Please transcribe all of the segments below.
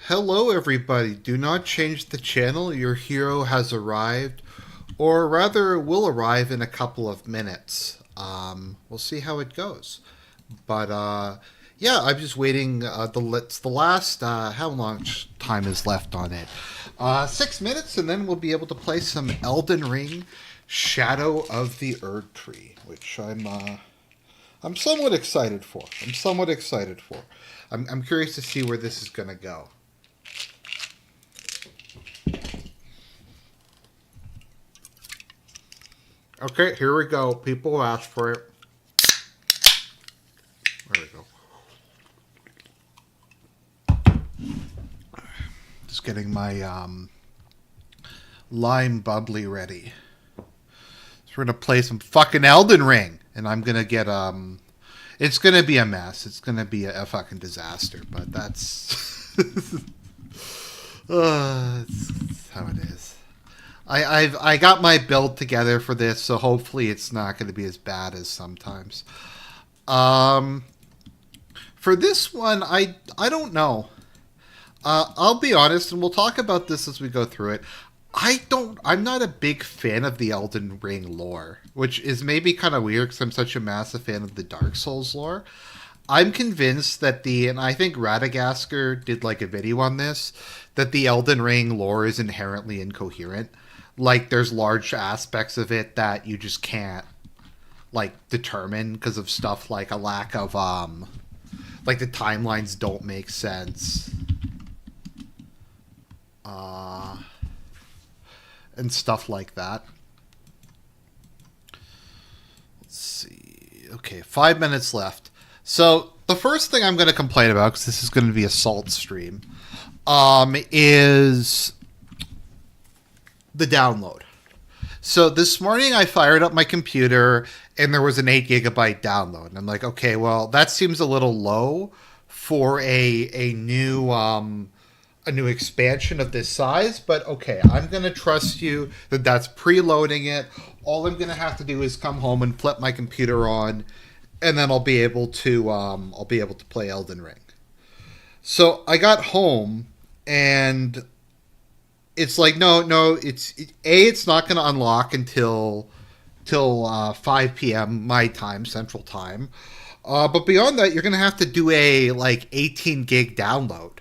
Hello, everybody. Do not change the channel. Your hero has arrived, or rather, will arrive in a couple of minutes. We'll see how it goes. But yeah, I'm just waiting. It's the last. How much time is left on it? 6 minutes, and then we'll be able to play some Elden Ring, Shadow of the Erdtree, which I'm somewhat excited for. I'm curious to see where this is gonna go. Okay, here we go. People asked for it. There we go. Just getting my lime bubbly ready. So we're gonna play some fucking Elden Ring, and I'm gonna get It's gonna be a mess. It's gonna be a fucking disaster. But that's it's how it is. I got my build together for this, so hopefully it's not going to be as bad as sometimes. Um, for this one, I don't know. I'll be honest, and we'll talk about this as we go through it. I'm not a big fan of the Elden Ring lore, which is maybe kind of weird because I'm such a massive fan of the Dark Souls lore. I'm convinced and I think Radagasker did like a video on this, that the Elden Ring lore is inherently incoherent. Like, there's large aspects of it that you just can't, like, determine because of stuff like a lack of, like, the timelines don't make sense. And stuff like that. Let's see. Okay, 5 minutes left. So the first thing I'm going to complain about, because this is going to be a salt stream, is the download. So this morning I fired up my computer and there was an 8 GB download. And I'm like, okay, well, that seems a little low for a new expansion of this size, but okay, I'm gonna trust you that that's preloading it. All I'm gonna have to do is come home and flip my computer on, and then I'll be able to play Elden Ring. So I got home, and it's like no, it's not gonna unlock until 5 p.m. my time, Central Time. But beyond that, you're gonna have to do a like 18 gig download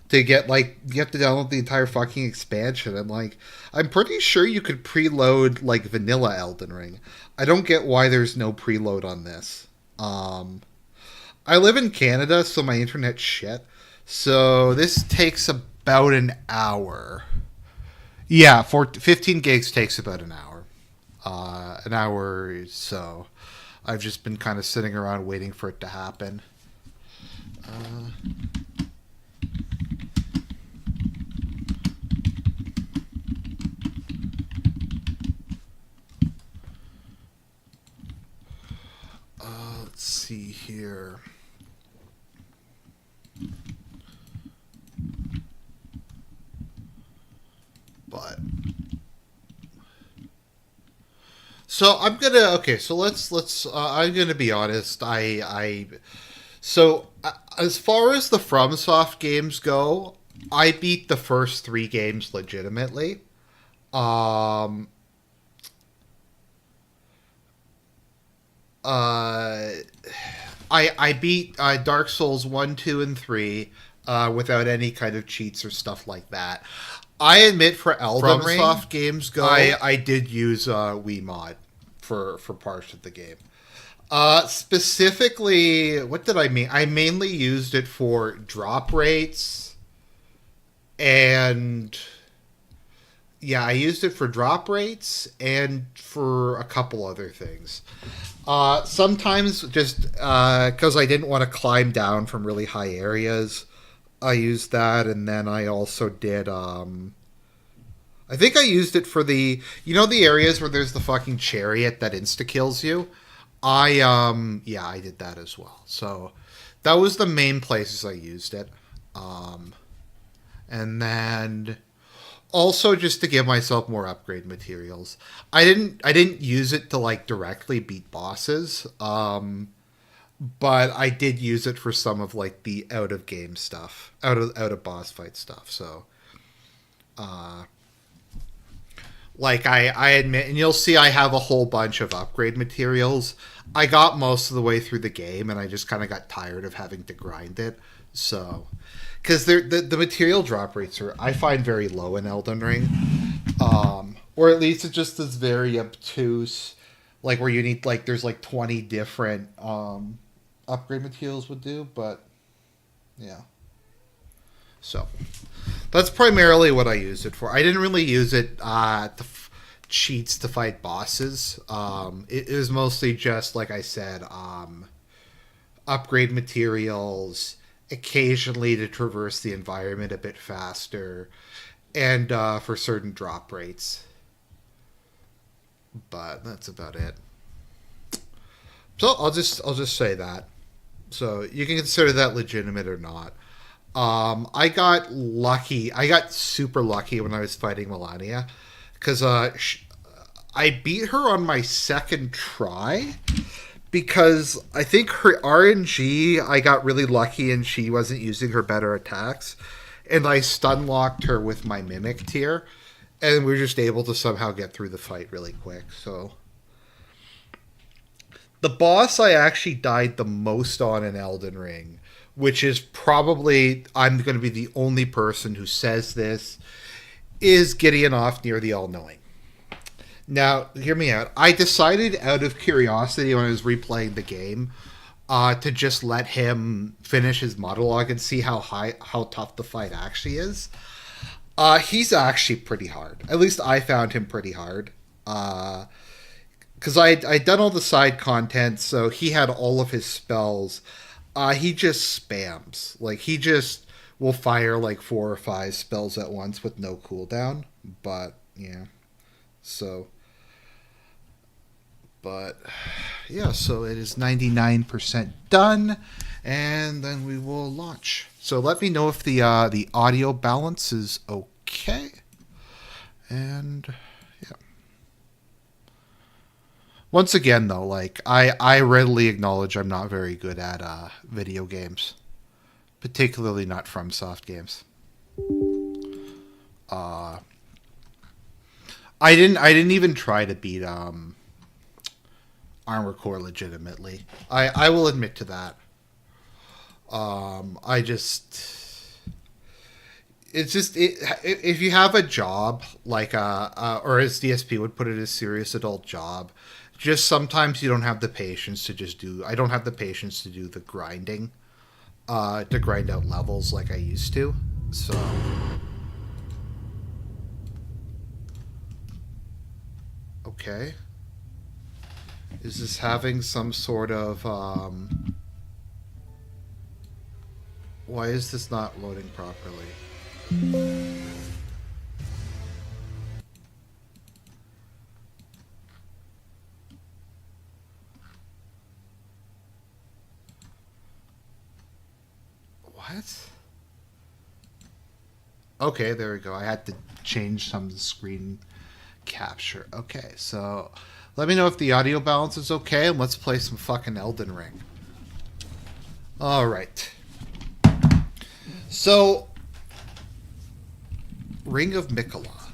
to get, like, you have to download the entire fucking expansion. And like, I'm pretty sure you could preload like vanilla Elden Ring. I don't get why there's no preload on this. I live in Canada, so my internet's shit. So this takes about an hour. Yeah, 15 gigs takes about an hour. An hour, so I've just been kind of sitting around waiting for it to happen. Let's see here. But so I'm gonna okay. So let's. I'm gonna be honest. As far as the FromSoft games go, I beat the first three games legitimately. Um. Uh. I beat Dark Souls 1, 2, and 3 without any kind of cheats or stuff like that. I admit, for Elden Ring, FromSoft games go, I did use Wiimote for parts of the game. Specifically, what did I mean? I mainly used it for drop rates, and yeah, I used it for drop rates and for a couple other things. Sometimes just because I didn't want to climb down from really high areas, I used that, and then I also did. I think I used it for the areas where there's the fucking chariot that insta kills you. Yeah, I did that as well. So that was the main places I used it. And then also just to give myself more upgrade materials. I didn't use it to like directly beat bosses. but I did use it for some of like the out of game stuff, out of boss fight stuff. So, like I admit, and you'll see I have a whole bunch of upgrade materials. I got most of the way through the game, and I just kind of got tired of having to grind it. So, because the material drop rates are I find very low in Elden Ring, or at least it just is very obtuse. Like where you need like there's like 20 different upgrade materials would do, but yeah. So that's primarily what I use it for. I didn't really use it cheats to fight bosses. It was mostly just like I said, upgrade materials, occasionally to traverse the environment a bit faster, and for certain drop rates. But that's about it. So I'll just say that. So you can consider that legitimate or not. I got lucky. I got super lucky when I was fighting Melania because I beat her on my second try because I think her RNG I got really lucky and she wasn't using her better attacks, and I stun locked her with my mimic tier, and we were just able to somehow get through the fight really quick. So the boss I actually died the most on in Elden Ring, which is probably, I'm going to be the only person who says this, is Gideon off near the All Knowing. Now, hear me out. I decided out of curiosity when I was replaying the game to just let him finish his monologue and see how tough the fight actually is. He's actually pretty hard. At least I found him pretty hard. Because I'd done all the side content, so he had all of his spells. He just spams. Like, he just will fire like 4 or 5 spells at once with no cooldown. But, yeah. So, but, yeah, so it is 99% done. And then we will launch. So let me know if the audio balance is okay. And, yeah. Once again, though, like, I readily acknowledge I'm not very good at video games. Particularly not FromSoft games. I didn't even try to beat Armor Core legitimately. I will admit to that. I just it's just if you have a job like or as DSP would put it, a serious adult job, just sometimes you don't have the patience to just do. I don't have the patience to do the grinding, to grind out levels like I used to. So. Okay. Is this having some sort of why is this not loading properly? What? Okay, there we go. I had to change some of the screen capture. Okay, so let me know if the audio balance is okay, and let's play some fucking Elden Ring. Alright. So, Ring of Mikola.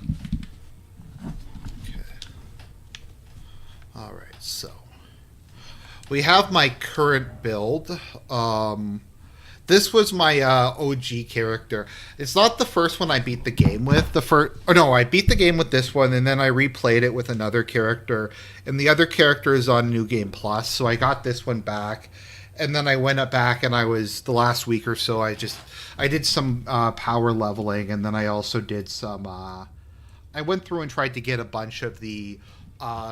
Okay. Alright, so. We have my current build. This was my OG character. It's not the first one I beat the game with. I beat the game with this one, and then I replayed it with another character. And the other character is on New Game Plus, so I got this one back. And then I went up back, and the last week or so, I did some power leveling, and then I also did some. I went through and tried to get a bunch of the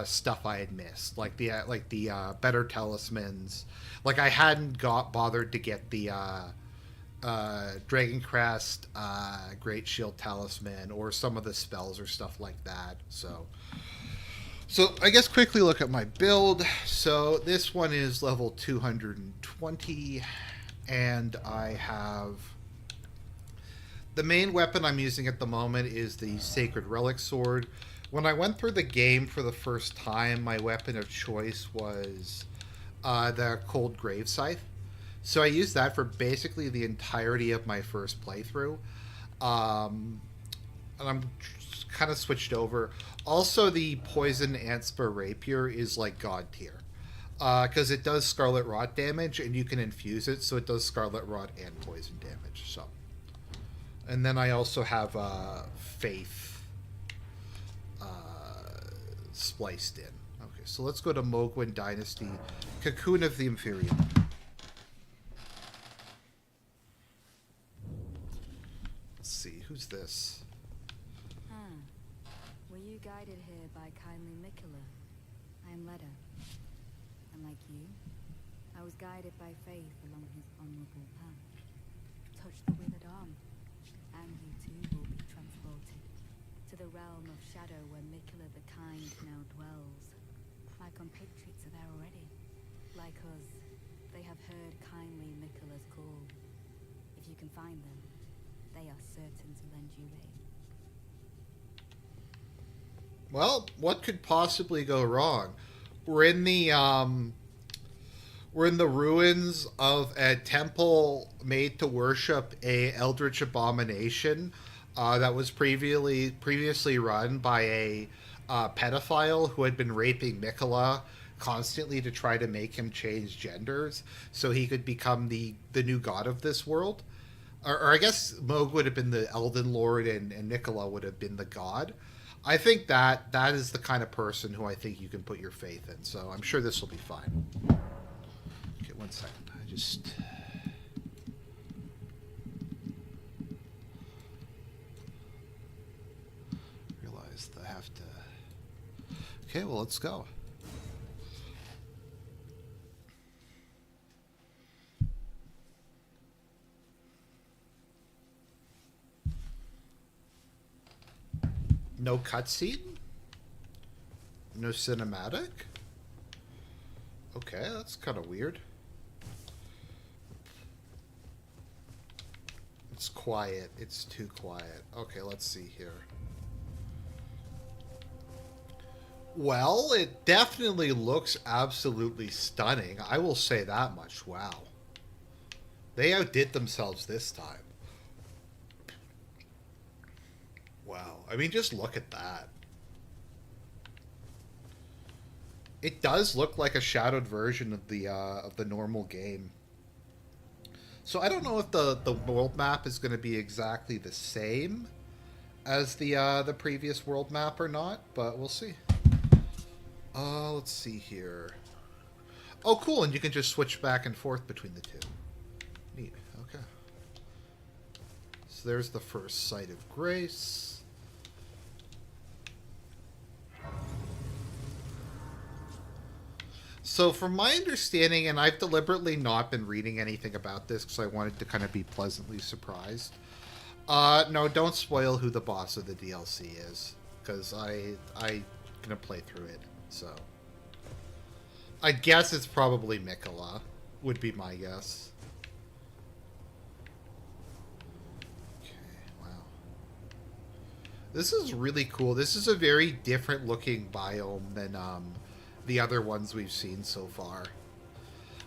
stuff I had missed, like the better talismans. Like I hadn't bothered to get the Dragon Crest, Great Shield Talisman, or some of the spells or stuff like that. So I guess quickly look at my build. So this one is level 220, and I have the main weapon I'm using at the moment is the Sacred Relic Sword. When I went through the game for the first time, my weapon of choice was the Cold Grave Scythe. So I used that for basically the entirety of my first playthrough. Um, and I'm kind of switched over. Also, the Poison Antspur Rapier is like god tier. Because it does Scarlet Rot damage, and you can infuse it, so it does Scarlet Rot and poison damage. So, and then I also have Faith spliced in. Okay, so let's go to Mogwin Dynasty, Cocoon of the Inferior. Let's see, who's this? Were you guided here by kindly Mikola? I am Leda. And like you, I was guided by faith along his honorable path. Touch the withered arm, and you too will be transported to the realm of shadow where Mikola the Kind now dwells. My compatriots are there already. Like us, they have heard kindly Mikola's call. If you can find them, they are certain to lend you aid. Well, what could possibly go wrong? We're in the ruins of a temple made to worship a eldritch abomination that was previously run by a pedophile who had been raping Mikola constantly to try to make him change genders so he could become the new god of this world. Or I guess Moog would have been the Elden Lord and Mikola would have been the god. I think that is the kind of person who I think you can put your faith in. So I'm sure this will be fine. Okay, 1 second. I just realized I have to. Okay, well, let's go. No cutscene? No cinematic? Okay, that's kind of weird. It's quiet. It's too quiet. Okay, let's see here. Well, it definitely looks absolutely stunning. I will say that much. Wow. They outdid themselves this time. Wow. I mean, just look at that. It does look like a shadowed version of the normal game. So I don't know if the world map is going to be exactly the same as the previous world map or not, but we'll see. Let's see here. Oh, cool, and you can just switch back and forth between the two. Neat. Okay. So there's the first Site of Grace. So from my understanding, and I've deliberately not been reading anything about this because I wanted to kind of be pleasantly surprised. No, don't spoil who the boss of the DLC is, because I'm gonna play through it. So I guess it's probably Mikola, would be my guess. Okay, wow. This is really cool. This is a very different looking biome than the other ones we've seen so far.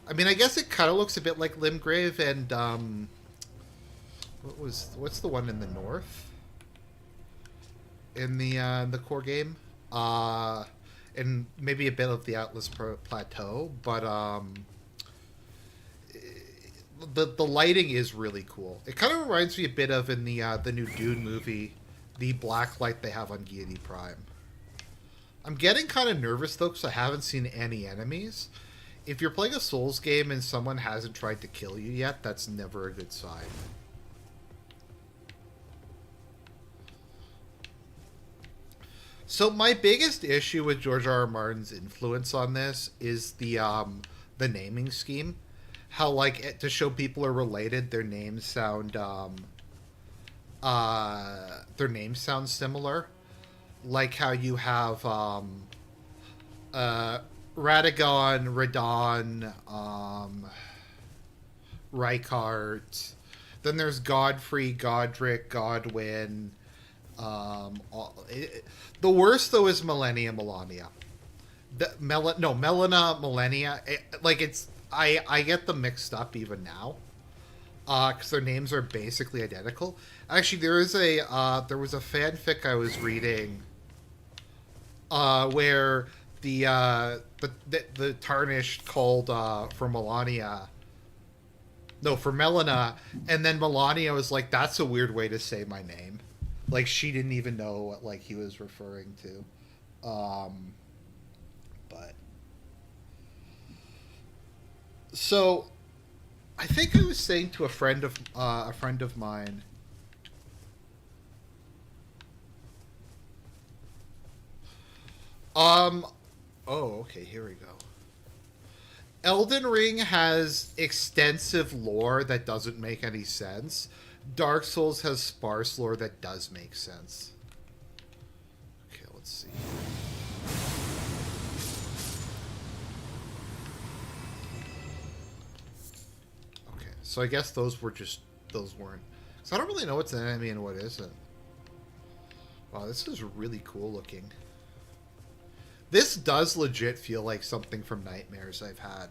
I mean, I guess it kind of looks a bit like Limgrave and what's the one in the north in the core game, and maybe a bit of the Atlas Plateau, but the lighting is really cool. It kind of reminds me a bit of in the new Dune movie, the black light they have on Giedi Prime. I'm getting kind of nervous, though, because I haven't seen any enemies. If you're playing a Souls game and someone hasn't tried to kill you yet, that's never a good sign. So my biggest issue with George R. R. Martin's influence on this is the naming scheme. How, like, to show people are related, their names sound similar. Like how you have Radagon, Radon, Rykart. Then there's Godfrey, Godric, Godwin. The worst, though, is Millennia Melania. No, Melina Millennia. Like it's I get them mixed up even now. Because their names are basically identical. Actually, there was a fanfic I was reading where the tarnished called for Melania. No, for Melina, and then Melania was like, "That's a weird way to say my name." Like she didn't even know what like he was referring to. But so I think I was saying to a friend of mine. Um. Oh, okay. Here we go. Elden Ring has extensive lore that doesn't make any sense. Dark Souls has sparse lore that does make sense. Okay, let's see. Okay, so I guess those weren't. So I don't really know what's an enemy and what isn't. Wow, this is really cool looking. This does legit feel like something from nightmares I've had.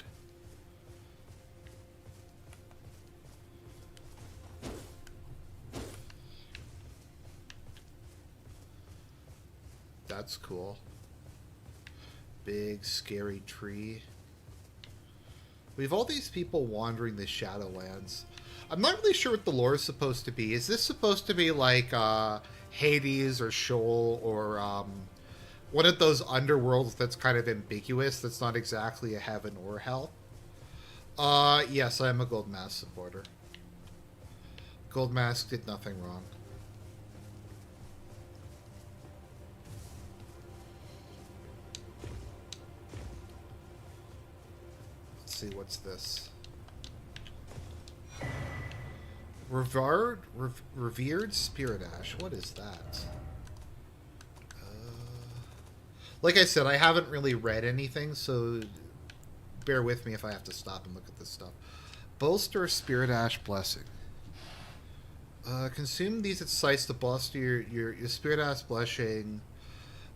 That's cool. Big, scary tree. We have all these people wandering the Shadowlands. I'm not really sure what the lore is supposed to be. Is this supposed to be like Hades or Sheol or one of those underworlds that's kind of ambiguous, that's not exactly a heaven or hell? Yes, I am a Gold Mask supporter. Gold Mask did nothing wrong. Let's see, what's this? Revered Spirit Ash. What is that? Like I said, I haven't really read anything, so bear with me if I have to stop and look at this stuff. Bolster Spirit Ash Blessing. Consume these at sites to bolster your Spirit Ash Blessing.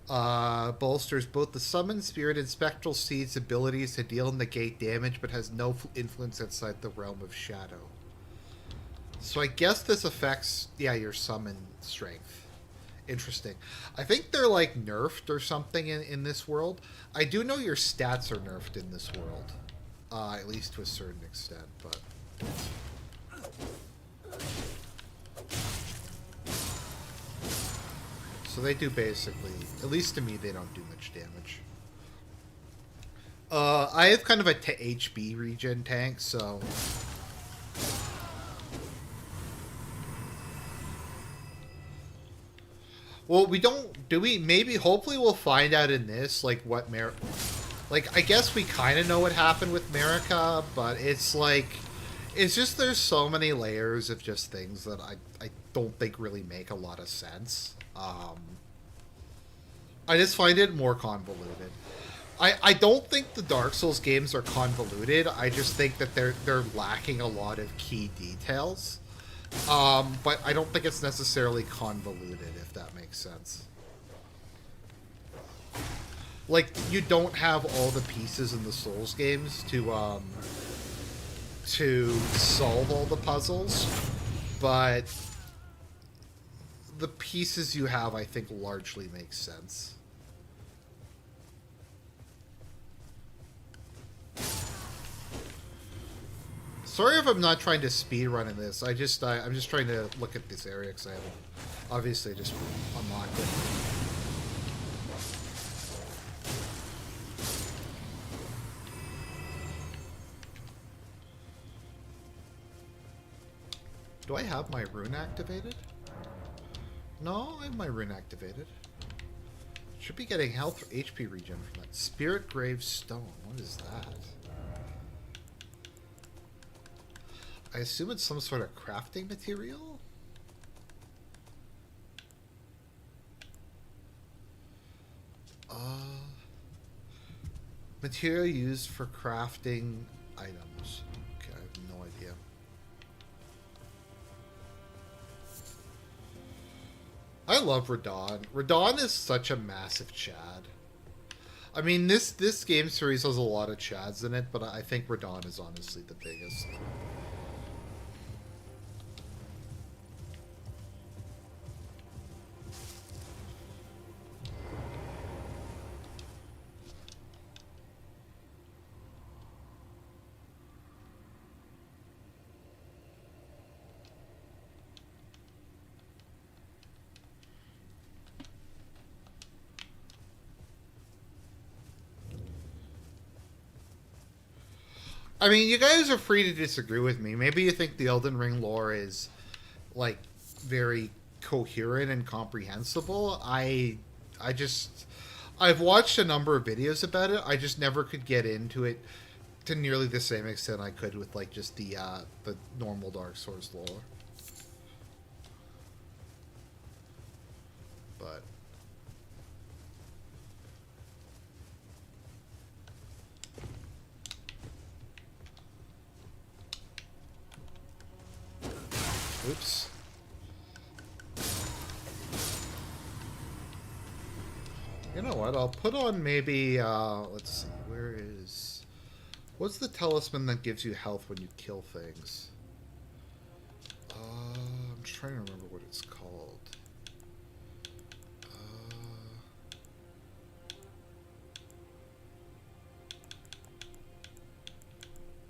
Bolsters both the Summon Spirit and Spectral Seed's abilities to deal and negate damage, but has no influence outside the realm of Shadow. So I guess this affects, yeah, your Summon strength. Interesting. I think they're like nerfed or something in this world. I do know your stats are nerfed in this world, at least to a certain extent. But so they do basically, at least to me, they don't do much damage. I have kind of a HB regen tank, so. Well, we don't. Do we? Maybe. Hopefully, we'll find out in this, like, what Like, I guess we kind of know what happened with Marika, but it's like. It's just there's so many layers of just things that I don't think really make a lot of sense. I just find it more convoluted. I don't think the Dark Souls games are convoluted. I just think that they're lacking a lot of key details. But I don't think it's necessarily convoluted, if that makes sense. Like, you don't have all the pieces in the Souls games to solve all the puzzles, but the pieces you have, I think, largely make sense. Sorry if I'm not trying to speedrun in this. I'm just trying to look at this area because I haven't obviously just unlocked it. Do I have my rune activated? No, I have my rune activated. Should be getting health or HP regen from that. Spirit Grave Stone. What is that? I assume it's some sort of crafting material? Material used for crafting items. Okay, I have no idea. I love Radon. Radon is such a massive Chad. I mean, this game series has a lot of Chads in it, but I think Radon is honestly the biggest. I mean, you guys are free to disagree with me. Maybe you think the Elden Ring lore is like very coherent and comprehensible. I just I've watched a number of videos about it. I just never could get into it to nearly the same extent I could with like just the normal Dark Souls lore. But oops. You know what? I'll put on maybe let's see. What's the talisman that gives you health when you kill things? I'm trying to remember what it's called.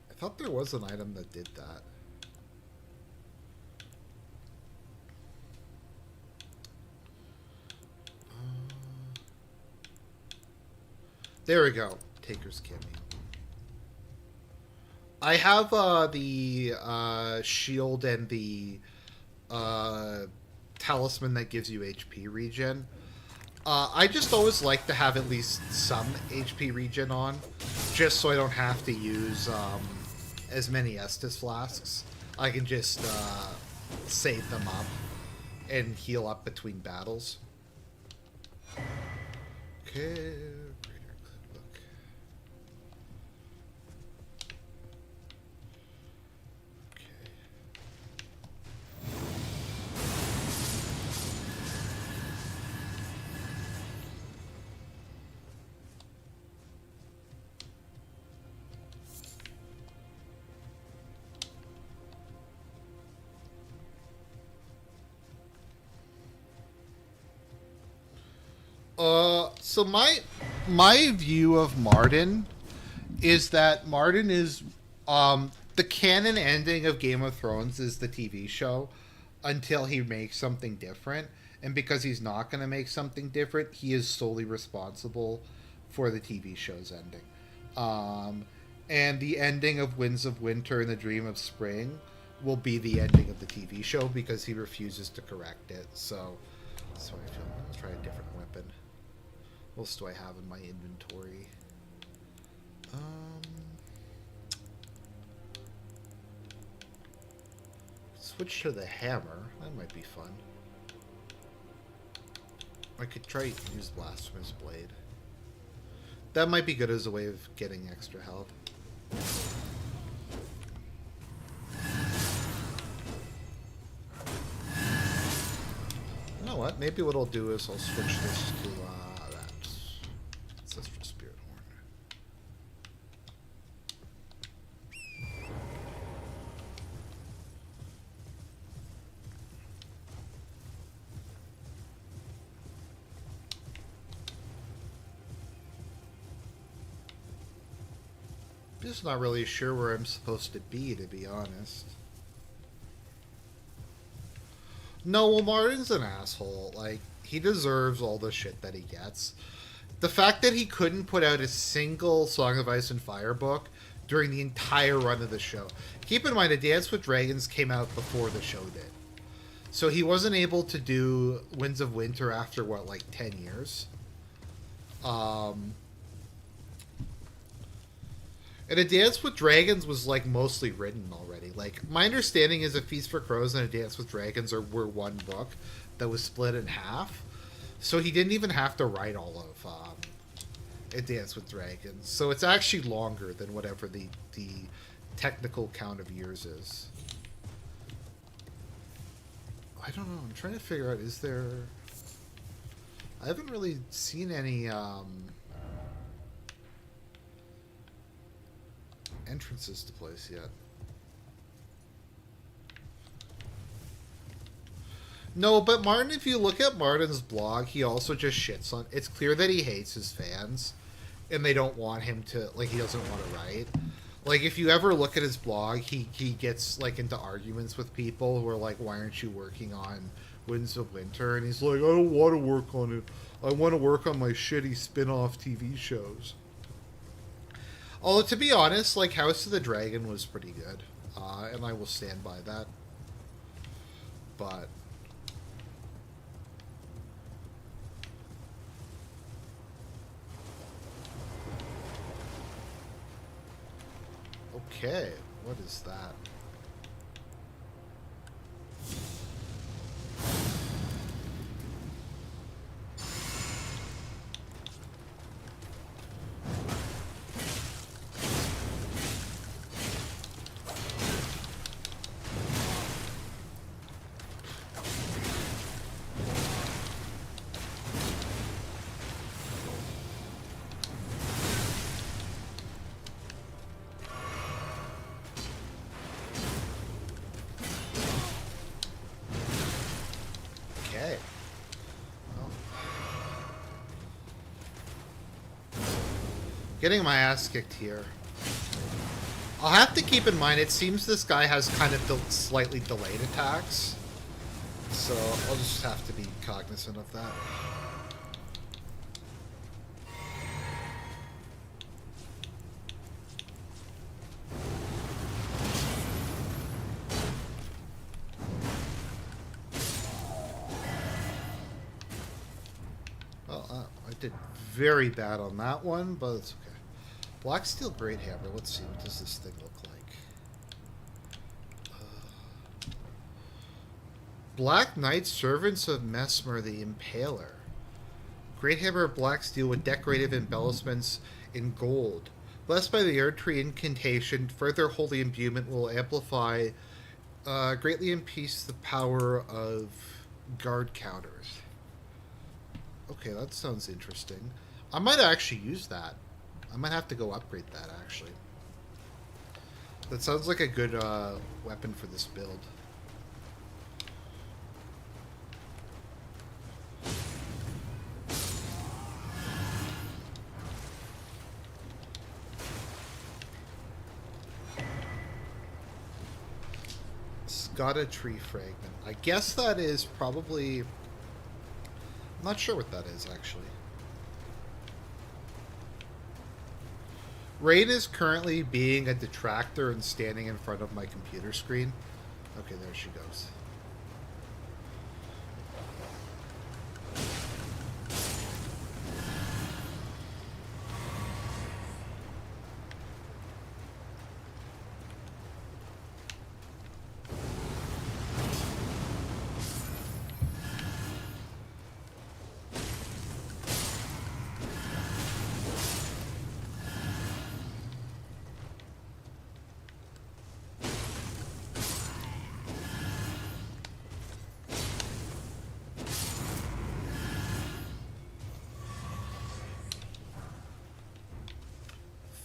I thought there was an item that did that. There we go. Taker's Cameo. I have the shield and the talisman that gives you HP regen. I just always like to have at least some HP regen on, just so I don't have to use as many Estus flasks. I can just save them up and heal up between battles. Okay. So my view of Martin is that Martin is the canon ending of Game of Thrones is the TV show until he makes something different, and because he's not going to make something different, he is solely responsible for the TV show's ending. And the ending of Winds of Winter and the Dream of Spring will be the ending of the TV show because he refuses to correct it. So I feel let's try a different weapon. What else do I have in my inventory? Switch to the hammer. That might be fun. I could try to use Blasphemous Blade. That might be good as a way of getting extra health. You know what? Maybe what I'll do is I'll switch this to that Ancestral Spirit Horn. Just not really sure where I'm supposed to be honest. No, well, Martin's an asshole. Like, he deserves all the shit that he gets. The fact that he couldn't put out a single Song of Ice and Fire book during the entire run of the show. Keep in mind, A Dance with Dragons came out before the show did. So he wasn't able to do Winds of Winter after, what, like 10 years? And A Dance with Dragons was, like, mostly written already. Like, my understanding is A Feast for Crows and A Dance with Dragons were one book that was split in half. So he didn't even have to write all of A Dance with Dragons. So it's actually longer than whatever the technical count of years is. I don't know. I'm trying to figure out, is there... I haven't really seen any... entrances to place yet. No, but Martin, if you look at Martin's blog, he also just shits on... It's clear that he hates his fans, and they don't want him to... Like, he doesn't want to write. Like, if you ever look at his blog, he gets, like, into arguments with people who are like, why aren't you working on Winds of Winter? And he's like, I don't want to work on it. I want to work on my shitty spin-off TV shows. Although, to be honest, like, House of the Dragon was pretty good. And I will stand by that. But... Okay, what is that? Okay. Well. Getting my ass kicked here. I'll have to keep in mind, it seems this guy has kind of slightly delayed attacks. So I'll just have to be cognizant of that. Well, I did very bad on that one, but it's okay. Black Steel Great Hammer. Let's see, what does this thing look like? Black Knight, Servants of Mesmer the Impaler. Great Hammer of Black Steel with decorative embellishments in gold. Blessed by the Erdtree incantation, further holy imbuement will amplify, greatly increase the power of guard counters. Okay, that sounds interesting. I might actually use that. I might have to go upgrade that, actually. That sounds like a good weapon for this build. Erdtree fragment. I guess that is probably... I'm not sure what that is, actually. Rain is currently being a detractor and standing in front of my computer screen. Okay, there she goes.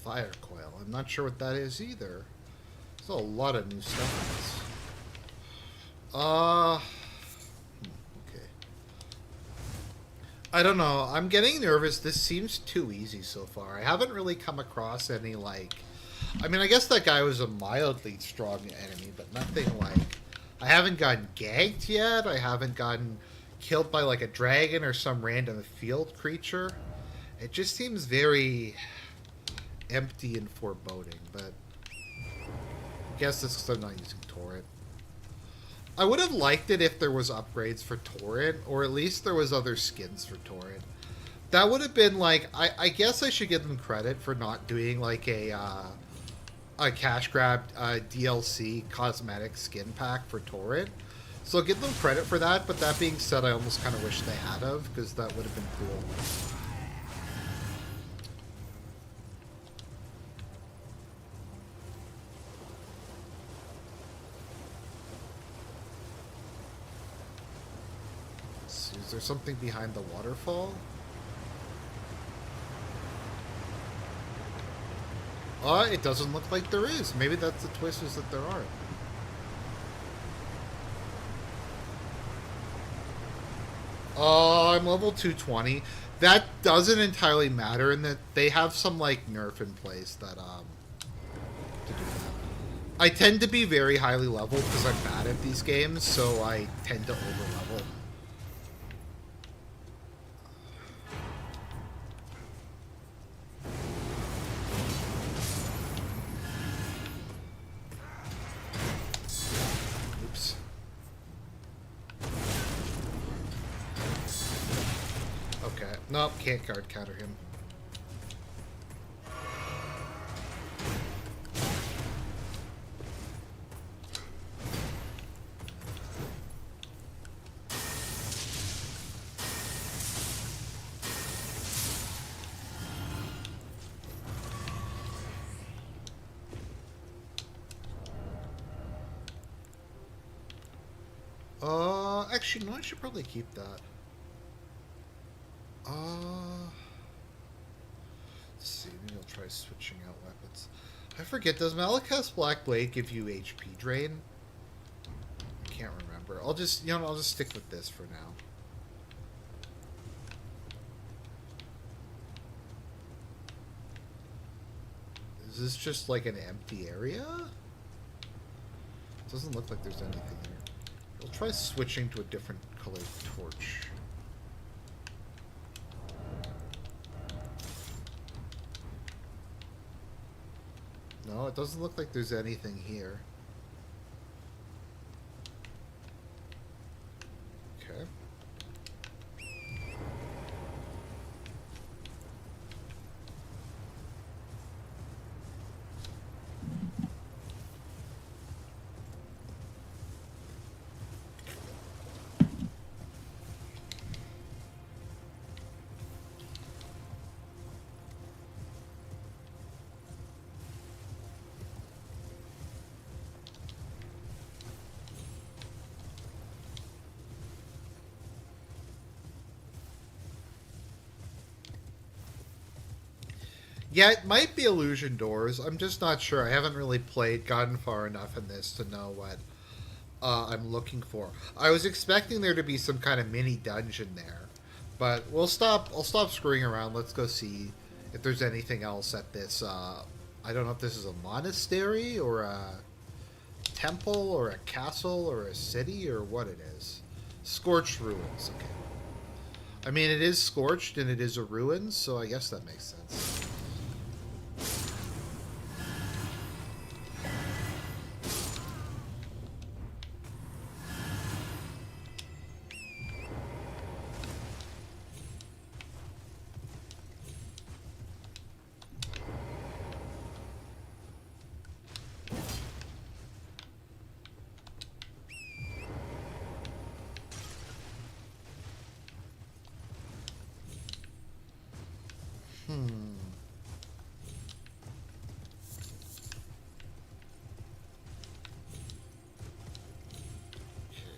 Fire coil. I'm not sure what that is either. There's a lot of new stuff in this. Okay. I don't know. I'm getting nervous. This seems too easy so far. I haven't really come across any, like... I mean, I guess that guy was a mildly strong enemy, but nothing like... I haven't gotten gagged yet. I haven't gotten killed by, like, a dragon or some random field creature. It just seems very... empty and foreboding, but I guess it's because I'm not using Torrent. I would have liked it if there was upgrades for Torrent, or at least there was other skins for Torrent. That would have been like, I guess I should give them credit for not doing like a cash grab DLC cosmetic skin pack for Torrent. So I'll give them credit for that, but that being said, I almost kind of wish they had of, because that would have been cool. Is there something behind the waterfall? It doesn't look like there is. Maybe that's the twist, is that there are. I'm level 220. That doesn't entirely matter in that they have some like nerf in place that to do that. I tend to be very highly leveled because I'm bad at these games, so I tend to over level. Oops. Okay. Nope, can't guard counter him. Actually, no, I should probably keep that. Let's see, maybe I'll try switching out weapons. I forget, does Malaketh's Black Blade give you HP drain? I can't remember. I'll just, I'll just stick with this for now. Is this just like an empty area? It doesn't look like there's anything here. I'll try switching to a different colored torch. No, it doesn't look like there's anything here. Okay. Yeah, it might be illusion doors. I'm just not sure. I haven't really gotten far enough in this to know what I'm looking for. I was expecting there to be some kind of mini dungeon there, but we'll stop. I'll stop screwing around. Let's go see if there's anything else at this. I don't know if this is a monastery or a temple or a castle or a city or what it is. Scorched ruins. Okay. I mean, it is scorched and it is a ruin, so I guess that makes sense.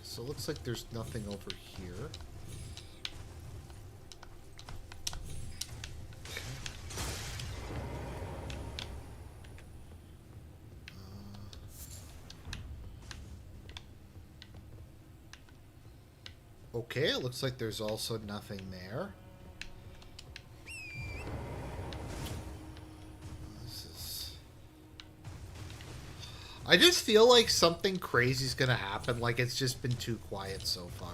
So it looks like there's nothing over here. Okay, it looks like there's also nothing there. I just feel like something crazy is gonna happen. Like, it's just been too quiet so far.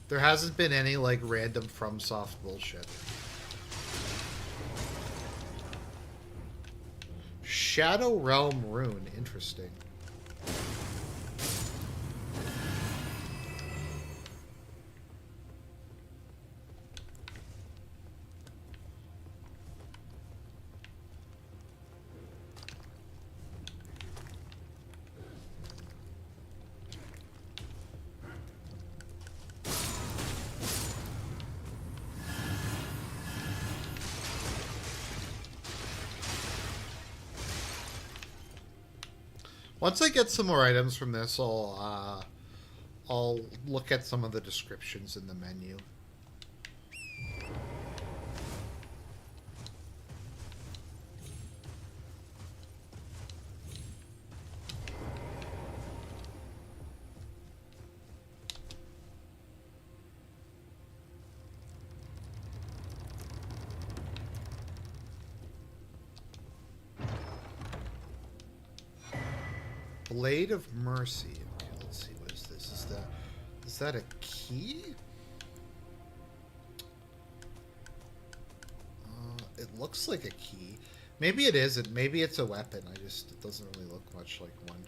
There hasn't been any, like, random FromSoft bullshit. Shadow Realm Rune. Interesting. Once I get some more items from this, I'll look at some of the descriptions in the menu. Blade of Mercy. Okay, let's see. What is this? Is that a key? It looks like a key. Maybe it isn't. Maybe it's a weapon. It doesn't really look much like one.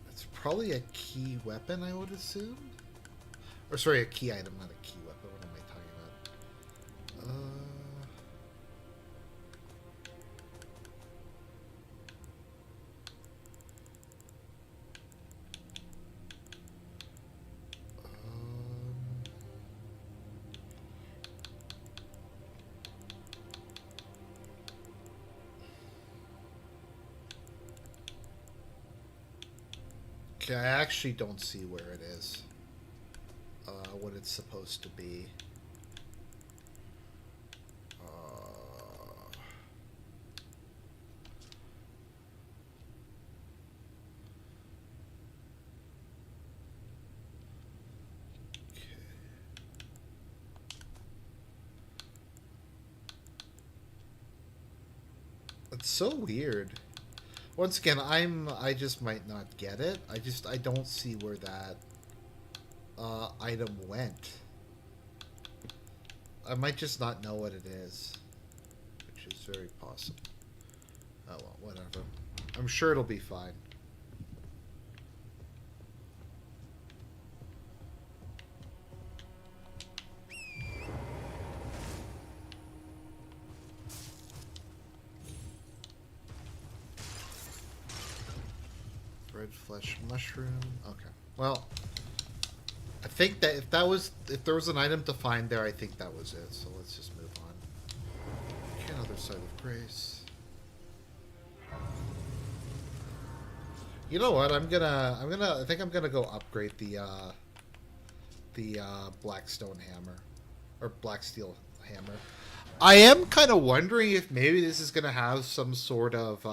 It's probably a key weapon, I would assume. Or sorry, a key item, not a key weapon. What am I talking about? Okay, I actually don't see where it is. What it's supposed to be. It's so weird. Once again, I just might not get it. I don't see where that item went. I might just not know what it is, which is very possible. Oh well, whatever. I'm sure it'll be fine. Red flesh mushroom. Okay. Well, I think that if there was an item to find there, I think that was it. So let's just move on. Okay, another side of grace. You know what? I think I'm gonna go upgrade the blackstone hammer or black steel hammer. I am kind of wondering if maybe this is gonna have some sort of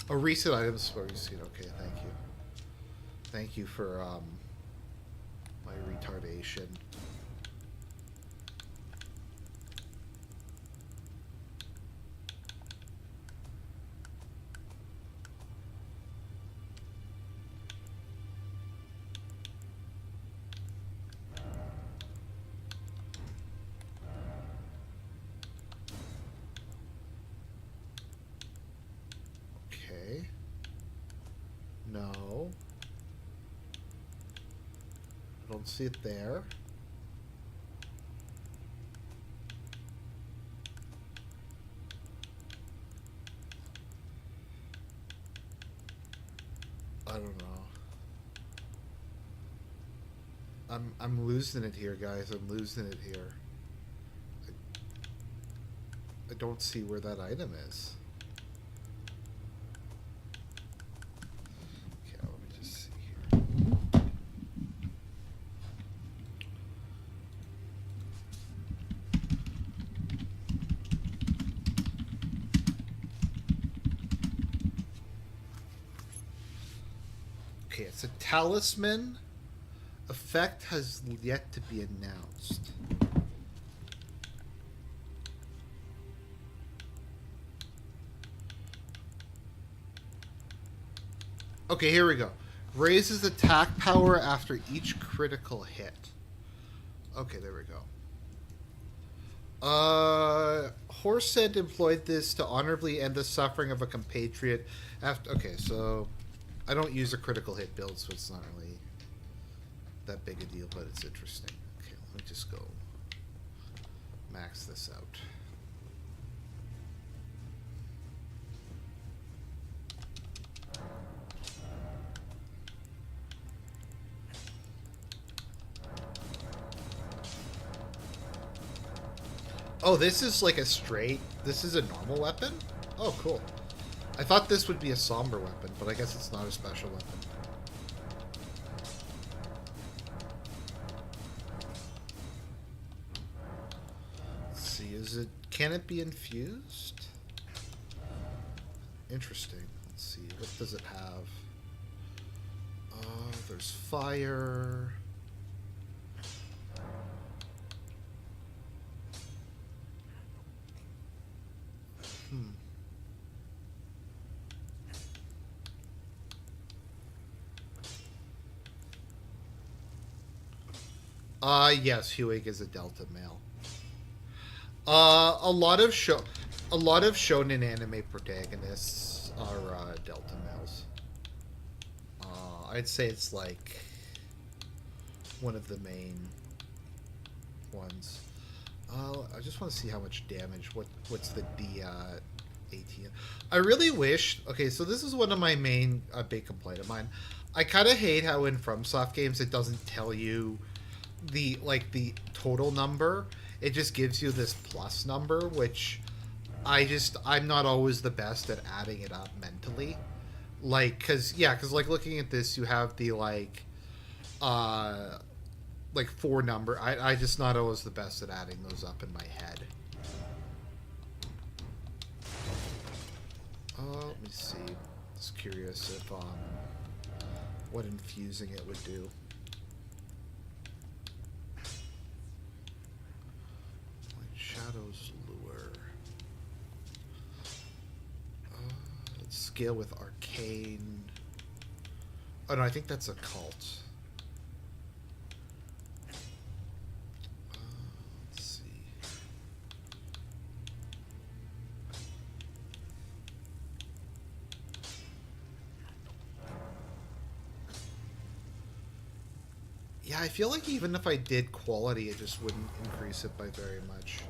a recent items store. Okay, thank you. Thank you for my retardation. Okay. No. I don't see it there. I don't know. I'm losing it here, guys. I'm losing it here. I don't see where that item is. Okay, let me just see here. Okay, it's a talisman. Effect has yet to be announced. Okay, here we go. Raises attack power after each critical hit. Okay, there we go. Horsehead employed this to honorably end the suffering of a compatriot after... Okay, so... I don't use a critical hit build, so it's not really that big a deal, but it's interesting. Okay, let me just go max this out. Oh, this is like a straight... This is a normal weapon? Oh, cool. I thought this would be a somber weapon, but I guess it's not a special weapon. Let's see, can it be infused? Interesting. Let's see, what does it have? There's fire. Yes, Huig is a Delta male. A lot of shonen anime protagonists are Delta males. I'd say it's like one of the main ones. I just want to see how much damage. What's the D 18? I really wish. Okay, so this is one of my main big complaint of mine. I kind of hate how in FromSoft games it doesn't tell you the total number. It just gives you this plus number, which I'm not always the best at adding it up mentally. Cause looking at this, you have the four number. I just not always the best at adding those up in my head. Let me see. Just curious if what infusing it would do. Shadow's Lure. Let's scale with Arcane. Oh no, I think that's a cult. Let's see. Yeah, I feel like even if I did quality, it just wouldn't increase it by very much.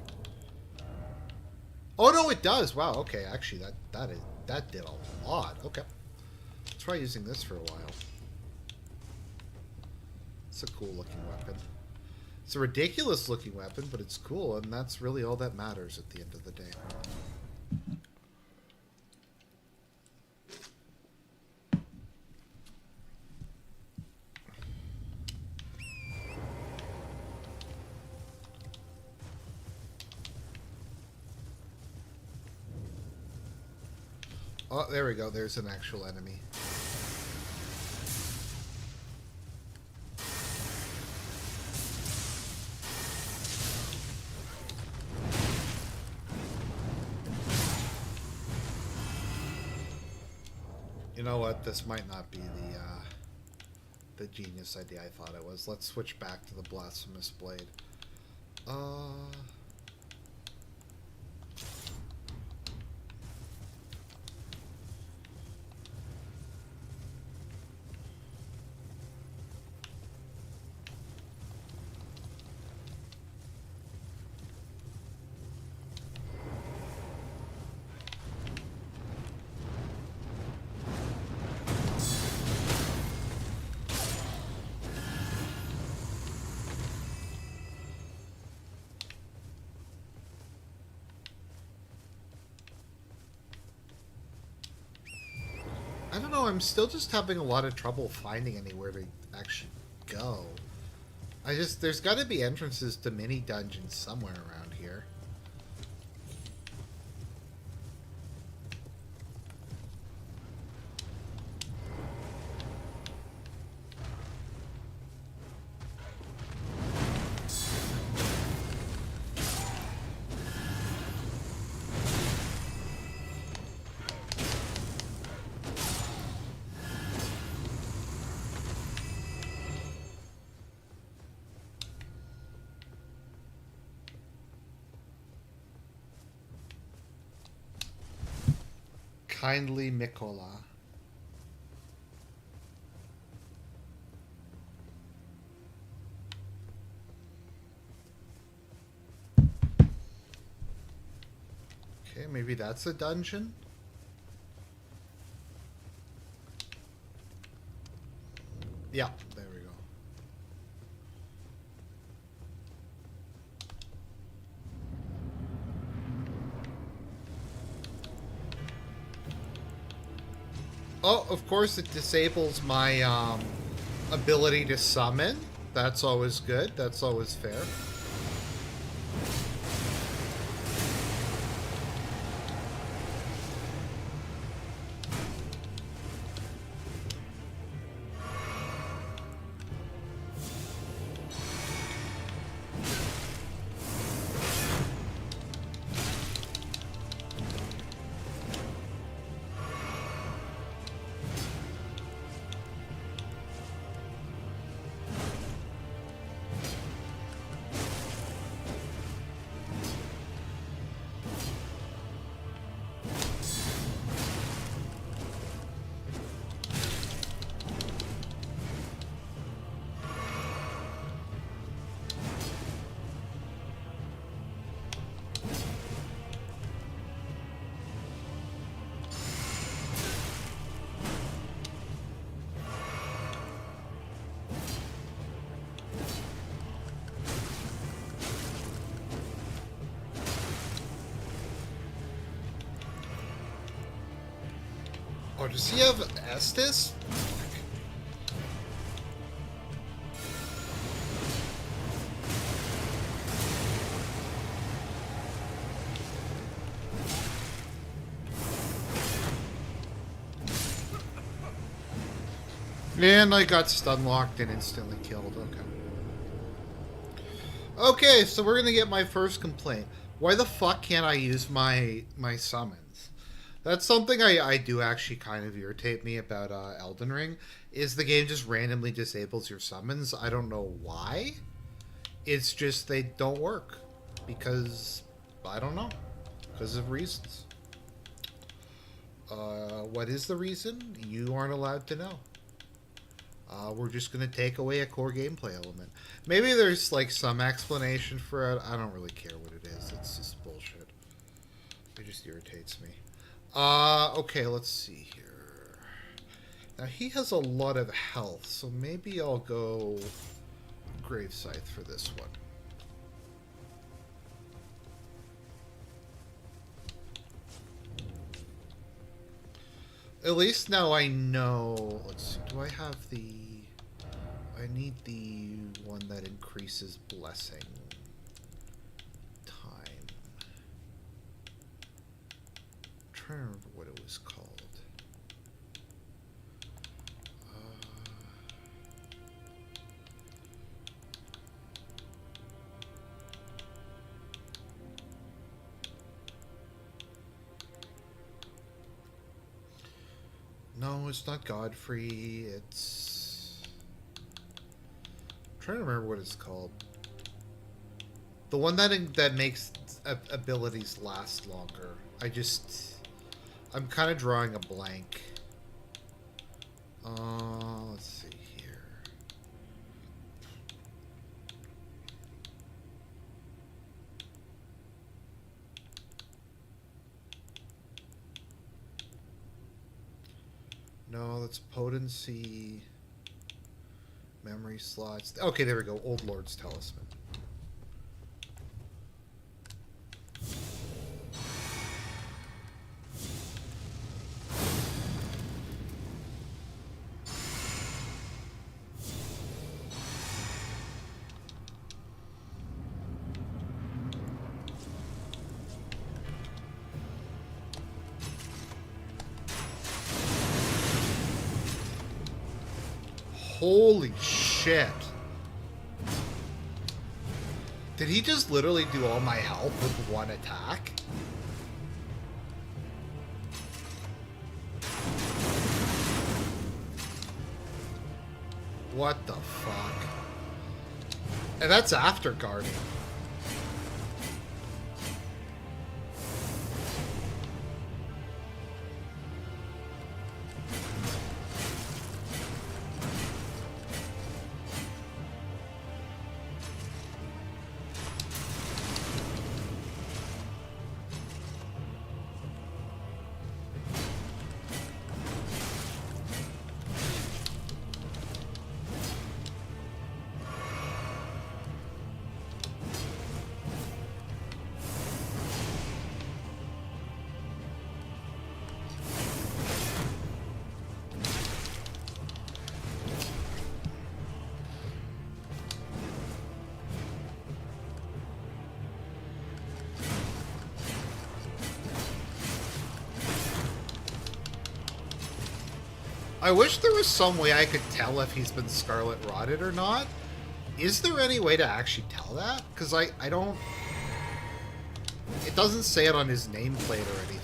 Oh no, it does. Wow. Okay, actually, that did a lot. Okay, let's try using this for a while. It's a cool looking weapon. It's a ridiculous looking weapon, but it's cool, and that's really all that matters at the end of the day. Oh, there we go. There's an actual enemy. You know what? This might not be the genius idea I thought it was. Let's switch back to the Blasphemous Blade. I don't know, I'm still just having a lot of trouble finding anywhere to actually go. There's got to be entrances to mini dungeons somewhere around here. Kindly Mikola. Okay, maybe that's a dungeon? Yeah, there we go. Oh, of course it disables my ability to summon. That's always good. That's always fair. Oh, does he have Estus? And I got stun locked and instantly killed. Okay. Okay, so we're gonna get my first complaint. Why the fuck can't I use my summons? That's something I do actually kind of irritate me about Elden Ring, is the game just randomly disables your summons. I don't know why. It's just they don't work. Because, I don't know. Because of reasons. What is the reason? You aren't allowed to know. We're just going to take away a core gameplay element. Maybe there's like some explanation for it. I don't really care what it is. It's just bullshit. It just irritates me. Okay, let's see here. Now he has a lot of health, so maybe I'll go Grave Scythe for this one. At least now I know. Let's see. Do I have the... I need the one that increases blessing time. I'm trying to remember what it was called. No, it's not Godfrey. It's... I'm trying to remember what it's called. The one that makes abilities last longer. I'm kind of drawing a blank. Let's see here. No, that's potency. Memory slots. Okay, there we go. Old Lord's Talisman. Holy shit. Did he just literally do all my health with one attack? What the fuck? And that's after guarding. I wish there was some way I could tell if he's been Scarlet Rotted or not. Is there any way to actually tell that? Because I don't... It doesn't say it on his nameplate or anything.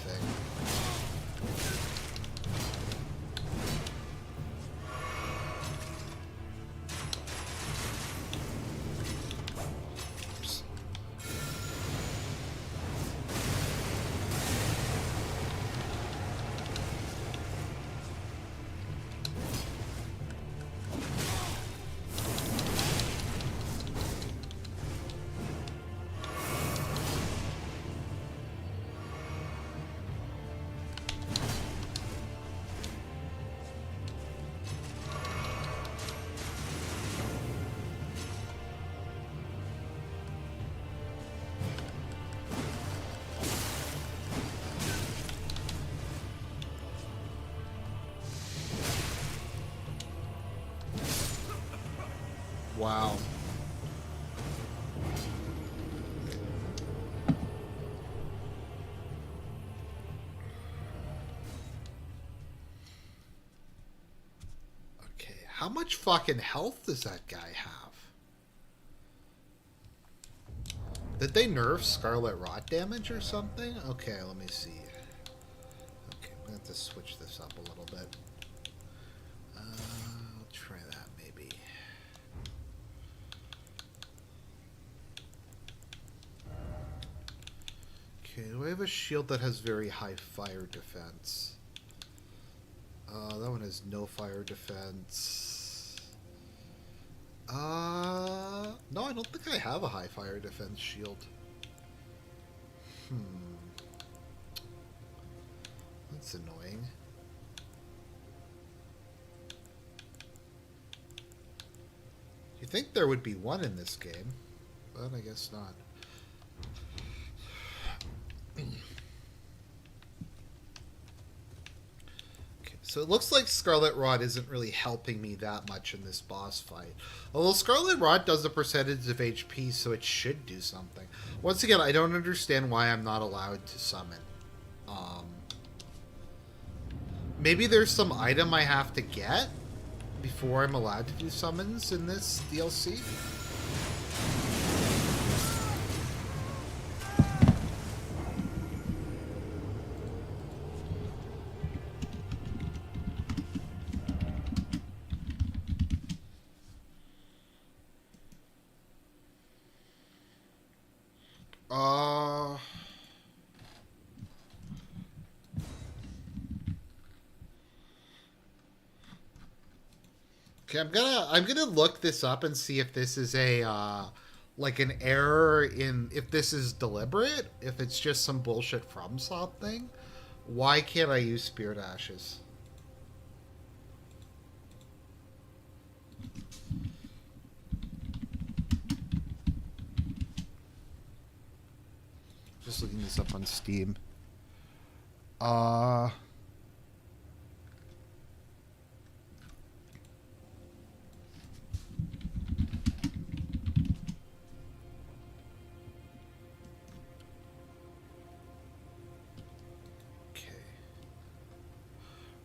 Wow. Okay, how much fucking health does that guy have? Did they nerf Scarlet Rot damage or something? Okay, let me see. Okay, I'm gonna have to switch this up a little bit. I'll try that maybe. Okay, do I have a shield that has very high fire defense? That one has no fire defense. No, I don't think I have a high fire defense shield. That's annoying. You think there would be one in this game, but I guess not. So it looks like Scarlet Rot isn't really helping me that much in this boss fight. Although Scarlet Rot does a percentage of HP, so it should do something. Once again, I don't understand why I'm not allowed to summon. Maybe there's some item I have to get before I'm allowed to do summons in this DLC? Okay, I'm gonna look this up and see if this is a like an error in if this is deliberate, if it's just some bullshit from something. Why can't I use Spirit Ashes? Just looking this up on Steam.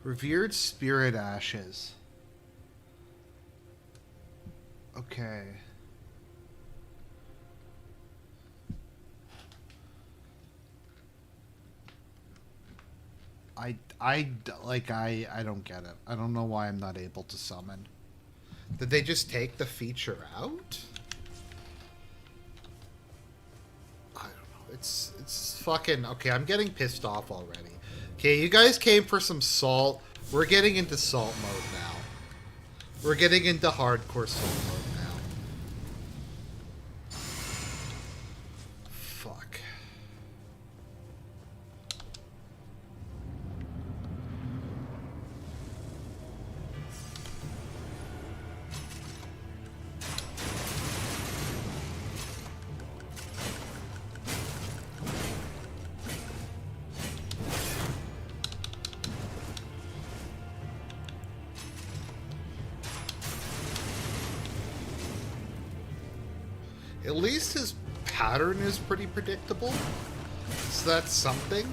Revered Spirit Ashes. Okay. I don't get it. I don't know why I'm not able to summon. Did they just take the feature out? I don't know. It's fucking okay. I'm getting pissed off already. Okay, you guys came for some salt. We're getting into salt mode now. We're getting into hardcore salt mode now. Fuck. At least his pattern is pretty predictable. So that's something.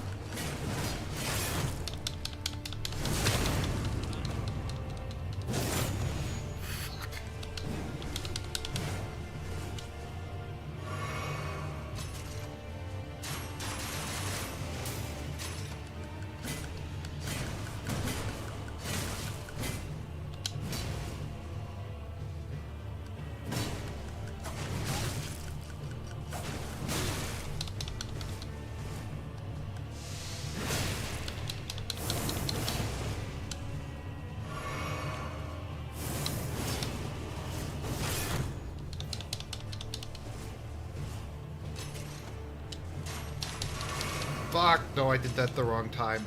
Fuck, no, I did that the wrong time.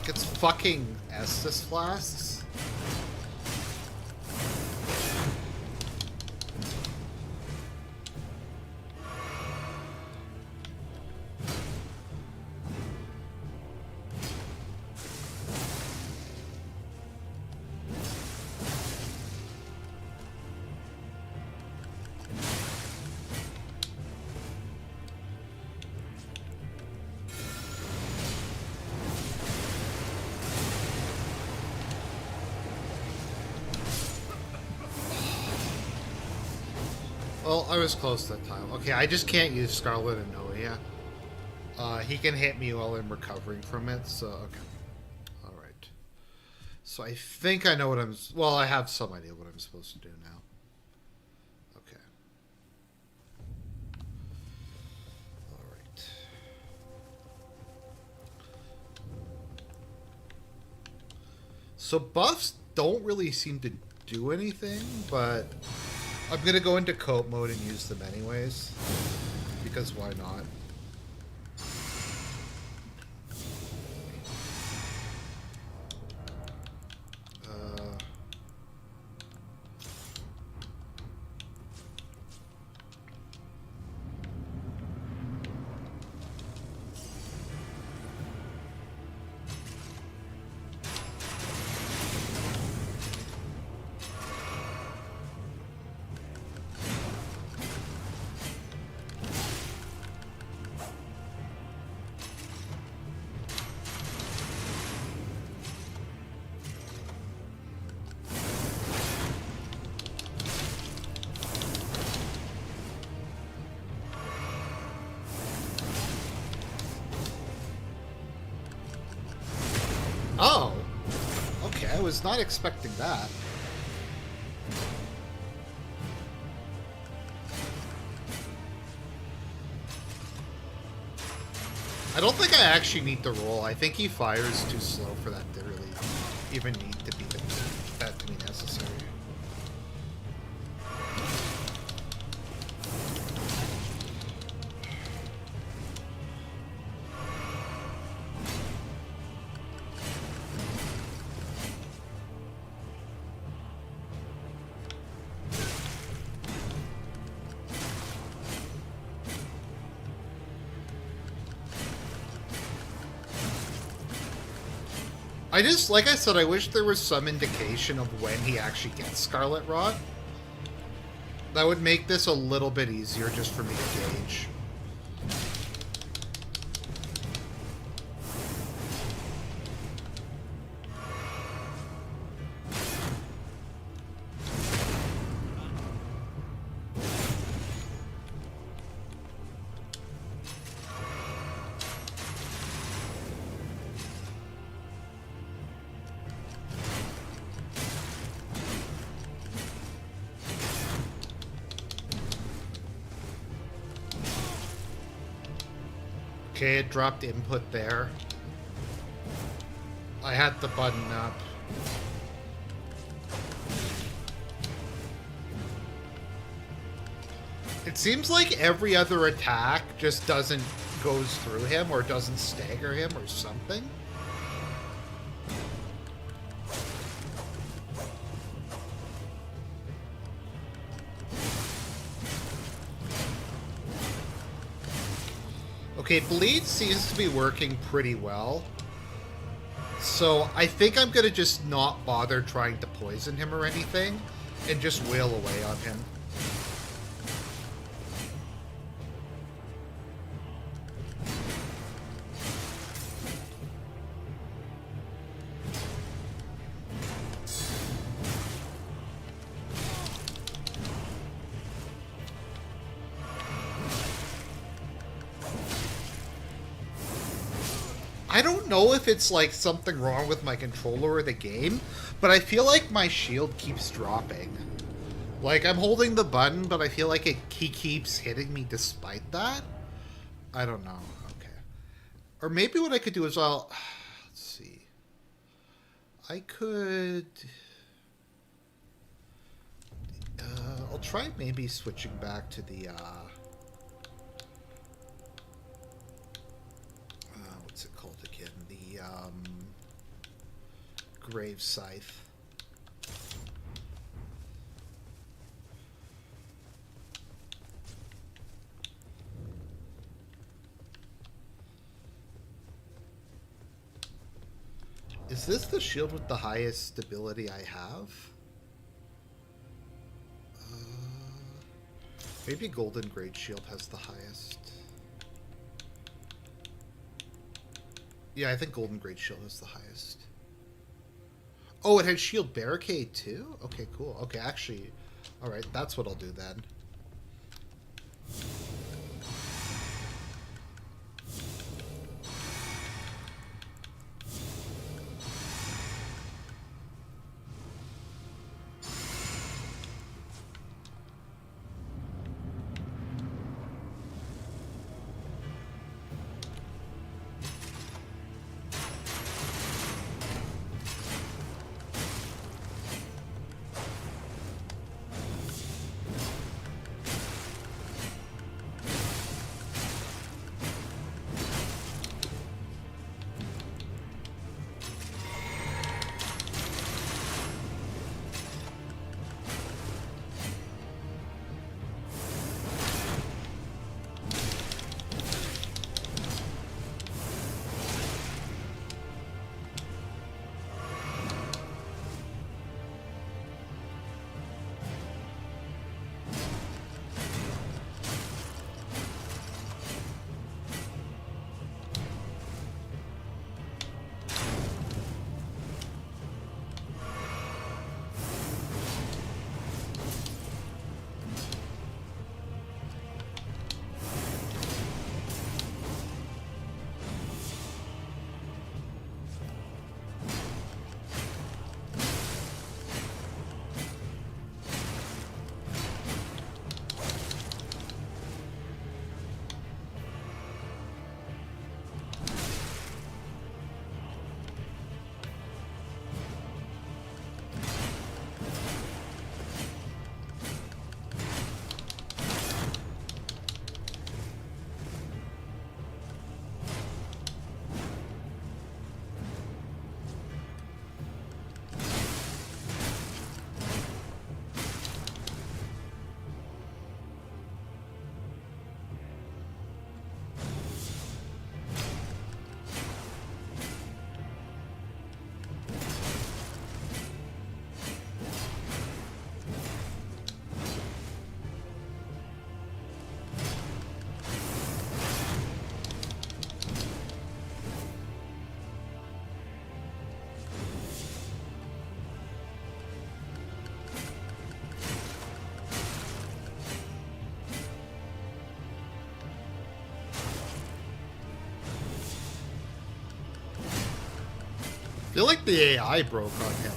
Gets fucking Estus flasks. Well, I was close that time. Okay, I just can't use Scarlet and Noia. He can hit me while I'm recovering from it, so okay. Alright. So I think I know what I'm... Well, I have some idea what I'm supposed to do now. Okay. Alright. So buffs don't really seem to do anything, but I'm going to go into cope mode and use them anyways. Because why not? Oh! Okay, I was not expecting that. I don't think I actually need to roll. I think he fires too slow for that to really even need to be that to be necessary. I just, like I said, I wish there was some indication of when he actually gets Scarlet Rot. That would make this a little bit easier just for me to gauge. Okay, it dropped input there. I had the button up. It seems like every other attack just goes through him or doesn't stagger him or something. Okay, Bleed seems to be working pretty well. So I think I'm going to just not bother trying to poison him or anything and just wail away on him. I don't know if it's like something wrong with my controller or the game, but I feel like my shield keeps dropping. Like, I'm holding the button, but I feel like he keeps hitting me despite that. I don't know. Okay. Or maybe what I could do is let's see. I could... I'll try maybe switching back to the... what's it called again? The Grave Scythe. Is this the shield with the highest stability I have? Maybe Golden Great Shield has the highest. Yeah, I think Golden Great Shield is the highest. Oh, it has Shield Barricade too? Okay, cool. Okay, actually, alright, that's what I'll do then. feel like the AI broke on him.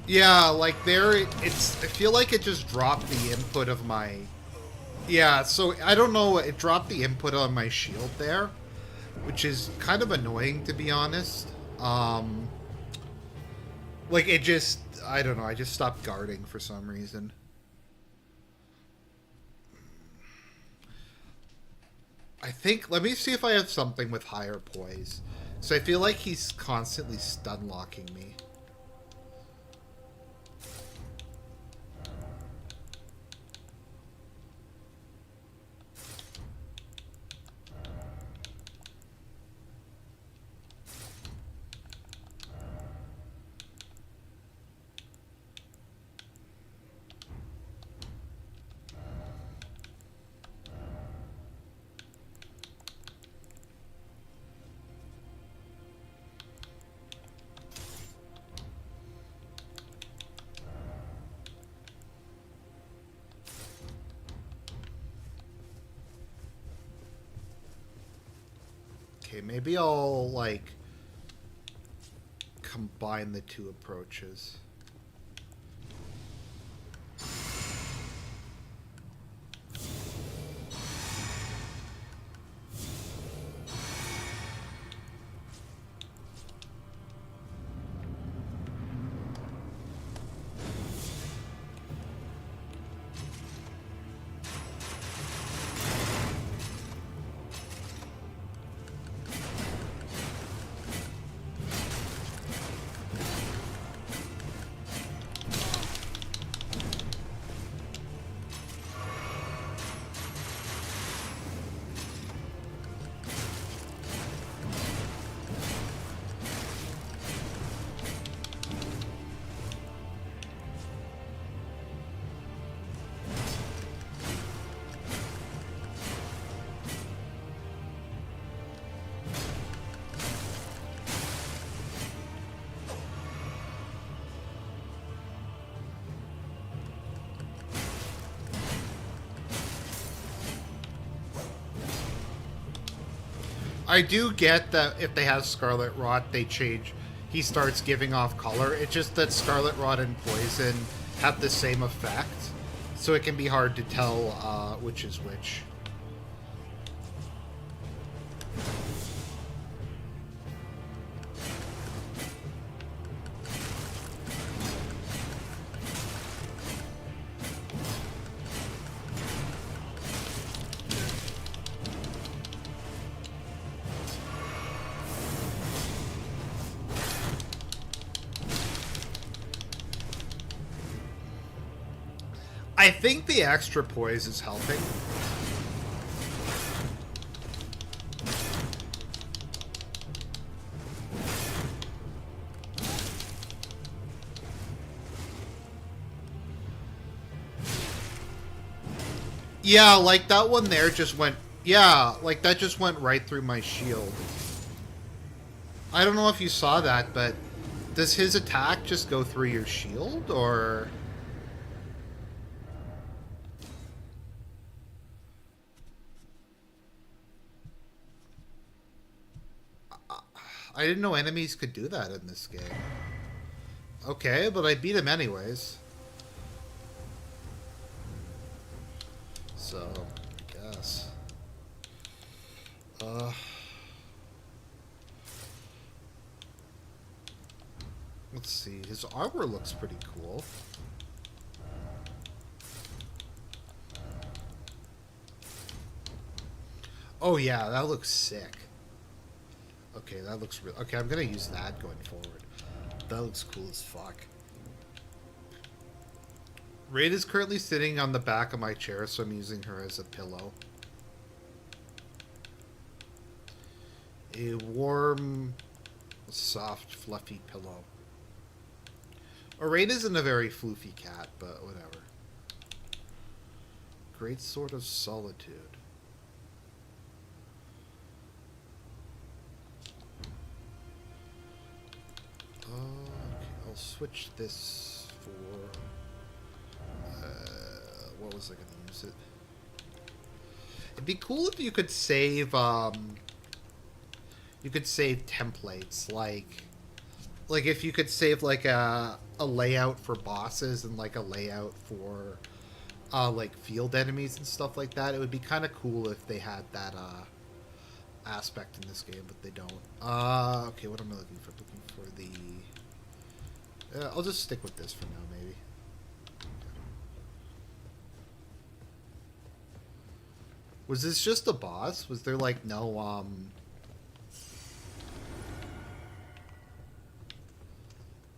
Yeah, like it's. I feel like it just dropped the input of my. Yeah, so I don't know. It dropped the input on my shield there, which is kind of annoying to be honest. Like it just. I don't know. I just stopped guarding for some reason. I think. Let me see if I have something with higher poise. So I feel like he's constantly stun locking me. Okay, maybe I'll, like, combine the two approaches. I do get that if they have Scarlet Rot, they change. He starts giving off color. It's just that Scarlet Rot and Poison have the same effect, so it can be hard to tell which is which. I think the extra poise is helping. Yeah, like that one there just went... Yeah, like that just went right through my shield. I don't know if you saw that, but does his attack just go through your shield, or... I didn't know enemies could do that in this game. Okay, but I beat him anyways. So, I guess. Let's see. His armor looks pretty cool. Oh yeah, that looks sick. Okay, that looks real. Okay, I'm gonna use that going forward. That looks cool as fuck. Raid is currently sitting on the back of my chair, so I'm using her as a pillow. A warm, soft, fluffy pillow. Raid isn't a very floofy cat, but whatever. Great Sword of Solitude. Okay, I'll switch this for... what was I gonna use it? It'd be cool if you could save templates, like if you could save like a layout for bosses and like a layout for like field enemies and stuff like that. It would be kind of cool if they had that aspect in this game, but they don't. Okay, what am I looking for? Looking for the. I'll just stick with this for now, maybe. Was this just a boss? Was there like no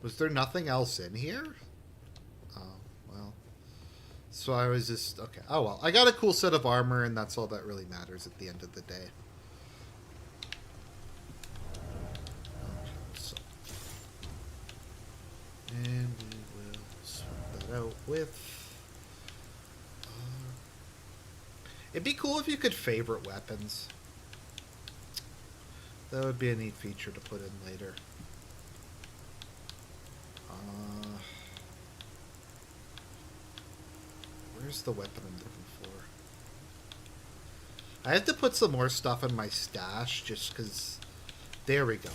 Was there nothing else in here? Oh, well. So I was just okay. Oh well, I got a cool set of armor, and that's all that really matters at the end of the day. Okay, so. And we will swap that out with. It'd be cool if you could favorite weapons. That would be a neat feature to put in later. Where's the weapon I'm looking for? I have to put some more stuff in my stash just because. There we go.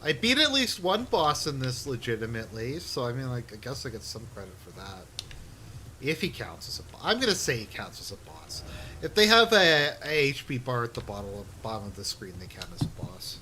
I beat at least one boss in this legitimately, so I mean, like, I guess I get some credit for that. If he counts as a boss. I'm gonna say he counts as a boss. If they have a HP bar at the bottom of the screen, they count as a boss.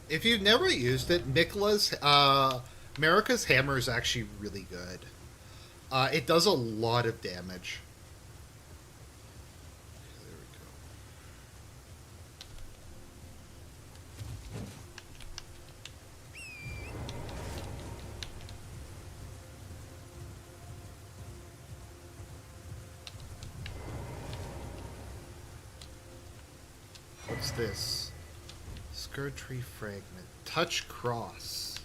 If you've never used it, America's Hammer is actually really good. It does a lot of damage. There we go. What's this? Erdtree fragment. Touch cross.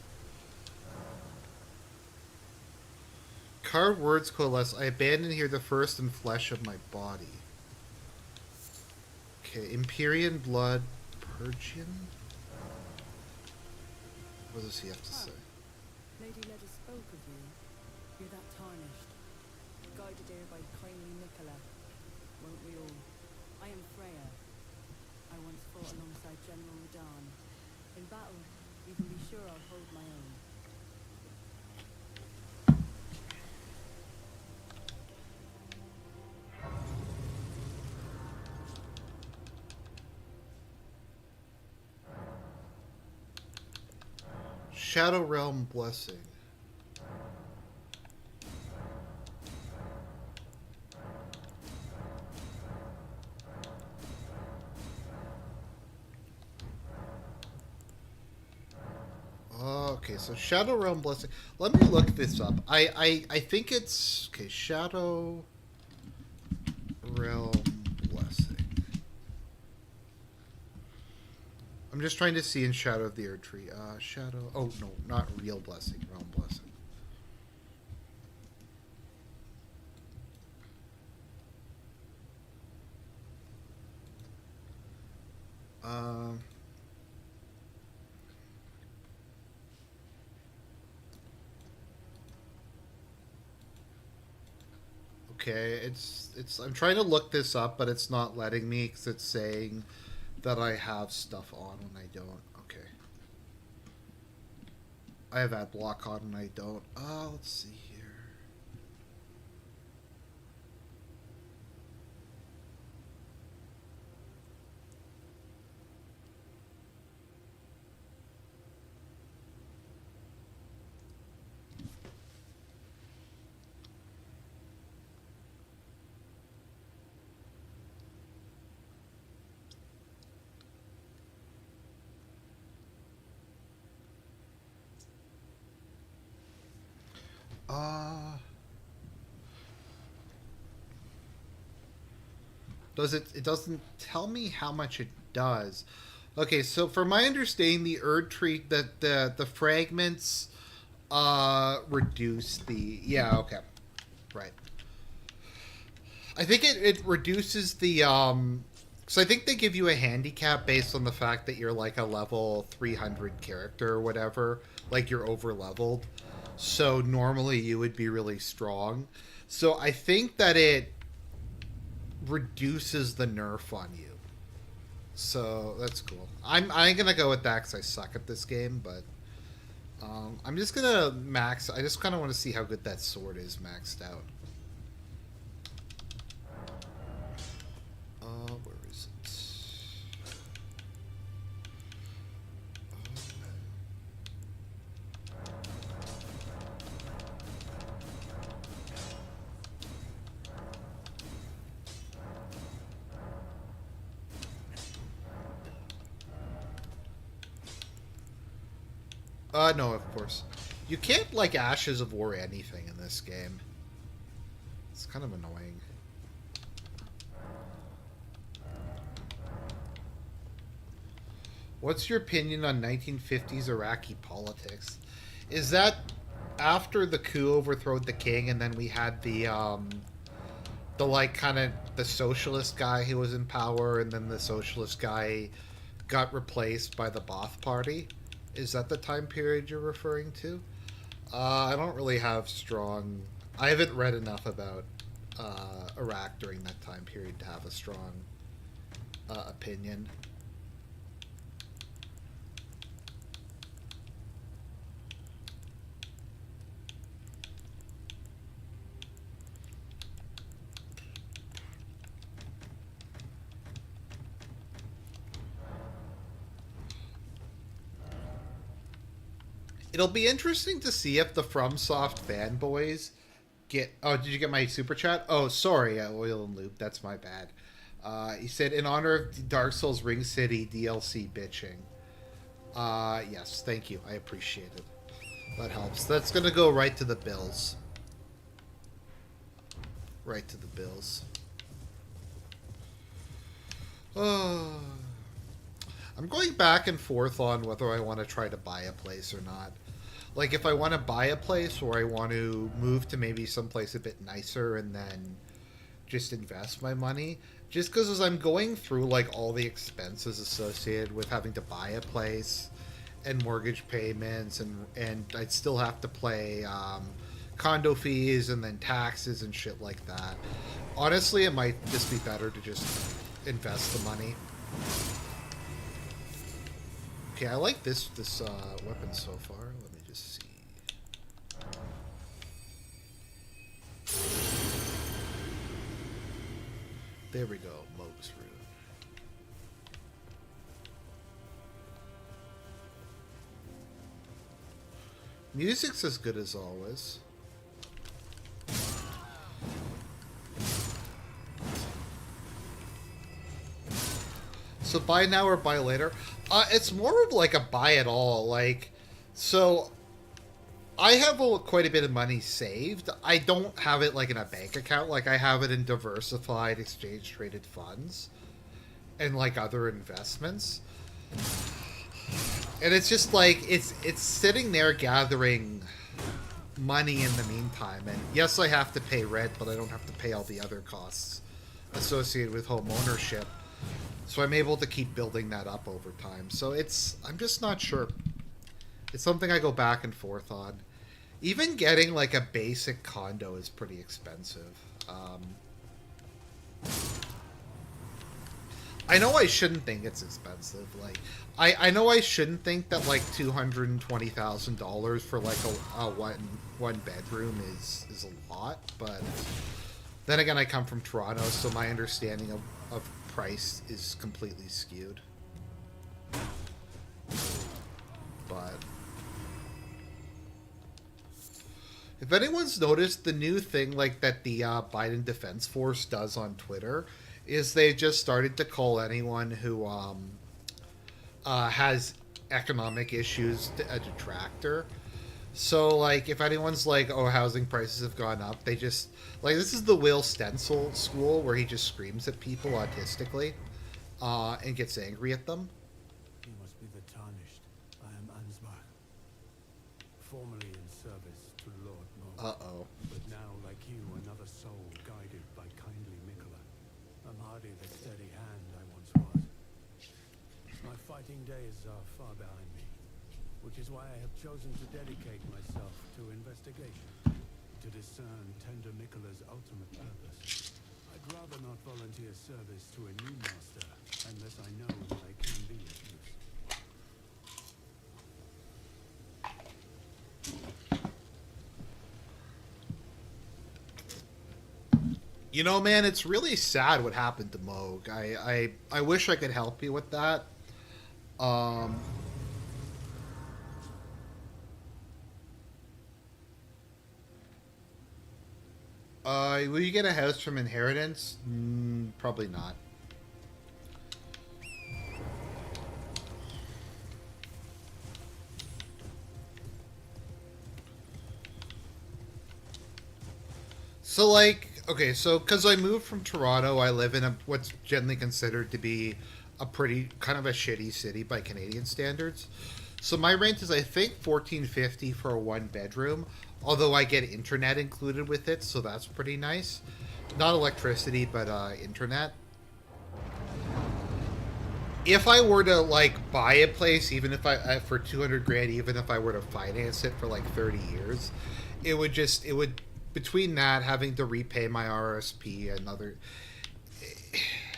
Carved words coalesce. I abandon here the first and flesh of my body. Okay, Empyrean blood. Purgian? What does he have to say? Lady Leda spoke of you. You're that tarnished. Guided here by kindly Nicola. Won't we all? I am Freya. I once fought alongside General Radahn. In battle, you can be sure I'll hold my own. Shadow Realm Blessing. Okay, so Shadow Realm Blessing. Let me look this up. I think it's okay. Shadow Realm Blessing. I'm just trying to see in Shadow of the Erdtree. Shadow. Oh no, not Real Blessing. Realm Blessing. Okay, it's. I'm trying to look this up, but it's not letting me because it's saying that I have stuff on when I don't. Okay. I have ad block on and I don't. Let's see here. Uh, does it? It doesn't tell me how much it does. Okay, so for my understanding, the Erdtree, the fragments reduce the, yeah, okay, right. I think it reduces the so I think they give you a handicap based on the fact that you're like a level 300 character or whatever, like you're over leveled. So normally you would be really strong. So I think that it reduces the nerf on you. So that's cool. I'm gonna go with that because I suck at this game, but I'm just gonna max. I just kind of want to see how good that sword is maxed out. Where is it? No, of course. You can't like Ashes of War anything in this game. It's kind of annoying. What's your opinion on 1950s Iraqi politics? Is that after the coup overthrew the king, and then we had the like kind of the socialist guy who was in power, and then the socialist guy got replaced by the Ba'ath Party? Is that the time period you're referring to? I don't really have strong. I haven't read enough about Iraq during that time period to have a strong opinion. It'll be interesting to see if the FromSoft fanboys get. Oh, did you get my super chat? Oh, sorry, Oil and Loop. That's my bad. He said, in honor of Dark Souls Ring City DLC bitching. Yes, thank you. I appreciate it. That helps. That's gonna go right to the bills. Right to the bills. Oh. I'm going back and forth on whether I want to try to buy a place or not. Like, if I want to buy a place or I want to move to maybe someplace a bit nicer and then just invest my money. Just because as I'm going through, like, all the expenses associated with having to buy a place and mortgage payments, and I'd still have to pay condo fees and then taxes and shit like that. Honestly, it might just be better to just invest the money. Okay, I like this weapon so far. Let me just see. There we go, Moog's Rune. Music's as good as always. So buy now or buy later? It's more of like a buy it all. Like, so I have quite a bit of money saved. I don't have it like in a bank account. Like, I have it in diversified exchange traded funds and like other investments. And it's just like it's sitting there gathering money in the meantime. And yes, I have to pay rent, but I don't have to pay all the other costs associated with home ownership. So I'm able to keep building that up over time. So I'm just not sure. It's something I go back and forth on. Even getting like a basic condo is pretty expensive. I know I shouldn't think it's expensive. Like, I know I shouldn't think that like $220,000 for like a one bedroom is a lot. But then again, I come from Toronto, so my understanding of price is completely skewed. But if anyone's noticed, the new thing like that the Biden Defense Force does on Twitter is they just started to call anyone who has economic issues a detractor. So, like, if anyone's like, "Oh, housing prices have gone up," they just like this is the Will Stencil school where he just screams at people autistically, and gets angry at them. You must be the Tarnished. I am Ansbach, formerly in service to Lord Mo, Oh. but now, like you, another soul guided by kindly Mikola. I'm hardly the steady hand I once was. My fighting days are far behind me, which is why I have chosen to dedicate myself to investigation, to discern tender Mikola's ultimate purpose. I'd rather not volunteer service to a new master unless I know that I can be of use. You know, man, it's really sad what happened to Moog. I wish I could help you with that. Um, will you get a house from inheritance? Probably not. So, like, okay, so because I moved from Toronto, I live in what's generally considered to be a pretty kind of a shitty city by Canadian standards. So my rent is, I think, 14.50 for a one bedroom. Although I get internet included with it, so that's pretty nice. Not electricity, but internet. If I were to like buy a place, even if I for 200 grand, even if I were to finance it for like 30 years, it would between that having to repay my RSP and other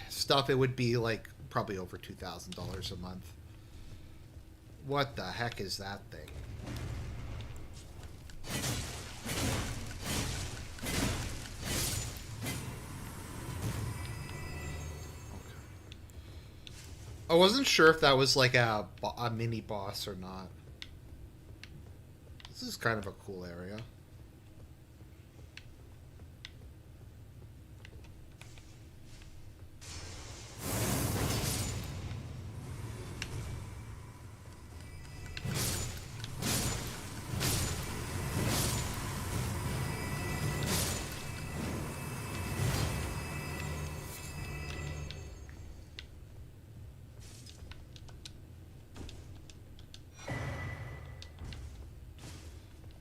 stuff, it would be like probably over $2,000 a month. What the heck is that thing? I wasn't sure if that was like a mini boss or not. This is kind of a cool area.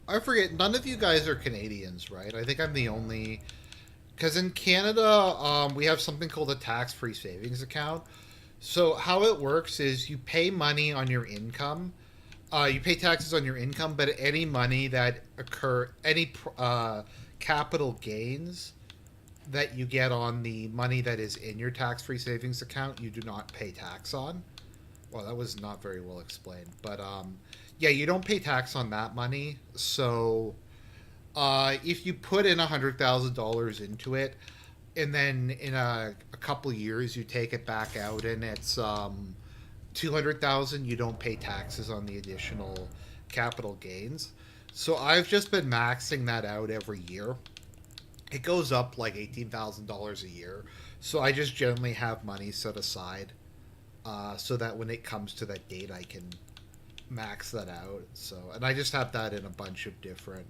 I forget, none of you guys are Canadians, right? I think I'm the only. Because in Canada, we have something called a tax free savings account. So, how it works is you pay money on your income. You pay taxes on your income, but any money that any capital gains that you get on the money that is in your tax free savings account, you do not pay tax on. Well, that was not very well explained. But yeah, you don't pay tax on that money. So if you put in $100,000 into it, and then in a couple years you take it back out, and it's 200,000, you don't pay taxes on the additional capital gains. So I've just been maxing that out every year. It goes up like $18,000 a year. So I just generally have money set aside so that when it comes to that date, I can max that out. So, and I just have that in a bunch of different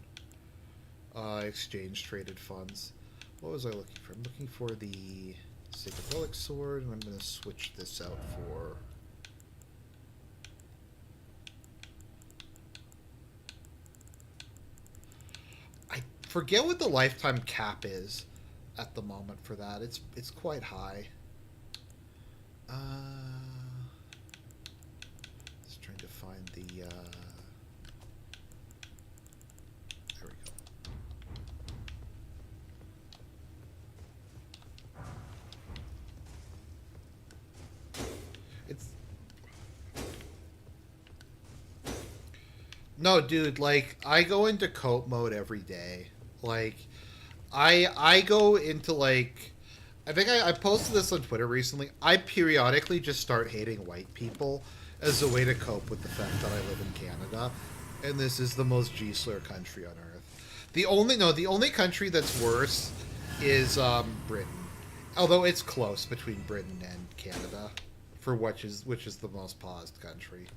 exchange traded funds. What was I looking for? I'm looking for the Sacred Relic Sword, and I'm going to switch this out for. I forget what the lifetime cap is at the moment for that. It's quite high. Just trying to find the. There we go. It's. No, dude. Like I go into cope mode every day. Like, I go into like. I think I posted this on Twitter recently. I periodically just start hating white people as a way to cope with the fact that I live in Canada, and this is the most G-slur country on earth. The only country that's worse is Britain, although it's close between Britain and Canada, for which is the most paused country.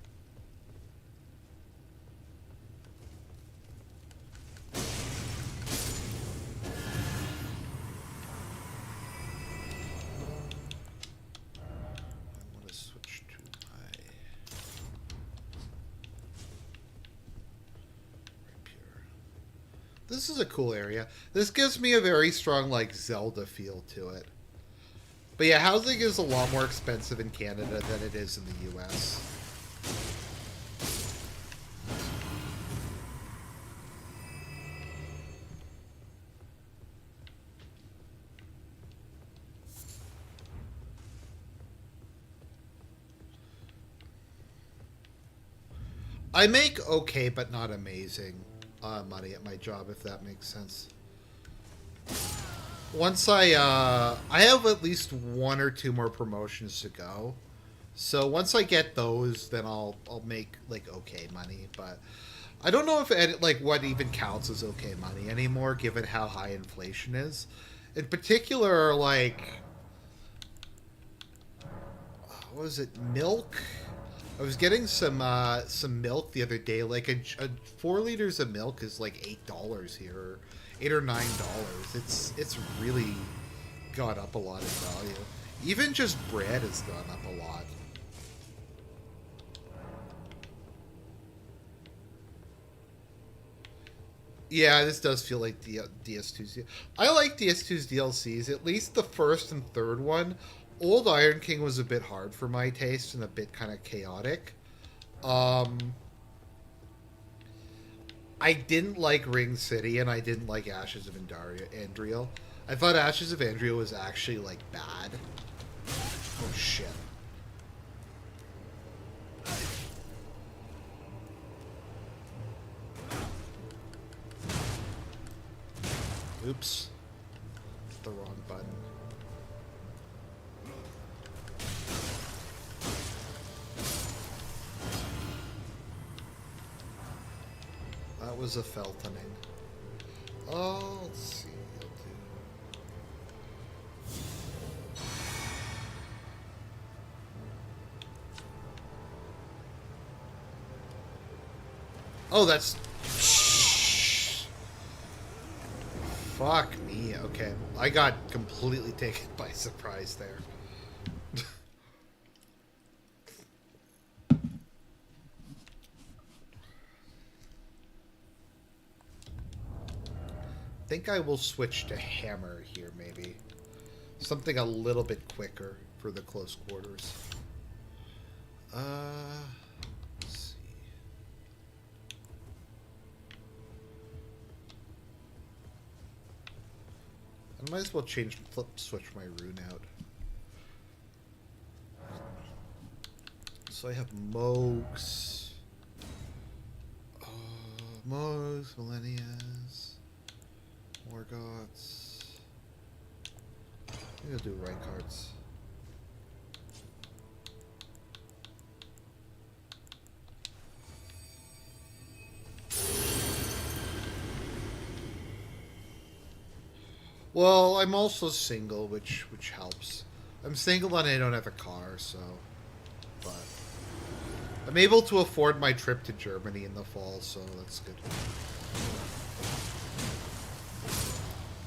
This is a cool area. This gives me a very strong, like, Zelda feel to it. But yeah, housing is a lot more expensive in Canada than it is in the US. I make okay, but not amazing money at my job, if that makes sense. Once I have at least one or two more promotions to go. So once I get those, then I'll make like okay money. But I don't know if like what even counts as okay money anymore, given how high inflation is. In particular, like what was it, milk? I was getting some milk the other day. Like a 4 liters of milk is like $8 here, $8 or $9. It's really gone up a lot in value. Even just bread has gone up a lot. Yeah, this does feel like DS2's. I like DS2's DLCs, at least the first and third one. Old Iron King was a bit hard for my taste and a bit kind of chaotic. Um, I didn't like Ring City and I didn't like Ashes of Andriel. I thought Ashes of Andriel was actually like bad. Oh shit. Oops. The wrong button. That was a Feltoning. Oh, let's see. Oh, that's... Fuck me. Okay. I got completely taken by surprise there. I think I will switch to hammer here, maybe. Something a little bit quicker for the close quarters. Let's see. I might as well switch my rune out. So I have Mogs. Mogs, Millennias, Morgoths. I'm gonna do Reinhardt's. Well, I'm also single, which helps. I'm single and I don't have a car, so... But... I'm able to afford my trip to Germany in the fall, so that's good.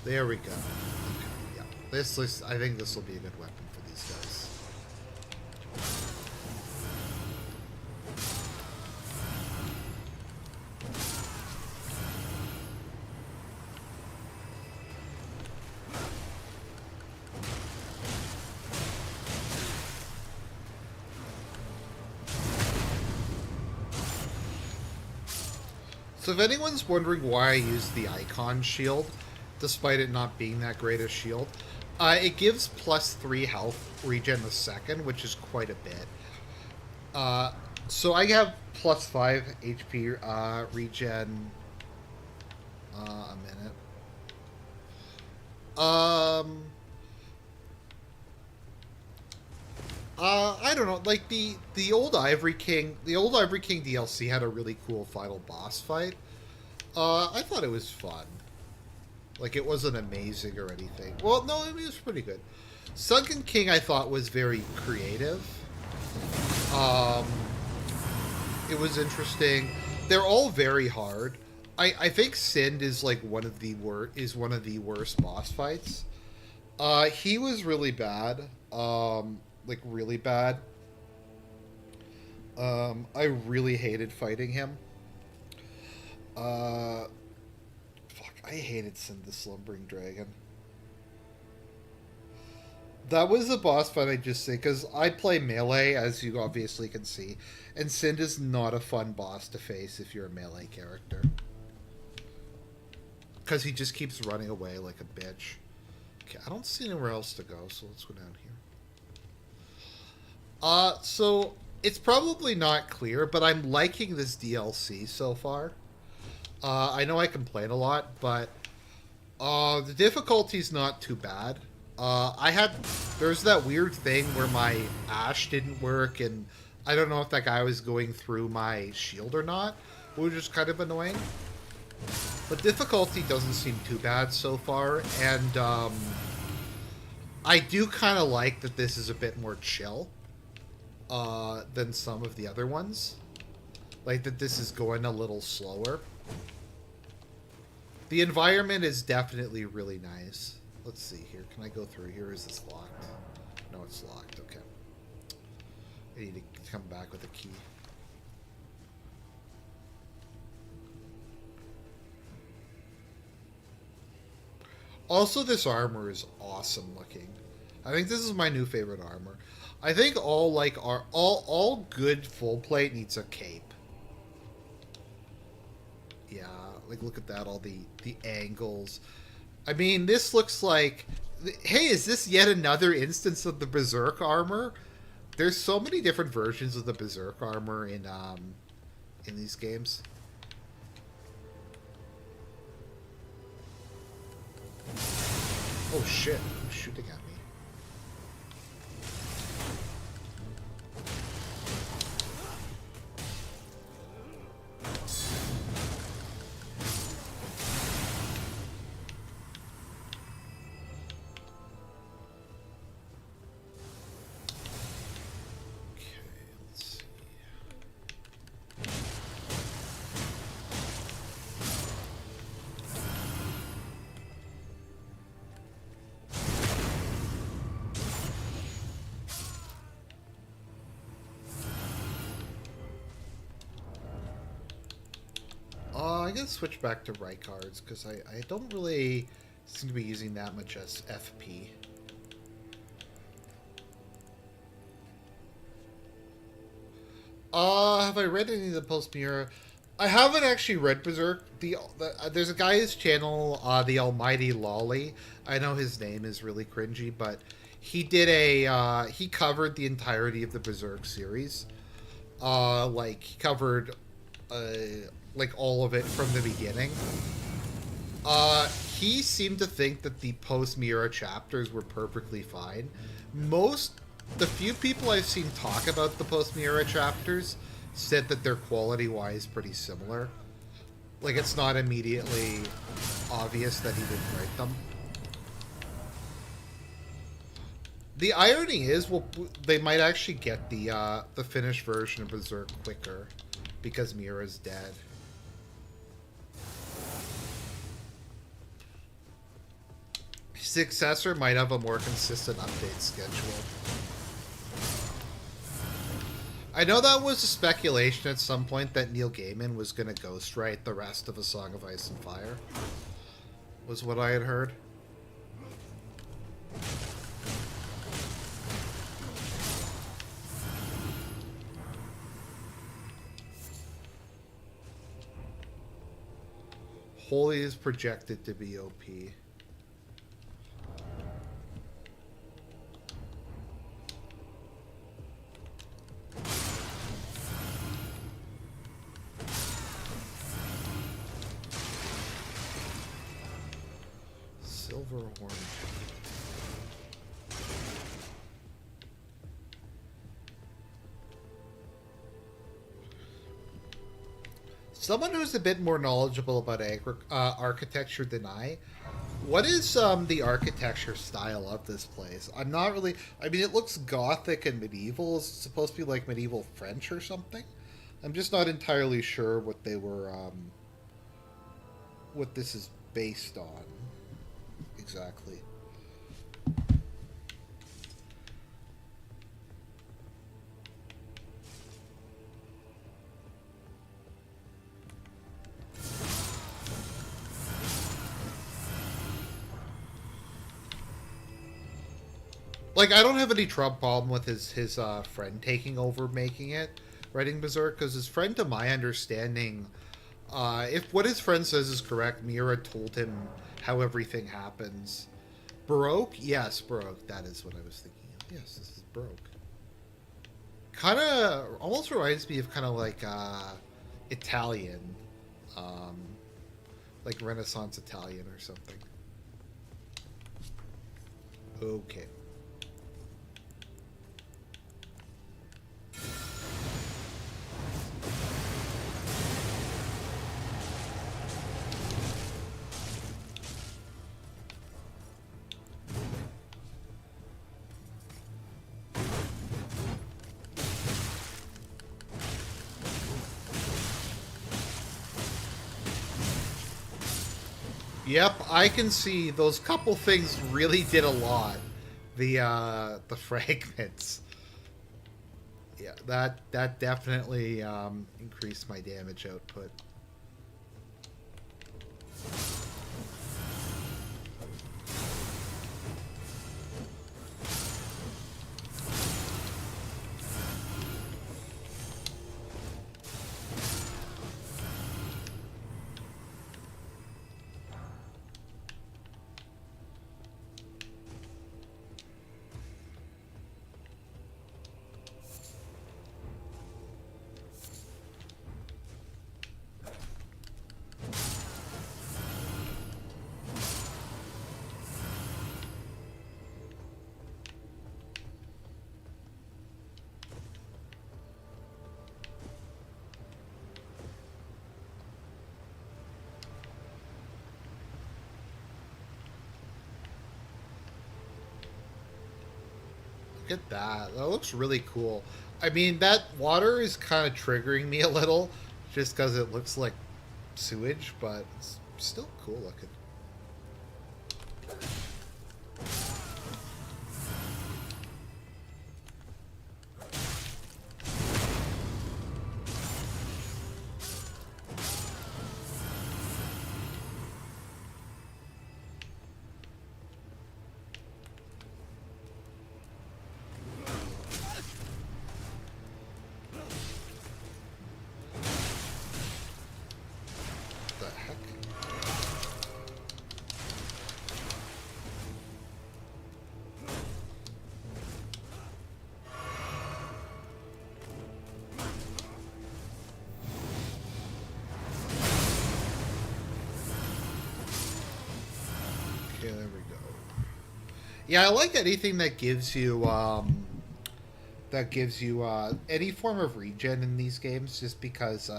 There we go. Okay, yeah. I think this will be a good weapon for these guys. So if anyone's wondering why I use the Icon shield, despite it not being that great a shield, it gives +3 health regen a second, which is quite a bit. So I have +5 HP regen a minute. I don't know, like the old Ivory King DLC had a really cool final boss fight. I thought it was fun. Like, it wasn't amazing or anything. Well, no, it was pretty good. Sunken King, I thought, was very creative. It was interesting. They're all very hard. I think Sind is like one of the worst boss fights. He was really bad. Like really bad. I really hated fighting him. Fuck. I hated Sin the Slumbering Dragon. That was a boss fight, I just say, because I play melee, as you obviously can see, and Sind is not a fun boss to face if you're a melee character. Because he just keeps running away like a bitch. Okay, I don't see anywhere else to go, so let's go down here. So it's probably not clear, but I'm liking this DLC so far. I know I complain a lot, but the difficulty's not too bad. There's that weird thing where my Ash didn't work, and I don't know if that guy was going through my shield or not, which is kind of annoying. But difficulty doesn't seem too bad so far, and I do kind of like that this is a bit more chill than some of the other ones. Like that this is going a little slower. The environment is definitely really nice. Let's see here. Can I go through here? Is this locked? No, it's locked. Okay. I need to come back with a key. Also, this armor is awesome looking. I think this is my new favorite armor. I think all good full plate needs a cape. Yeah, like look at that, all the angles. I mean, this looks like, hey, is this yet another instance of the Berserk armor? There's so many different versions of the Berserk armor in these games. Oh shit, who's shooting at me? I'm going to switch back to right cards because I don't really seem to be using that much as FP. Have I read any of the post-Mira? I haven't actually read Berserk. There's a guy his channel, the Almighty Lolly. I know his name is really cringy, but he did he covered the entirety of the Berserk series. Like he covered like all of it from the beginning. He seemed to think that the post-Mira chapters were perfectly fine. The few people I've seen talk about the post-Mira chapters said that they're quality-wise pretty similar. Like, it's not immediately obvious that he didn't write them. The irony is, well, they might actually get the finished version of Berserk quicker because Mira's dead. Successor might have a more consistent update schedule. I know that was a speculation at some point that Neil Gaiman was going to ghostwrite the rest of A Song of Ice and Fire. Was what I had heard. Holy is projected to be OP. Silver Horn. Someone who's a bit more knowledgeable about architecture than what is the architecture style of this place? I'm not really... I mean, it looks gothic and medieval. Is it supposed to be like medieval French or something? I'm just not entirely sure what they were... what this is based on. Exactly. Like, I don't have any trouble problem with his friend taking over making it, writing Berserk, because his friend, to my understanding, if what his friend says is correct, Mira told him how everything happens. Baroque? Yes, Baroque. That is what I was thinking of. Yes, this is Baroque. Kind of, almost reminds me of kind of like Italian, um, like Renaissance Italian or something. Okay. Yep, I can see those couple things really did a lot. The fragments. Yeah, that definitely increased my damage output. Look at that. That looks really cool. I mean, that water is kind of triggering me a little, just because it looks like sewage, but it's still cool looking. The heck? Okay, there we go. Yeah, I like anything that gives you any form of regen in these games, just because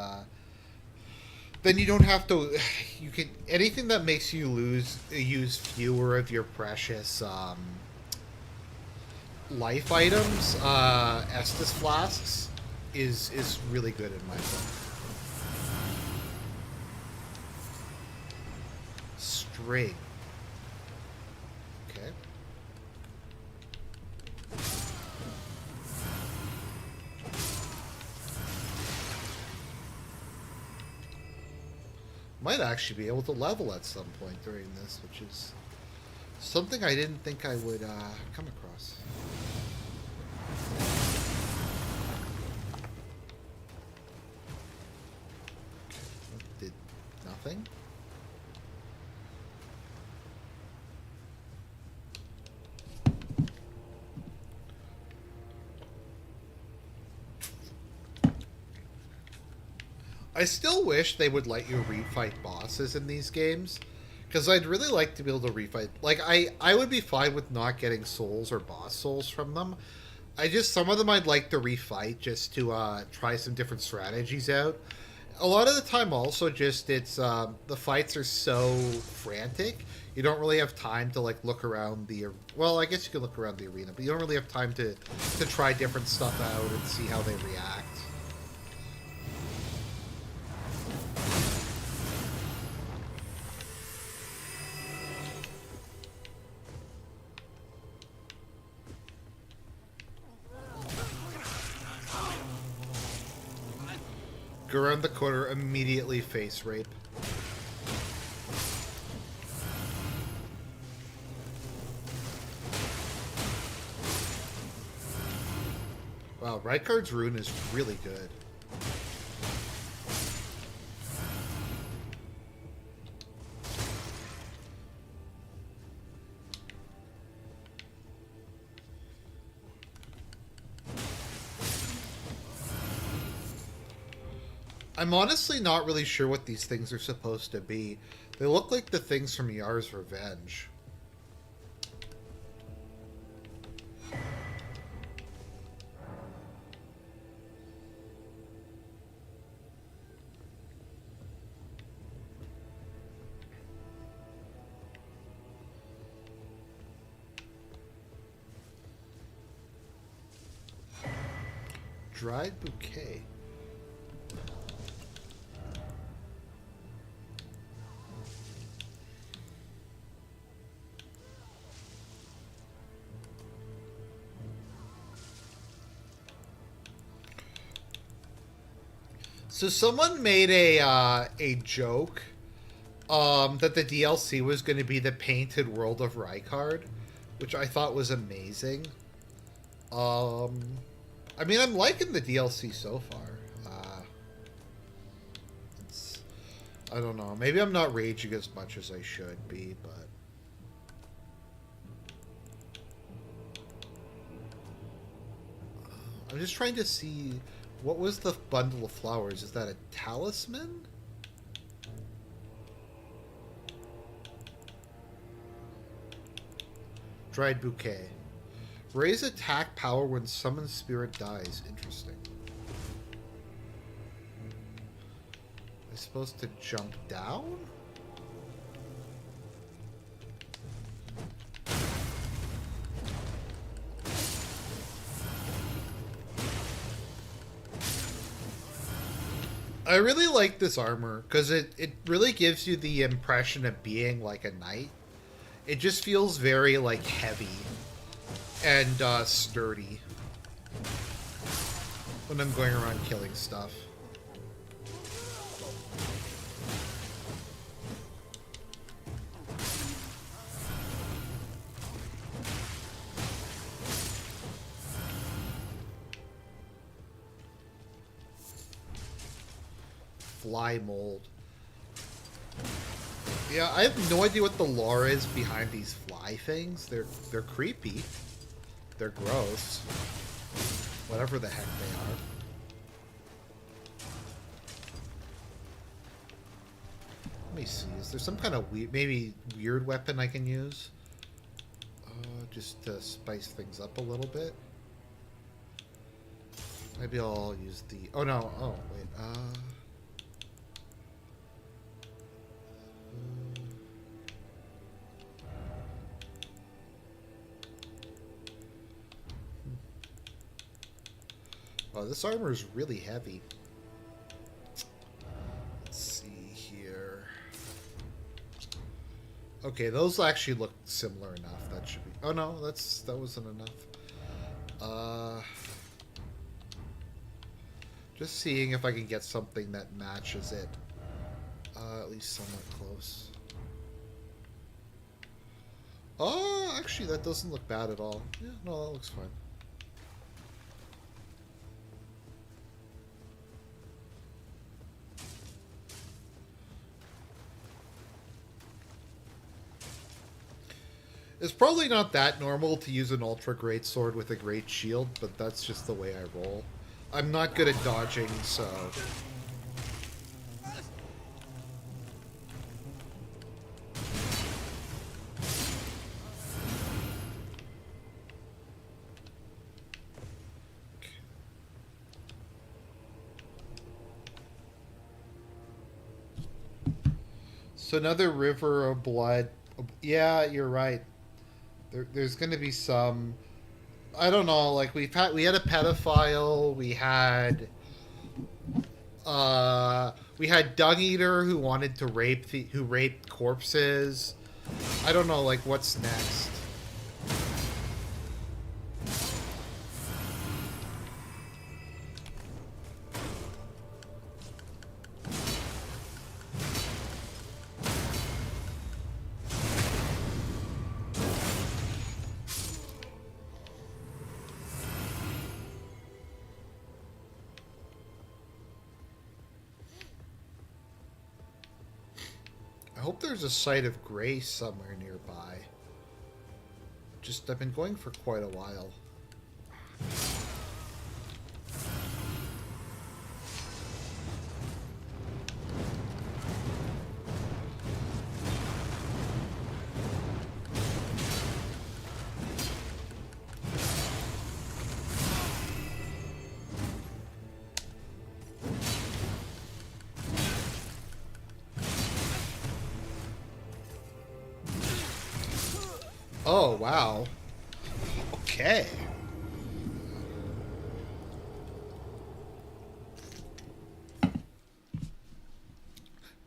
then you don't have to. You can anything that makes you use fewer of your precious life items. Estus flasks is really good in my book. String. Okay. Might actually be able to level at some point during this, which is something I didn't think I would come across. Did nothing? I still wish they would let you refight bosses in these games, because I'd really like to be able to refight. Like, I would be fine with not getting souls or boss souls from them. Some of them I'd like to refight just to try some different strategies out. A lot of the time also just the fights are so frantic, you don't really have time to like look around well, I guess you can look around the arena, but you don't really have time to try different stuff out and see how they react. Go around the corner, immediately face rape. Wow, Rykard's rune is really good. I'm honestly not really sure what these things are supposed to be. They look like the things from Yar's Revenge. Dried bouquet. So someone made a joke that the DLC was going to be the painted world of Rykard, which I thought was amazing. I mean, I'm liking the DLC so far. It's, I don't know. Maybe I'm not raging as much as I should be, but I'm just trying to see what was the bundle of flowers. Is that a talisman? Dried bouquet. Raise attack power when summoned spirit dies. Interesting. Am I supposed to jump down? I really like this armor because it really gives you the impression of being like a knight. It just feels very like heavy and sturdy when I'm going around killing stuff. Fly mold. Yeah, I have no idea what the lore is behind these fly things. They're creepy. They're gross. Whatever the heck they are. Let me see. Is there some kind of maybe weird weapon I can use? Just to spice things up a little bit. Maybe I'll use the... Oh, no. Oh, wait. Oh, this armor is really heavy. Let's see here. Okay, those actually look similar enough. That should be... Oh, no, that wasn't enough. Just seeing if I can get something that matches it. At least somewhat close. Oh, actually, that doesn't look bad at all. Yeah, no, that looks fine. It's probably not that normal to use an ultra great sword with a great shield, but that's just the way I roll. I'm not good at dodging, so... So another river of blood. Yeah, you're right. There's going to be some. I don't know. Like we had a pedophile. We had Dung Eater who wanted to who raped corpses. I don't know. Like what's next? there's a site of grace somewhere nearby. Just, I've been going for quite a while. Oh, wow. Okay.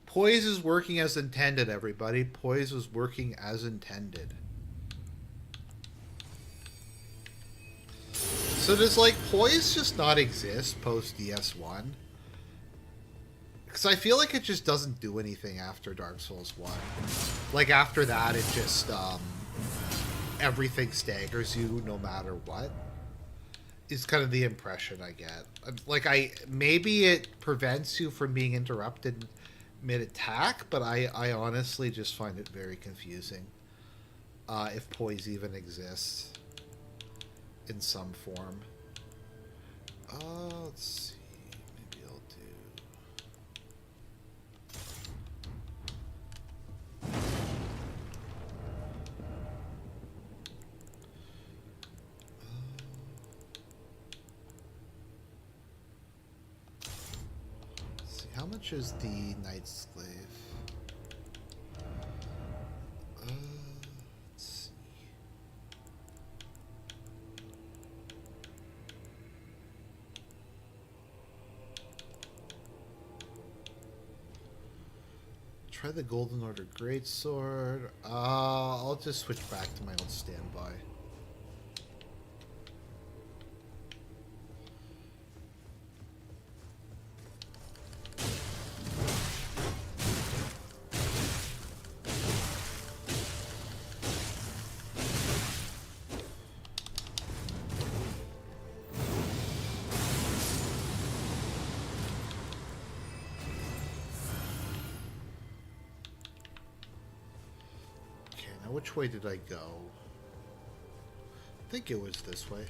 Poise is working as intended, everybody. Poise is working as intended. So does, like, Poise just not exist post DS1? Because I feel like it just doesn't do anything after Dark Souls 1. Like, after that, it just, everything staggers you no matter what. Is kind of the impression I get. Like, maybe it prevents you from being interrupted mid-attack, but I honestly just find it very confusing. If poise even exists in some form. Let's see. Maybe I'll do... How much is the Night Slave? Let's see. Try the Golden Order Greatsword. I'll just switch back to my old standby. Which way did I go? I think it was this way.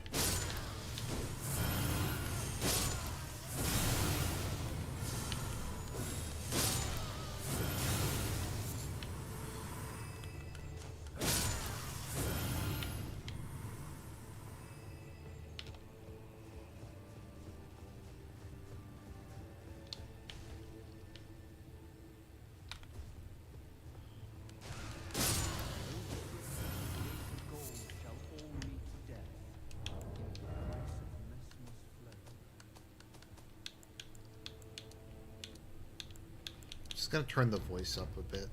Just gonna turn the voice up a bit.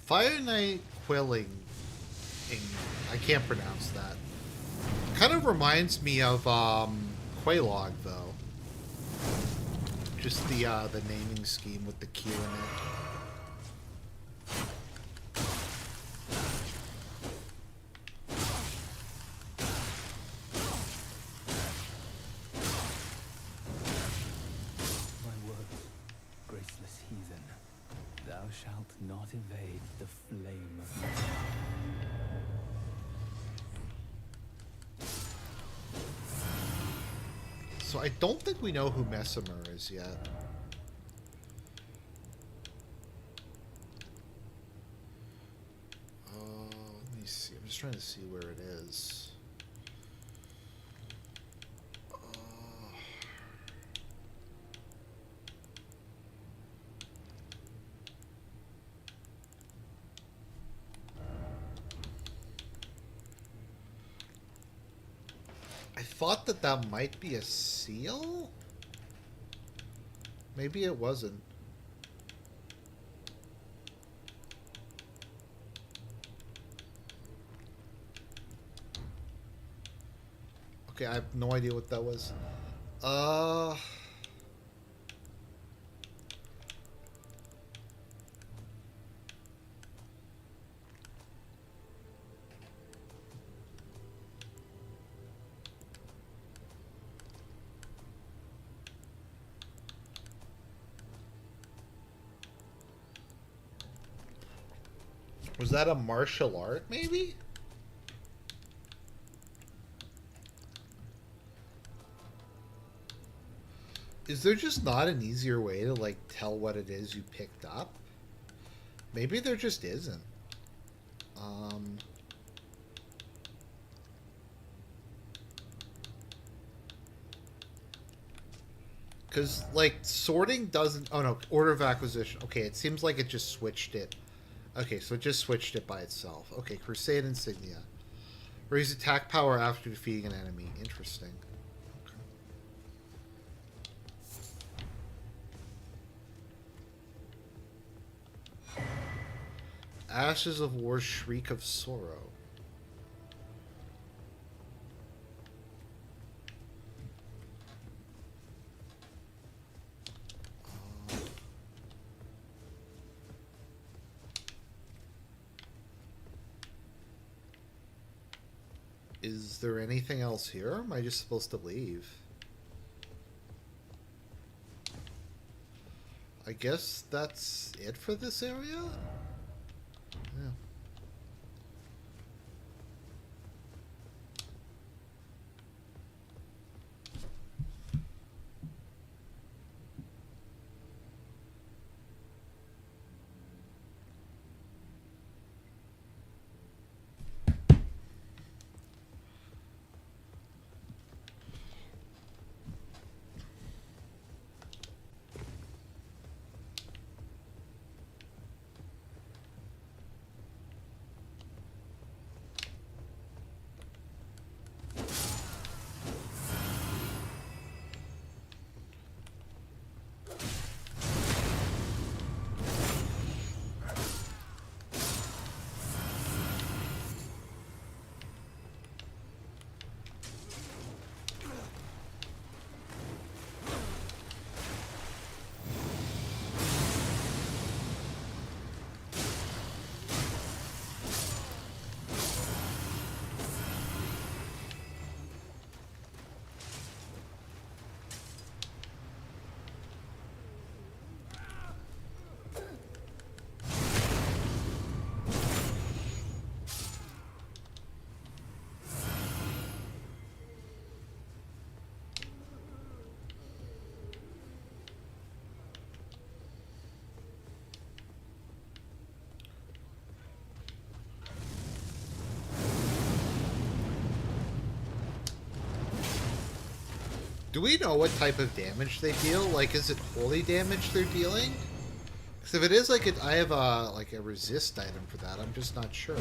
Fire Knight Quilling. I can't pronounce that. Kind of reminds me of Quelaag, though. Just the naming scheme with the Q in it. Not evade the flame of my... So I don't think we know who Messimer is yet. Let me see. I'm just trying to see where it is. I thought that might be a seal? Maybe it wasn't. Okay, I have no idea what that was. Was that a martial art, maybe? Is there just not an easier way to, like, tell what it is you picked up? Maybe there just isn't. Because, like, sorting doesn't... Oh, no. Order of acquisition. Okay, it seems like it just switched it. Okay, so it just switched it by itself. Okay, Crusade Insignia. Raise attack power after defeating an enemy. Interesting. Okay. Ashes of War, Shriek of Sorrow. Is there anything else here? Or am I just supposed to leave? I guess that's it for this area? Yeah. Do we know what type of damage they deal? Like, is it holy damage they're dealing? Because if it is, like, I have a, like, a resist item for that. I'm just not sure.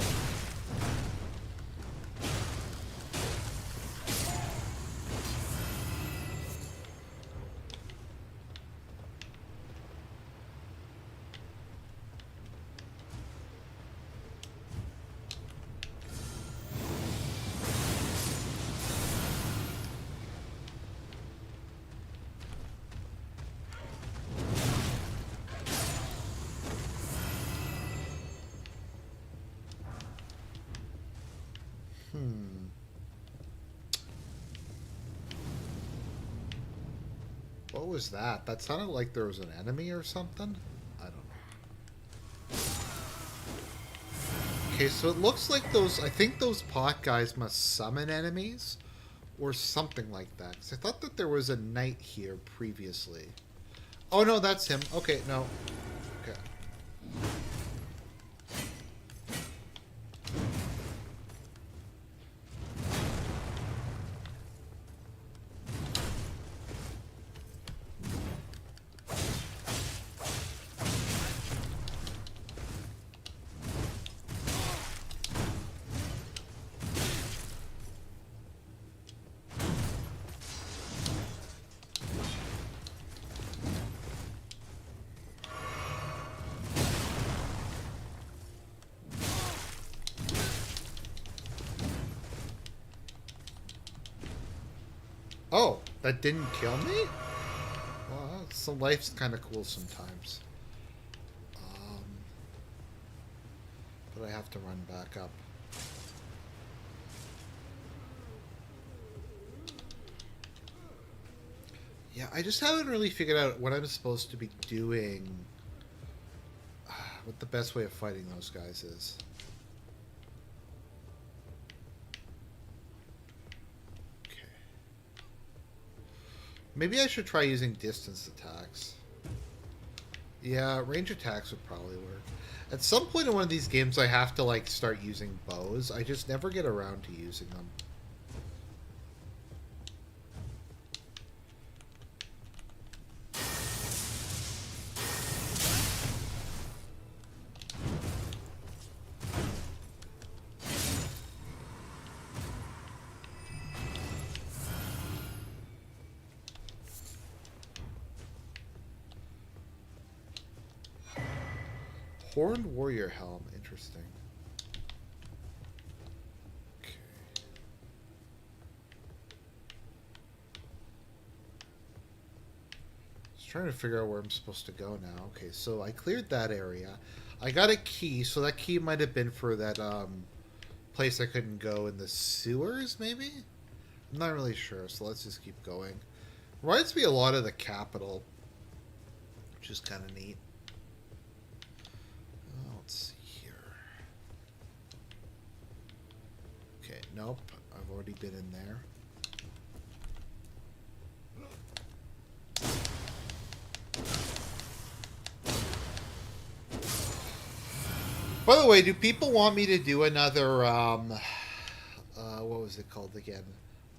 What was that? That sounded like there was an enemy or something? I don't know. Okay, so it looks like those... I think those pot guys must summon enemies? Or something like that. 'Cause I thought that there was a knight here previously. Oh, no, that's him. Okay, no. Okay. Oh, that didn't kill me? Well, so life's kind of cool sometimes. But I have to run back up. Yeah, I just haven't really figured out what I'm supposed to be doing what the best way of fighting those guys is. Okay. Maybe I should try using distance attacks. Yeah, range attacks would probably work. At some point in one of these games, I have to, like, start using bows. I just never get around to using them. Horned Warrior Helm, interesting. Okay. Just trying to figure out where I'm supposed to go now. Okay, so I cleared that area. I got a key, so that key might have been for that place I couldn't go in the sewers, maybe? I'm not really sure, so let's just keep going. Reminds me a lot of the capital, which is kind of neat. Let's see here. Okay, nope. I've already been in there. By the way, do people want me to do another, what was it called again?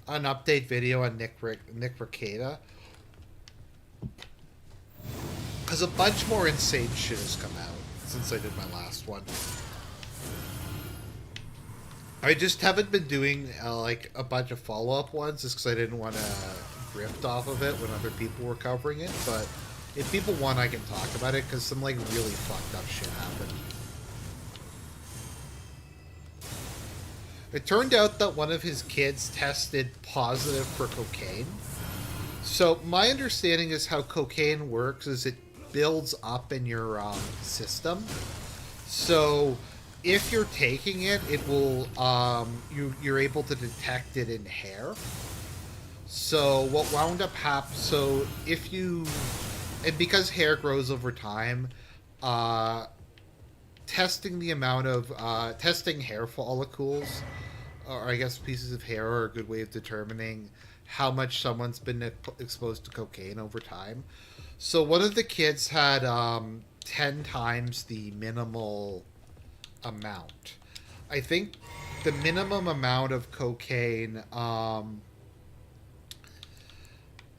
An update video on Nick Rekieta? Because a bunch more insane shit has come out since I did my last one. I just haven't been doing like a bunch of follow-up ones just because I didn't want to drift off of it when other people were covering it. But if people want, I can talk about it because some like really fucked up shit happened. It turned out that one of his kids tested positive for cocaine. So my understanding is how cocaine works is it builds up in your system. So if you're taking it, it will you're able to detect it in hair. So what wound up happening? So if you and because hair grows over time, testing the amount of testing hair follicles, or I guess pieces of hair, are a good way of determining how much someone's been exposed to cocaine over time. So one of the kids had 10 times the minimal amount. I think the minimum amount of cocaine, I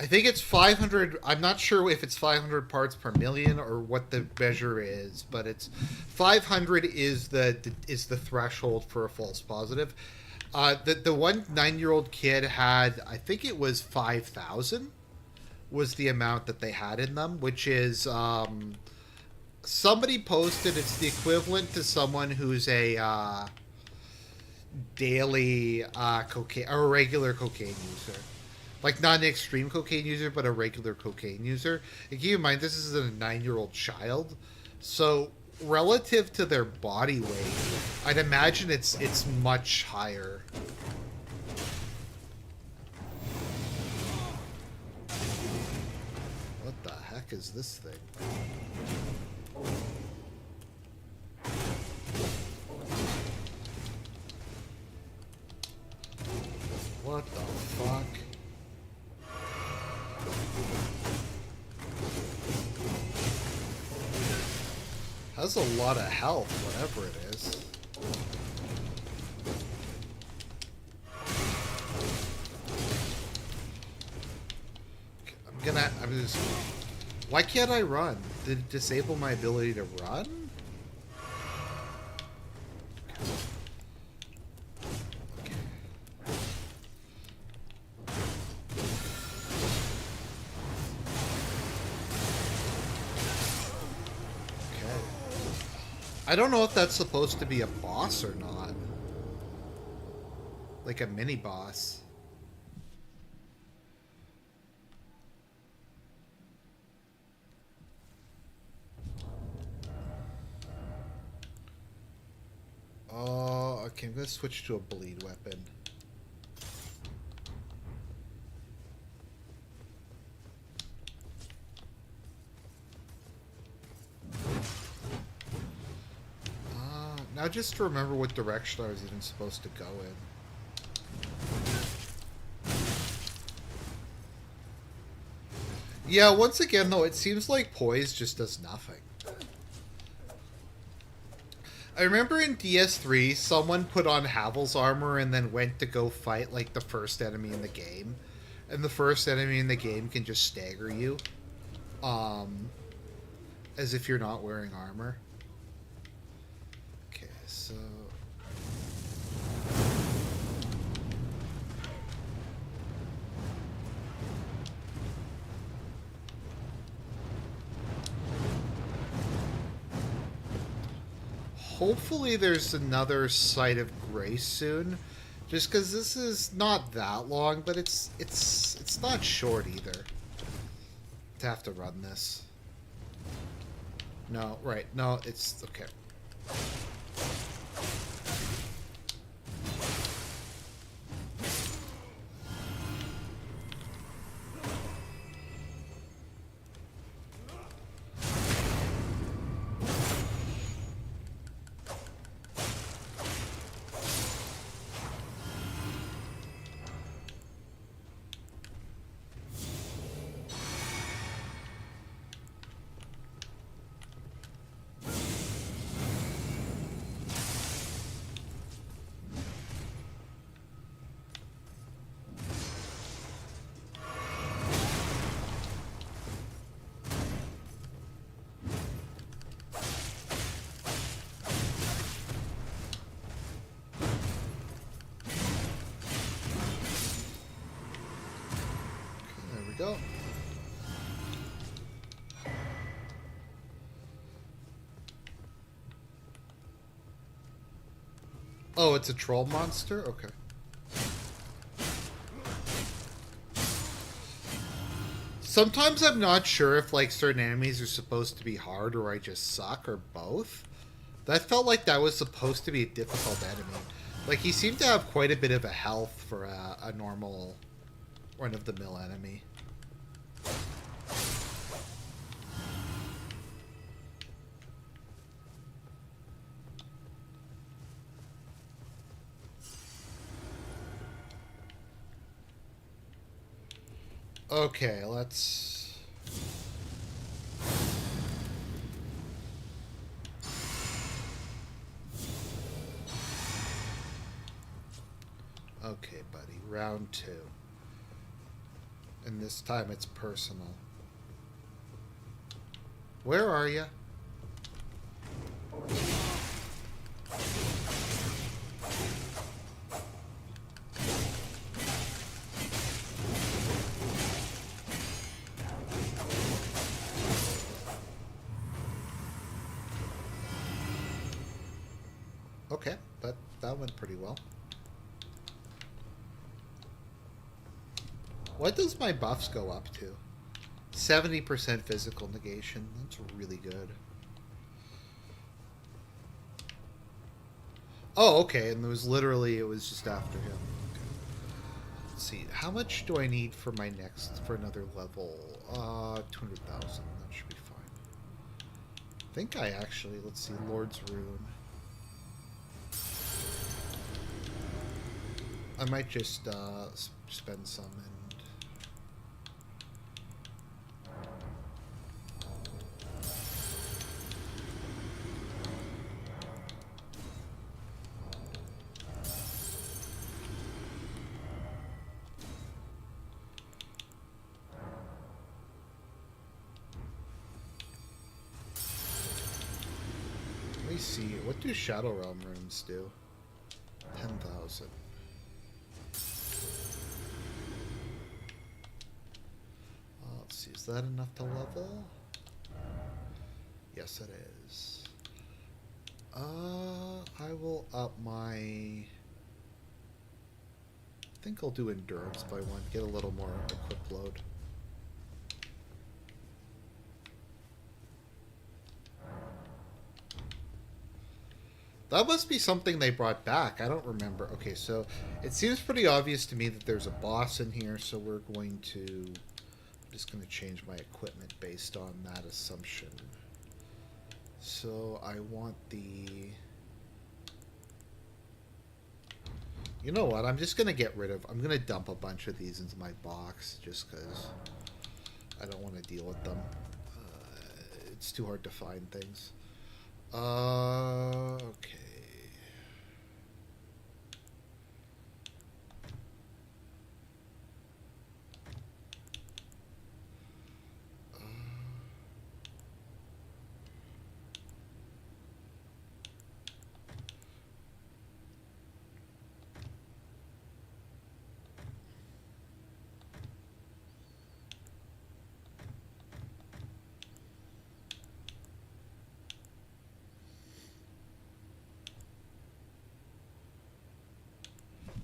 think it's 500. I'm not sure if it's 500 parts per million or what the measure is, but it's 500 is the threshold for a false positive. The one 9-year-old kid had, I think it was 5,000 was the amount that they had in them, which is somebody posted it's the equivalent to someone who's a daily cocaine or a regular cocaine user. Like, not an extreme cocaine user, but a regular cocaine user. And keep in mind, this is a 9-year-old child. So, relative to their body weight, I'd imagine it's much higher. What the heck is this thing? What the fuck? That's a lot of health, whatever it is. I'm just... Why can't I run? Did it disable my ability to run? I don't know if that's supposed to be a boss or not. Like a mini boss. Oh, okay, I'm gonna switch to a bleed weapon. just remember what direction I was even supposed to go in. Yeah, once again, though, it seems like poise just does nothing. I remember in DS3, someone put on Havel's armor and then went to go fight, like, the first enemy in the game. And the first enemy in the game can just stagger you. As if you're not wearing armor. Okay, so... hopefully there's another Site of Grace soon. Just because this is not that long, but it's not short either. To have to run this. No, right. No, it's... okay. Go. Oh, it's a troll monster? Okay. Sometimes I'm not sure if, like, certain enemies are supposed to be hard or I just suck or both. That felt like that was supposed to be a difficult enemy. Like, he seemed to have quite a bit of a health for a normal run-of-the-mill enemy. Okay, let's... okay, buddy. Round 2. And this time it's personal. Where are you? Okay, that went pretty well. What does my buffs go up to? 70% physical negation. That's really good. Oh, okay, and it was just after him. Okay. Let's see, how much do I need for my for another level? 200,000, that should be fine. I think I actually, let's see, Lord's Rune. I might just spend some and... let me see, what do Shadow Realm runes do? 10,000. Let's see, is that enough to level? Yes, it is. I will up my... I think I'll do endurance by 1, get a little more equip load. That must be something they brought back. I don't remember. Okay, so it seems pretty obvious to me that there's a boss in here, so we're going to... I'm just going to change my equipment based on that assumption. So I want the... You know what? I'm just gonna get rid of. I'm gonna dump a bunch of these into my box just because I don't want to deal with them. It's too hard to find things. Okay.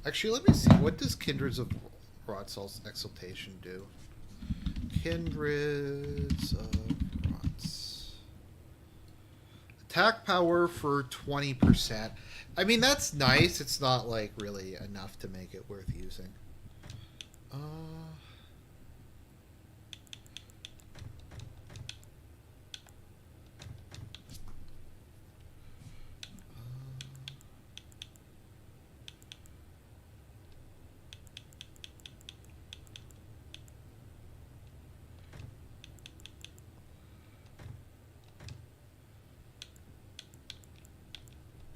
Actually, let me see. What does Kindreds of Rotsal's Exaltation do? Kindreds of Rots. Attack power for 20%. I mean, that's nice. It's not, like, really enough to make it worth using.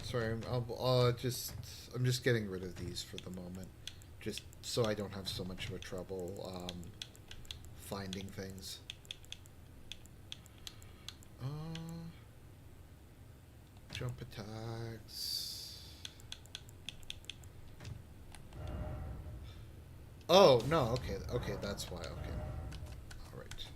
Sorry, I'm just getting rid of these for the moment, just so I don't have so much of a trouble finding things. Jump attacks. Oh no, okay, that's why. Okay, all right.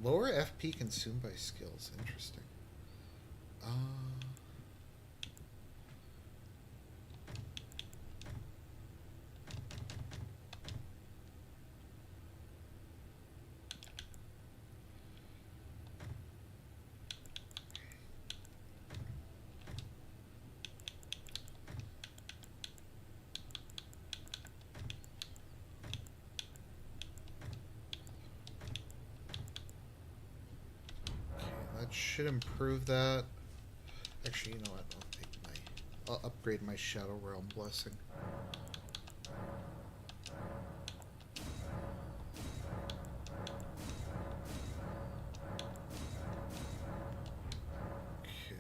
Lower FP consumed by skills. Interesting. Should improve that. Actually, you know what? I'll upgrade my Shadow Realm Blessing. Okay.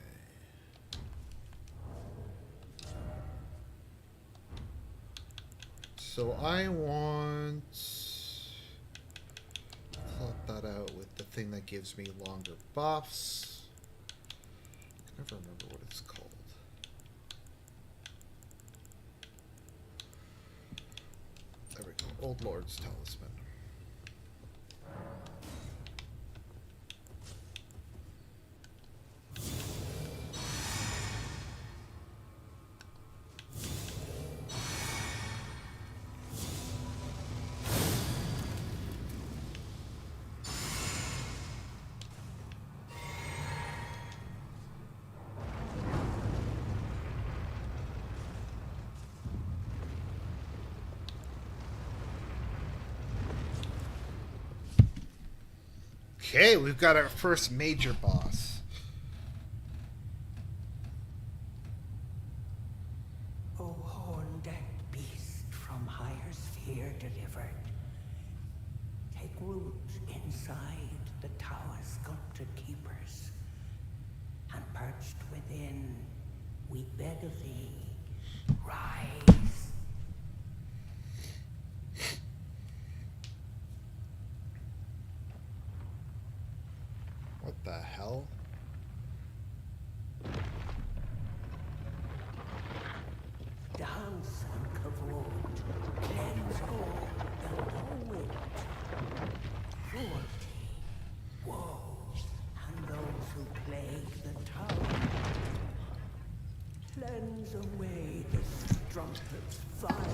So I want plot that out with the thing that gives me longer buffs. I can never remember what it's called. There we go. Old Lord's Talisman. Okay, we've got our first major boss. O horn-decked beast from higher sphere delivered, take root inside the tower's sculpted keepers, and perched within, we beg of thee, rise. What the hell? Dance and kavod, cleanse all the poet. Cruelty, woe, and those who plague the tower. Cleanse away the strumpet's fire.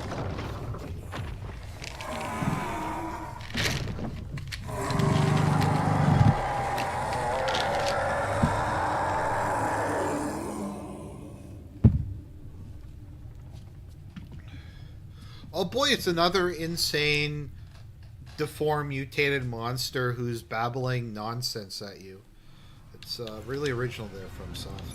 Oh boy, it's another insane, deformed, mutated monster who's babbling nonsense at you. It's really original there from Soft.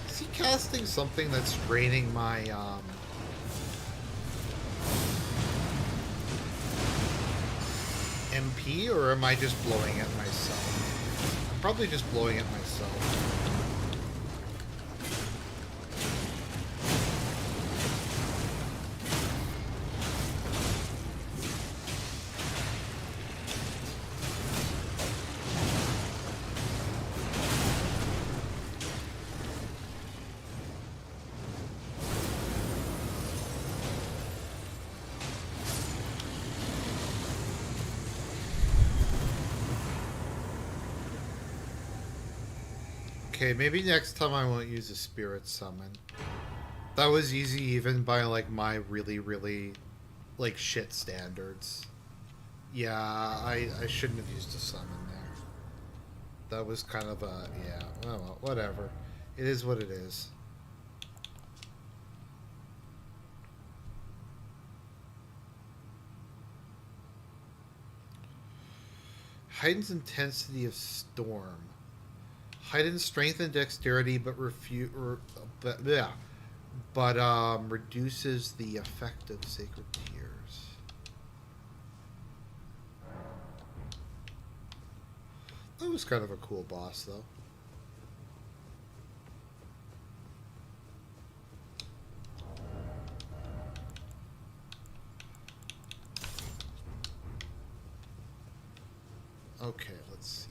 Is he casting something that's draining my MP, or am I just blowing at myself? I'm probably just blowing at myself. Okay, maybe next time I won't use a spirit summon. That was easy even by like my really, really like shit standards. Yeah, I shouldn't have used a summon there. That was kind of a yeah, well, whatever. It is what it is. Heightens intensity of storm. Heightens strength and dexterity, but reduces the effect of sacred tears. That was kind of a cool boss, though. Okay, let's see.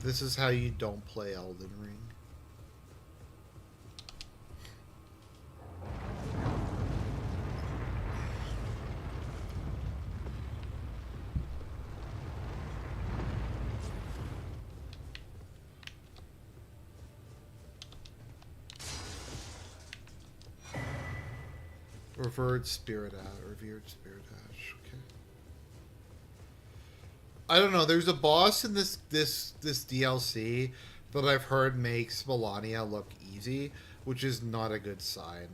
This is how you don't play Elden Ring. Revered Spirit Ash. Okay. I don't know. There's a boss in this DLC that I've heard makes Melania look easy, which is not a good sign.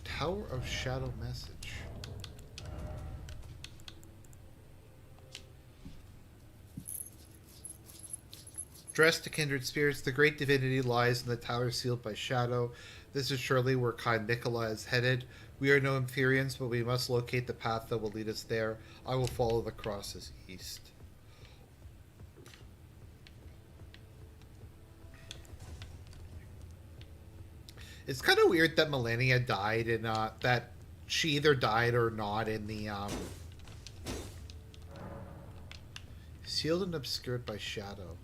Tower of Shadow Message. Dressed to kindred spirits, the great divinity lies in the tower sealed by shadow. This is surely where kind Nicola is headed. We are no Empyreans, but we must locate the path that will lead us there. I will follow the crosses east. It's kind of weird that Melania died in that she either died or not in the sealed and obscured by shadow.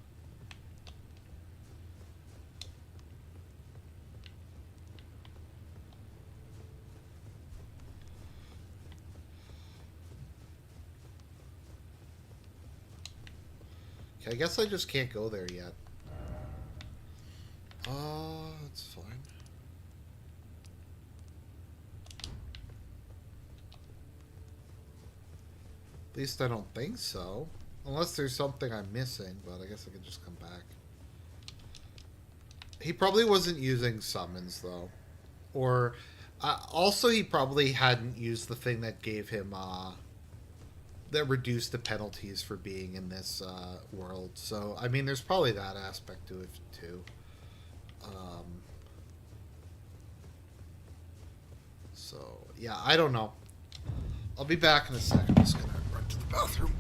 Okay, I guess I just can't go there yet. That's fine. At least I don't think so. Unless there's something I'm missing, but I guess I can just come back. He probably wasn't using summons, though. Or, also he probably hadn't used the thing that gave him, that reduced the penalties for being in this, world. So, I mean, there's probably that aspect to it, too. So, yeah, I don't know. I'll be back in a second. I'm just gonna run to the bathroom.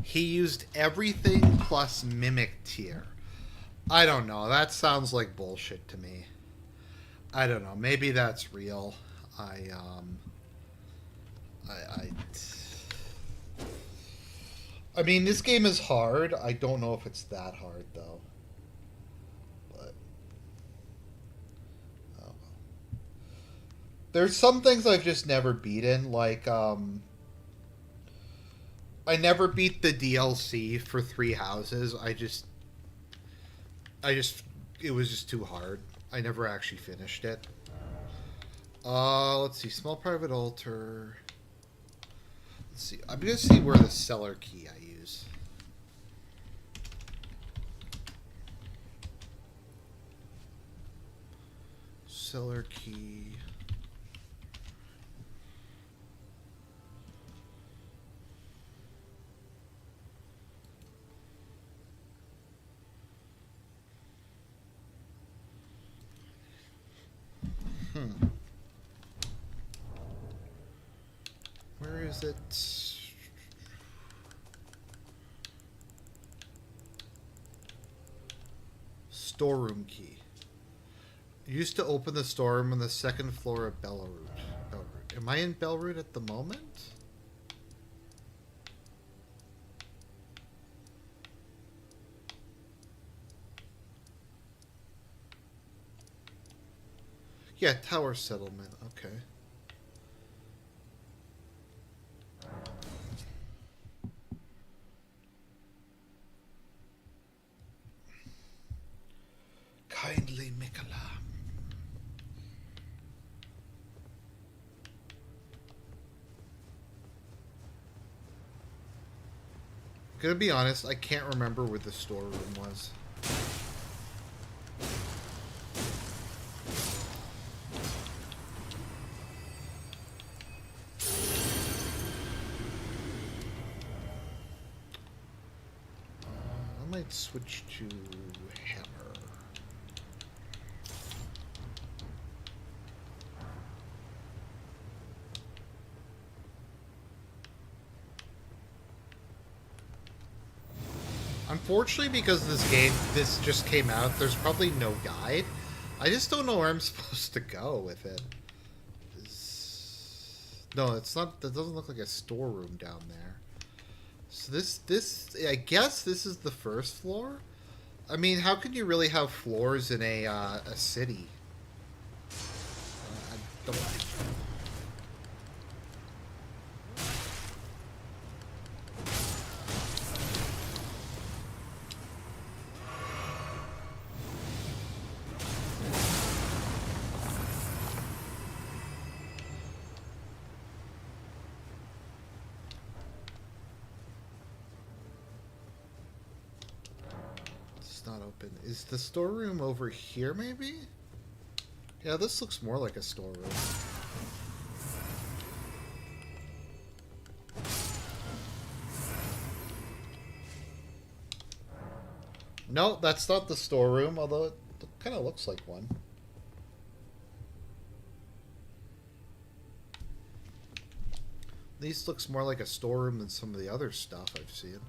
He used everything plus mimic tier. I don't know. That sounds like bullshit to me. I don't know. Maybe that's real. I I I mean, this game is hard. I don't know if it's that hard though. But oh well. There's some things I've just never beaten, like I never beat the DLC for Three Houses. I just it was just too hard. I never actually finished it. Let's see. Small private altar. Let's see. I'm gonna see where the cellar key I use. Cellar key. Where is it? Storeroom key. Used to open the storeroom on the second floor of Belleroot. Am I in Belleroot at the moment? Yeah, Tower Settlement. Okay. Gonna be honest, I can't remember where the storeroom was. I might switch to hammer. Unfortunately, because this just came out, there's probably no guide. I just don't know where I'm supposed to go with it. No, it's not. That doesn't look like a storeroom down there. So I guess this is the first floor. I mean, how can you really have floors in a city? I don't. It's not open. Is the storeroom over here, maybe? Yeah, this looks more like a storeroom. No, that's not the storeroom, although it kind of looks like one. This looks more like a storeroom than some of the other stuff I've seen.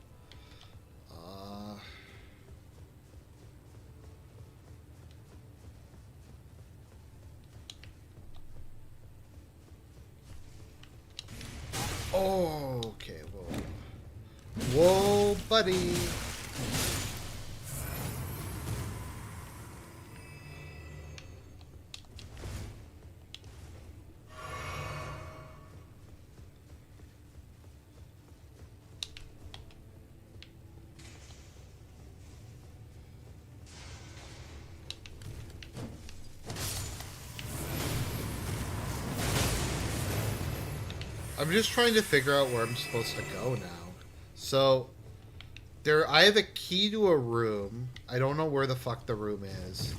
Oh, okay, whoa. Whoa, buddy! I'm just trying to figure out where I'm supposed to go now. So, I have a key to a room. I don't know where the fuck the room is.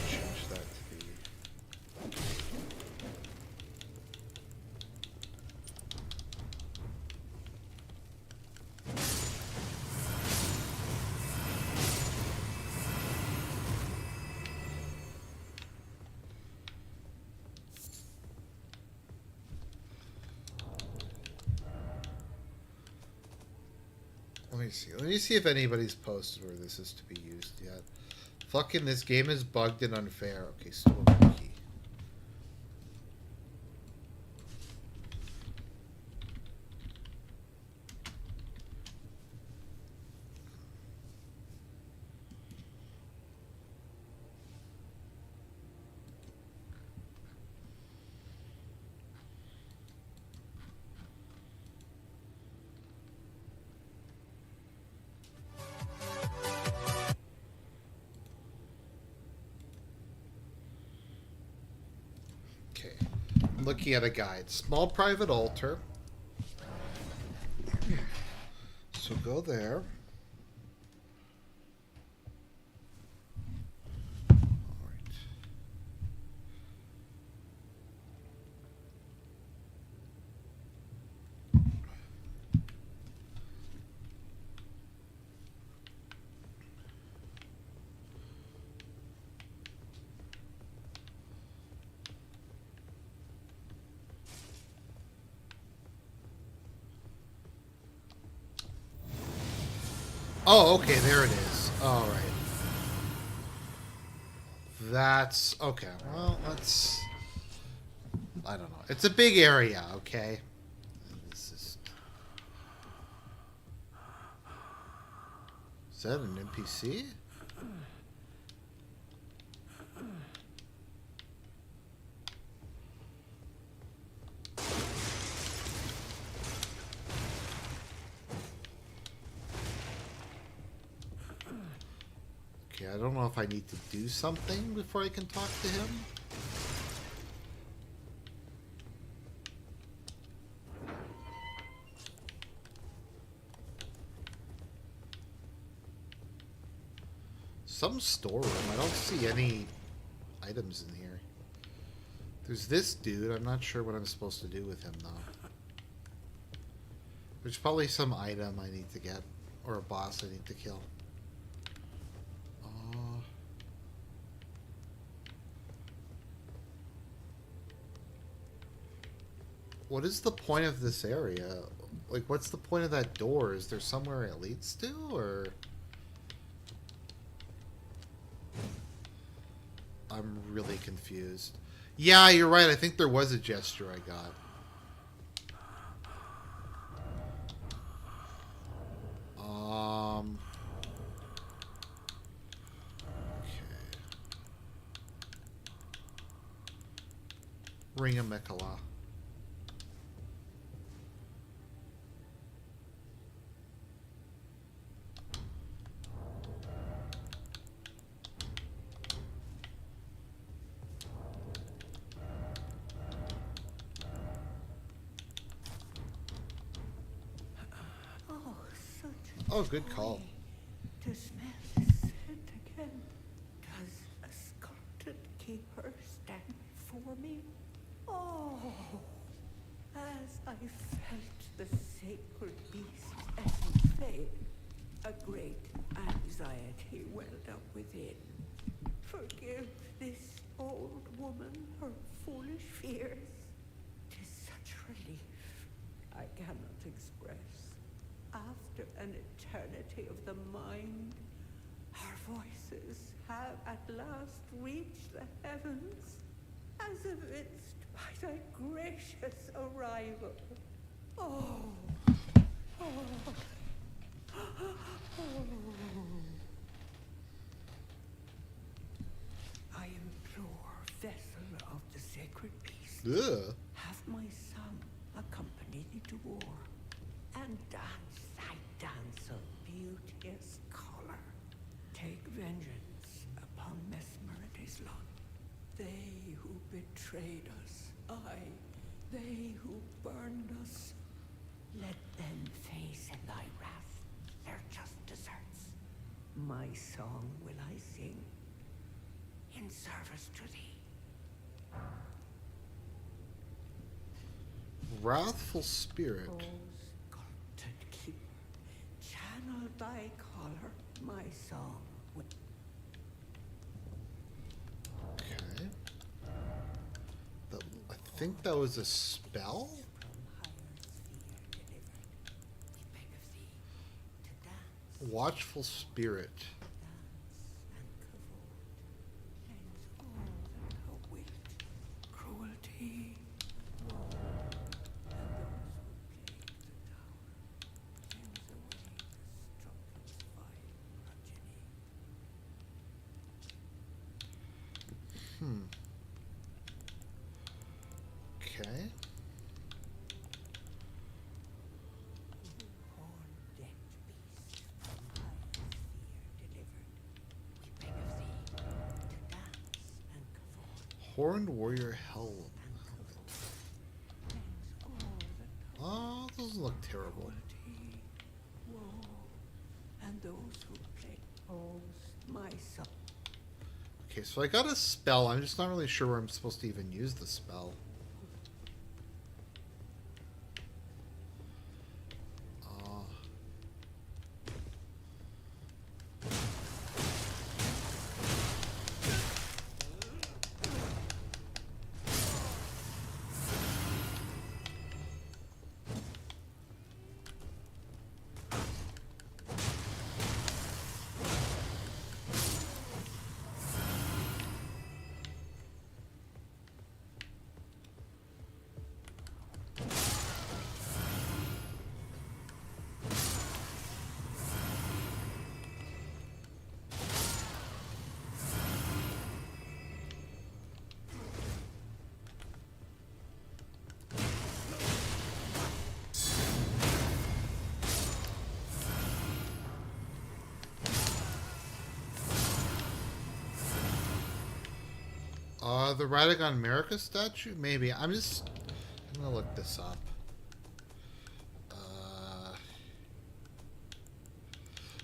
Change that to be... Let me see. Let me see if anybody's posted where this is to be used yet. Fucking this game is bugged and unfair. Okay, store key. Okay. I'm looking at a guide. Small private altar. So go there. Alright. Oh, okay, there it is. Alright. That's... okay, well, let's... I don't know. It's a big area, okay? This is... Is that an NPC? Okay, I don't know if I need to do something before I can talk to him. some storeroom. I don't see any items in here. There's this dude. I'm not sure what I'm supposed to do with him, though. There's probably some item I need to get. Or a boss I need to kill. What is the point of this area? Like, what's the point of that door? Is there somewhere it leads to, or...? I'm really confused. Yeah, you're right. I think there was a gesture I got. Okay. Ring of Mikola. Oh, such Oh, good call. to smell the scent again. Does a sculpted keeper stand for me? Oh, as I felt the sacred beast's essence fade, a great anxiety welled up within. Forgive this old woman her foolish fears. 'Tis such relief I cannot express. After an eternity of the mind, our voices have at last reached the heavens, as evinced by thy gracious arrival. Oh, oh, oh. I implore, vessel of the sacred beast, Ugh. have my son accompany thee to war, and dance thy dance of beauteous color. Take vengeance upon Mesmer and his lot. They who betrayed us, aye, they who burned us. Let them face in thy wrath their just deserts. My song will I sing in service to thee. Wrathful spirit. O sculpted keeper, channel thy color, my song will. Okay. I think that was a spell? From higher sphere delivered, we beg of thee to dance, Watchful spirit. dance and cavort, cleanse all that thou wilt, cruelty, woe, and those who plague the tower, cleanse away the strumpet's vile progeny. Okay. Horn-decked beast from higher sphere delivered, we beg of thee to dance and cavort, Horned warrior helm. and cavort, cleanse all that thou Oh, it doesn't look terrible. cruelty, woe, and those who plague my son. Okay, so I got a spell. I'm just not really sure where I'm supposed to even use the spell. The Radagon America statue? Maybe. I'm gonna look this up.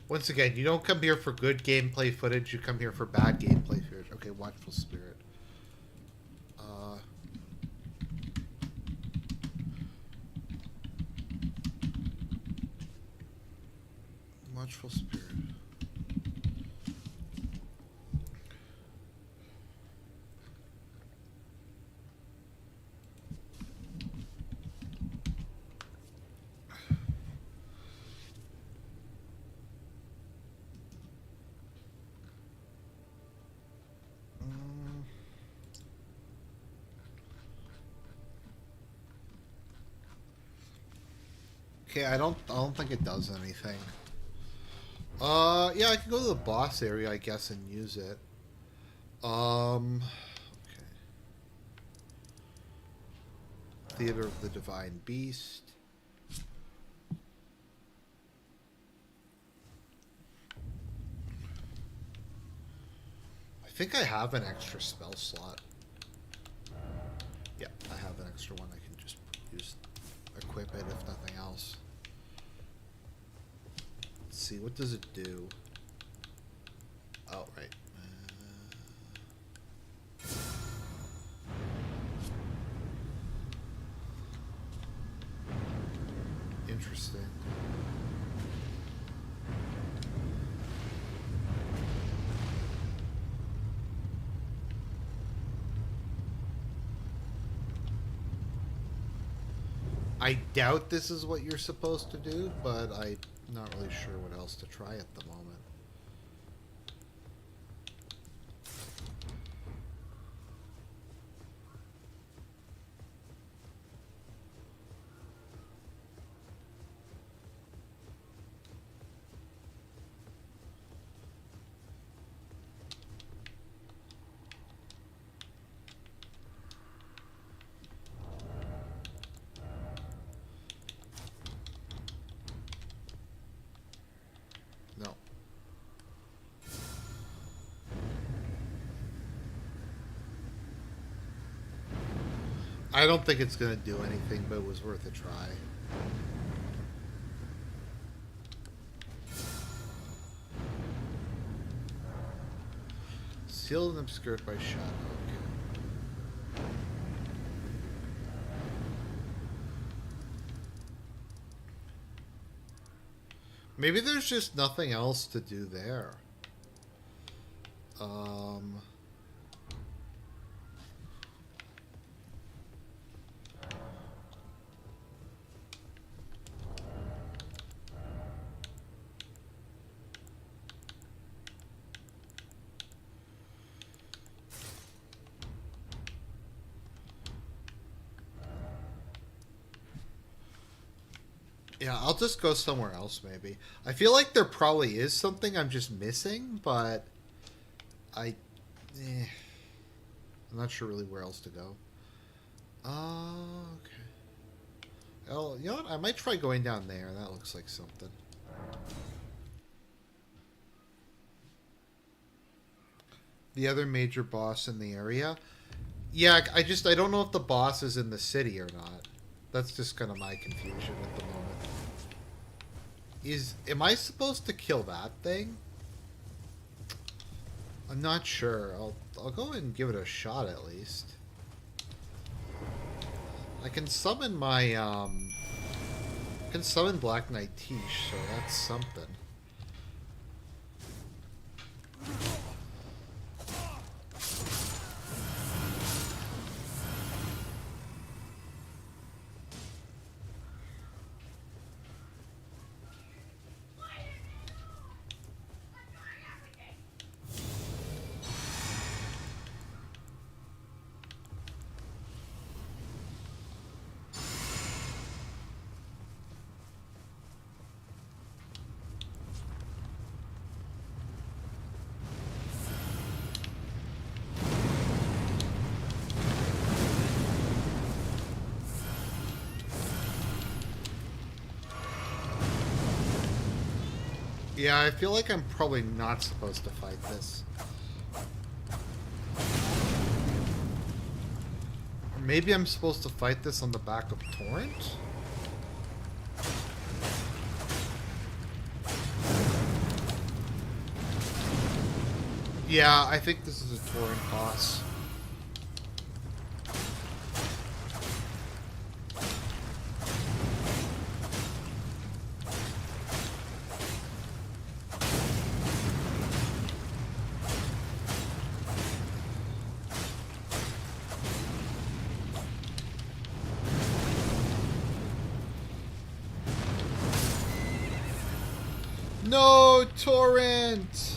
Once again, you don't come here for good gameplay footage. You come here for bad gameplay footage. Okay, Watchful Spirit. Watchful Spirit. Okay, I don't think it does anything. Yeah, I can go to the boss area, I guess, and use it. Okay. Theater of the Divine Beast. I think I have an extra spell slot. Yeah, I have an extra one. I can just use, equip it if nothing else. Let's see, what does it do? Oh, right. Interesting. I doubt this is what you're supposed to do, but I'm not really sure what else to try at the moment. No. I don't think it's going to do anything, but it was worth a try. Sealed and obscured by shadow. Okay. Maybe there's just nothing else to do there. Yeah, I'll just go somewhere else maybe. I feel like there probably is something I'm just missing, but I'm not sure really where else to go. Okay. Oh, you know what? I might try going down there. That looks like something. The other major boss in the area. Yeah, I don't know if the boss is in the city or not. That's just kind of my confusion at the moment. Am I supposed to kill that thing? I'm not sure. I'll go and give it a shot at least. I can summon my I can summon Black Knight Tish, so that's something. Yeah, I feel like I'm probably not supposed to fight this. Or maybe I'm supposed to fight this on the back of Torrent? Yeah, I think this is a Tauren boss. No, Torrent!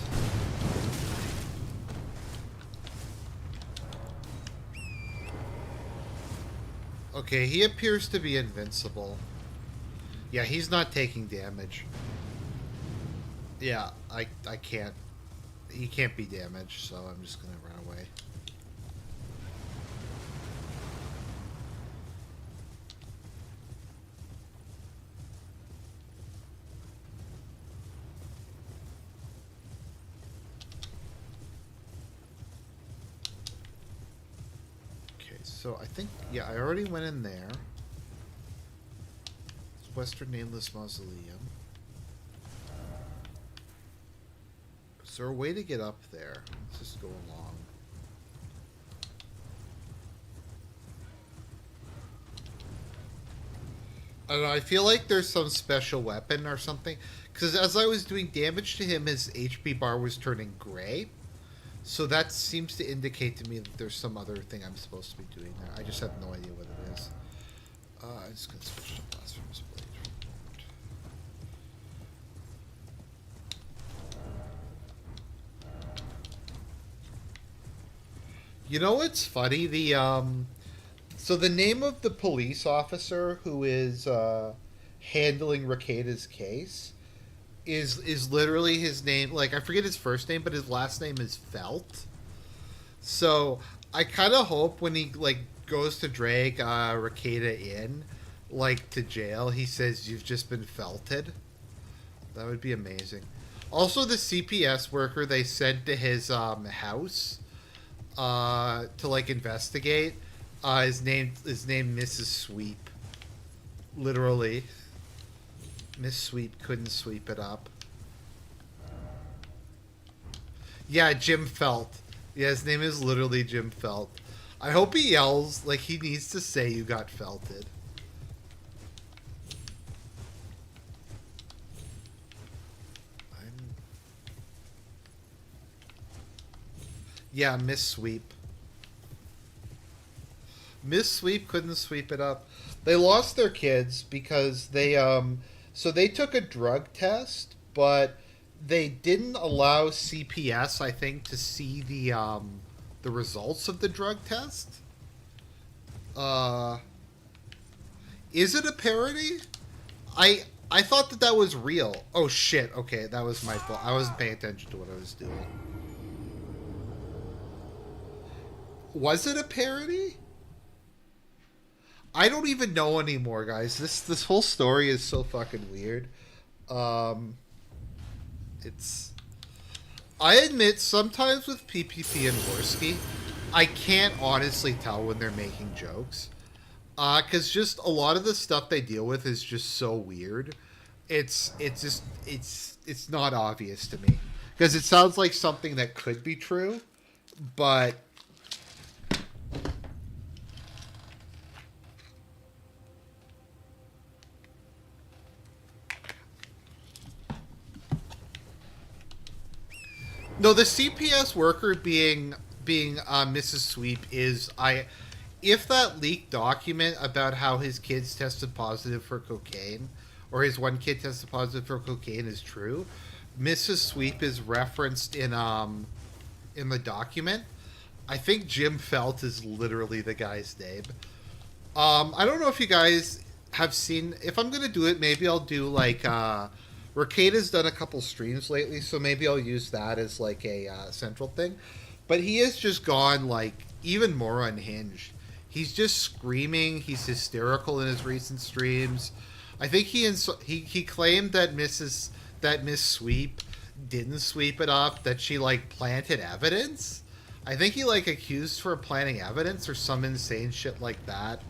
Okay, he appears to be invincible. Yeah, he's not taking damage. Yeah, I can't. He can't be damaged, so I'm just gonna run away. Okay, so I think, yeah, I already went in there. It's Western Nameless Mausoleum. Is there a way to get up there? Let's just go along. I don't know, I feel like there's some special weapon or something. Because as I was doing damage to him, his HP bar was turning gray. So that seems to indicate to me that there's some other thing I'm supposed to be doing there. I just have no idea what it is. I'm just going to switch to Blasphemous Blade for the moment. You know what's funny? So the name of the police officer who is handling Rekida's case is literally his name. Like, I forget his first name, but his last name is Felt. So I kind of hope when he like goes to drag Rekida in, like to jail, he says you've just been felted. That would be amazing. Also, the CPS worker they sent to his house to like investigate. His name Mrs. Sweep. Literally, Miss Sweep couldn't sweep it up. Yeah, Jim Felt. Yeah, his name is literally Jim Felt. I hope he yells like he needs to say you got felted. Yeah, Miss Sweep. Miss Sweep couldn't sweep it up. They lost their kids because so they took a drug test, but they didn't allow CPS, I think, to see the results of the drug test. Is it a parody? I thought that was real. Oh shit. Okay, that was my fault. I wasn't paying attention to what I was doing. Was it a parody? I don't even know anymore, guys. This whole story is so fucking weird. It's. I admit, sometimes with PPP and Worski, I can't honestly tell when they're making jokes. Because just a lot of the stuff they deal with is just so weird. It's not obvious to me. Because it sounds like something that could be true, but. No, the CPS worker being Mrs. Sweep is if that leaked document about how his kids tested positive for cocaine, or his one kid tested positive for cocaine is true, Mrs. Sweep is referenced in the document. I think Jim Felt is literally the guy's name. I don't know if you guys have seen. If I'm gonna do it, maybe I'll do like. Rekida's done a couple streams lately, so maybe I'll use that as like a central thing. But he has just gone like even more unhinged. He's just screaming. He's hysterical in his recent streams. I think he claimed that Miss Sweep didn't sweep it up. That she like planted evidence. I think he like accused her of planting evidence or some insane shit like that.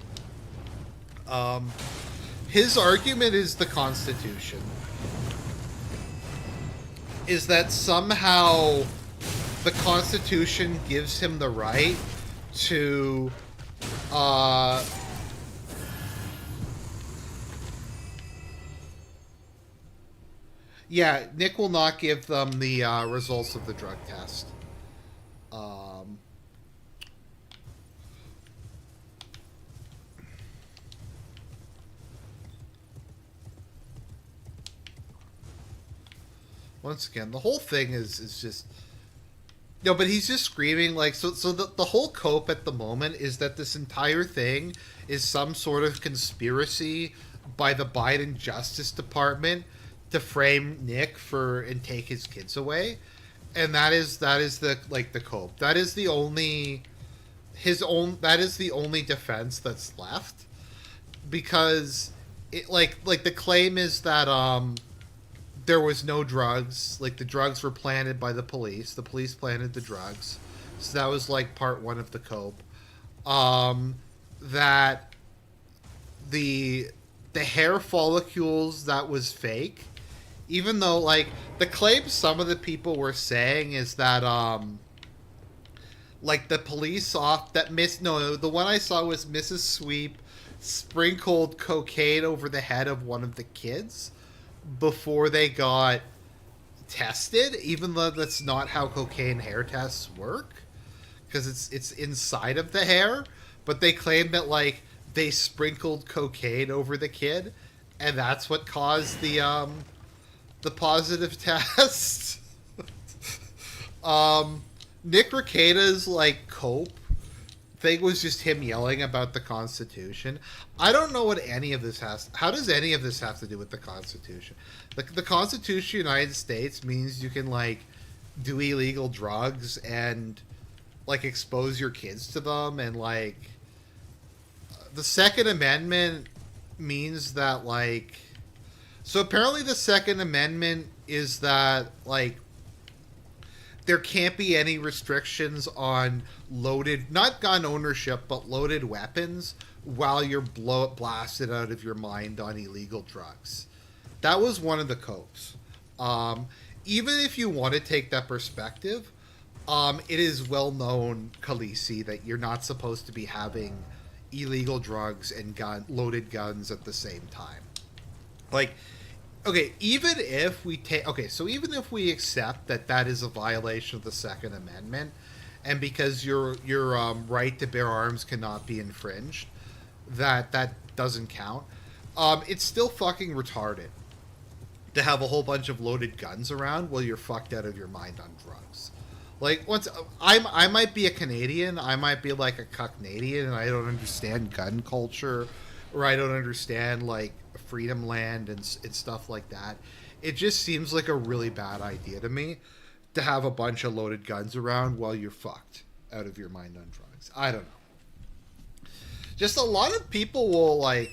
His argument is the Constitution. Is that somehow the Constitution gives him the right to uh yeah, Nick will not give them the results of the drug test. Um, once again, the whole thing is just no, but he's just screaming like so the whole cope at the moment is that this entire thing is some sort of conspiracy by the Biden Justice Department to frame Nick for and take his kids away. And that is the like the cope. That is the only his own that is the only defense that's left because it like the claim is that there was no drugs. Like the drugs were planted by the police. The police planted the drugs. So that was like part one of the cope. That the hair follicles that was fake. Even though like the claim some of the people were saying is that like the police off that miss no the one I saw was Mrs. Sweep sprinkled cocaine over the head of one of the kids before they got tested, even though that's not how cocaine hair tests work, because it's inside of the hair. But they claim that like they sprinkled cocaine over the kid, and that's what caused the positive test. Nick Rekieta's like cope thing was just him yelling about the Constitution. I don't know what any of this has. How does any of this have to do with the Constitution? The Constitution of the United States means you can like do illegal drugs and like expose your kids to them, and like the Second Amendment means that like so apparently the Second Amendment is that like there can't be any restrictions on loaded, not gun ownership, but loaded weapons while you're blasted out of your mind on illegal drugs. That was one of the copes. Even if you want to take that perspective, it is well known, Khaleesi, that you're not supposed to be having illegal drugs and loaded guns at the same time. Like, okay, even if we even if we accept that that is a violation of the Second Amendment, and because your right to bear arms cannot be infringed, that doesn't count. It's still fucking retarded to have a whole bunch of loaded guns around while you're fucked out of your mind on drugs. Like I might be a Canadian, I might be like a Canadian, and I don't understand gun culture, or I don't understand like Freedom Land and stuff like that. It just seems like a really bad idea to me to have a bunch of loaded guns around while you're fucked out of your mind on drugs. I don't know. Just a lot of people will like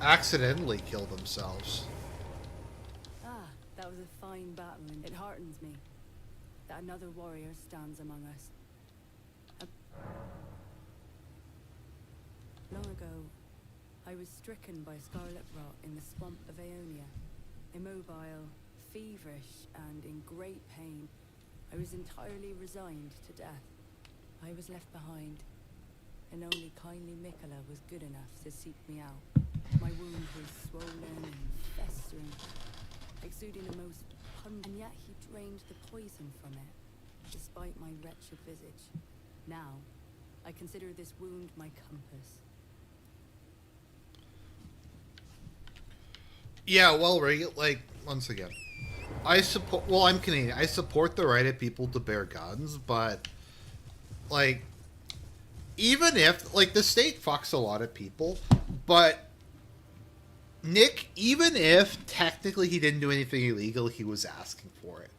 accidentally kill themselves. Ah, that was a fine battle, and it heartens me that another warrior stands among us. Long ago, I was stricken by scarlet rot in the swamp of Aeonia. Immobile, feverish, and in great pain, I was entirely resigned to death. I was left behind, and only kindly Mikola was good enough to seek me out. My wound was swollen and festering, exuding a most pungent, and yet he drained the poison from it, despite my wretched visage. Now, I consider this wound my compass. Yeah, well, like once again, I support. Well, I'm Canadian. I support the right of people to bear guns, but like, even if like the state fucks a lot of people, but Nick, even if technically he didn't do anything illegal, he was asking for it.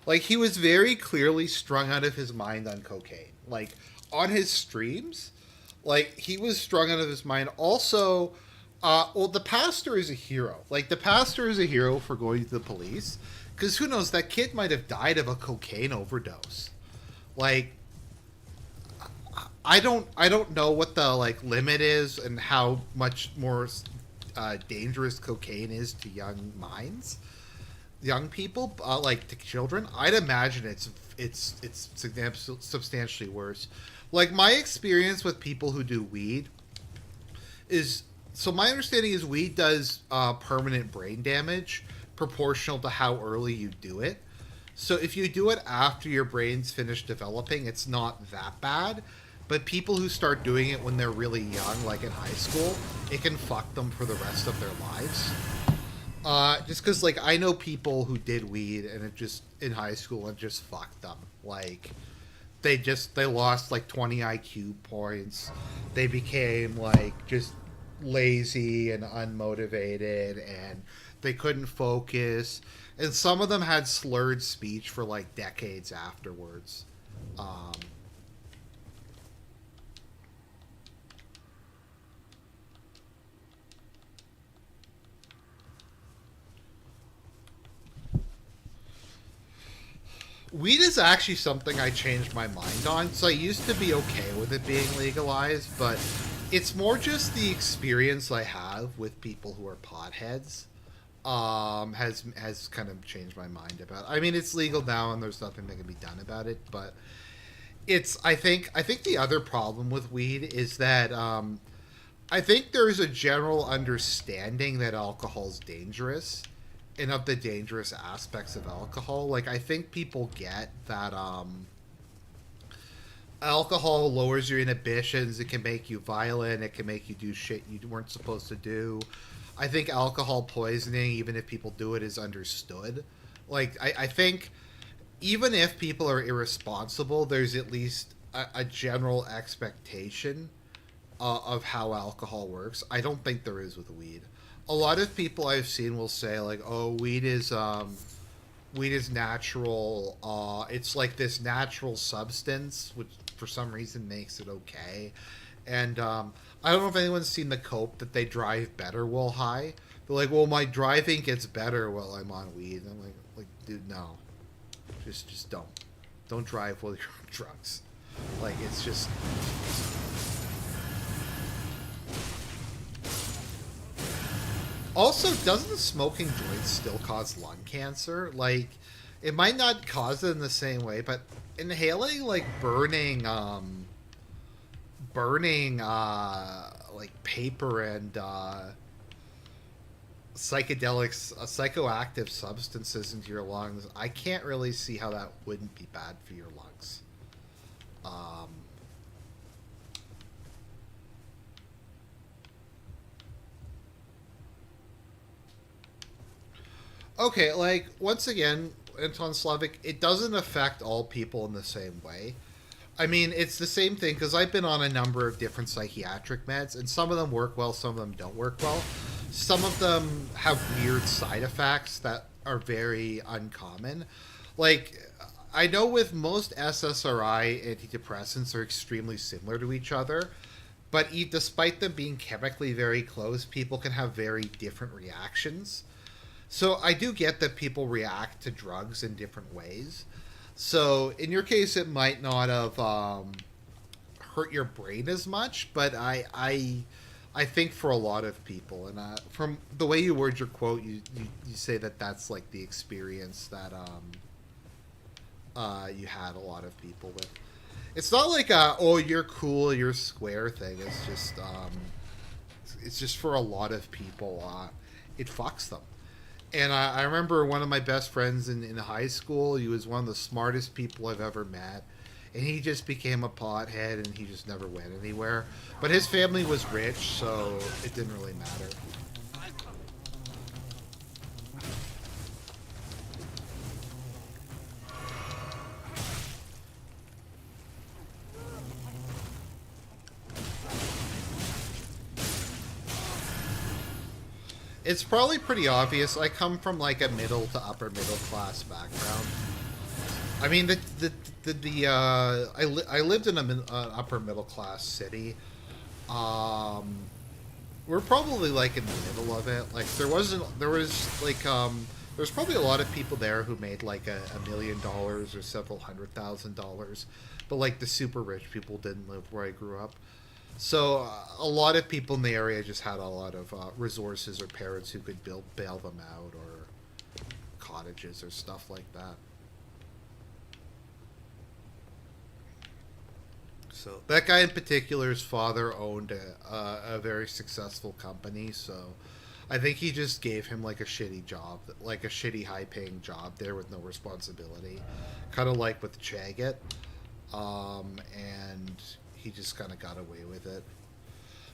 Like he was very clearly strung out of his mind on cocaine. Like on his streams, like he was strung out of his mind. Also. Well, the pastor is a hero. Like, the pastor is a hero for going to the police. Because who knows, that kid might have died of a cocaine overdose. Like, I don't know what the, like, limit is and how much more dangerous cocaine is to young minds. young people, like to children, I'd imagine it's substantially worse. Like my experience with people who do weed is, so my understanding is weed does permanent brain damage proportional to how early you do it. So if you do it after your brain's finished developing, it's not that bad. But people who start doing it when they're really young, like in high school, it can fuck them for the rest of their lives. Just because, like, I know people who did weed and it just in high school and just fucked them. Like, they lost like 20 IQ points. They became like just lazy and unmotivated, and they couldn't focus. And some of them had slurred speech for like decades afterwards. Um, Weed is actually something I changed my mind on. So I used to be okay with it being legalized, but it's more just the experience I have with people who are potheads has kind of changed my mind about it. I mean, it's legal now and there's nothing that can be done about it, but it's I think the other problem with weed is that I think there's a general understanding that alcohol's dangerous and of the dangerous aspects of alcohol. Like I think people get that alcohol lowers your inhibitions, it can make you violent, it can make you do shit you weren't supposed to do. I think alcohol poisoning, even if people do it, is understood. Like I think even if people are irresponsible, there's at least a general expectation of how alcohol works. I don't think there is with weed. A lot of people I've seen will say like, "Oh, weed is natural. It's like this natural substance, which for some reason makes it okay." And I don't know if anyone's seen the cope that they drive better while high. They're like, "Well, my driving gets better while I'm on weed." And I'm like, dude, no, just don't drive while you're on drugs. Like it's just. Also, doesn't smoking joints still cause lung cancer? Like, it might not cause it in the same way, but inhaling like burning like paper and psychedelics, psychoactive substances into your lungs, I can't really see how that wouldn't be bad for your lungs. Um, okay, like once again, Anton Slavic, it doesn't affect all people in the same way. I mean, it's the same thing because I've been on a number of different psychiatric meds, and some of them work well, some of them don't work well. Some of them have weird side effects that are very uncommon. Like, I know with most SSRI antidepressants are extremely similar to each other, but despite them being chemically very close, people can have very different reactions. So I do get that people react to drugs in different ways. So in your case, it might not have hurt your brain as much, but I think for a lot of people, and from the way you word your quote, you say that that's like the experience that you had a lot of people with. It's not like a oh you're cool, you're square thing. It's just for a lot of people, it fucks them. And I remember one of my best friends in high school. He was one of the smartest people I've ever met. And he just became a pothead and he just never went anywhere. But his family was rich, so it didn't really matter. It's probably pretty obvious. I come from like a middle to upper middle class background. I mean, I lived in an upper middle class city. Um, we're probably like in the middle of it. Like there's probably a lot of people there who made like $1 million or several $100,000, but like the super rich people didn't live where I grew up. So a lot of people in the area just had a lot of resources or parents who could bail them out or cottages or stuff like that. So that guy in particular's father owned a very successful company, so I think he just gave him like a shitty job, like a shitty high paying job there with no responsibility, kind of like with Chagget, and he just kind of got away with it.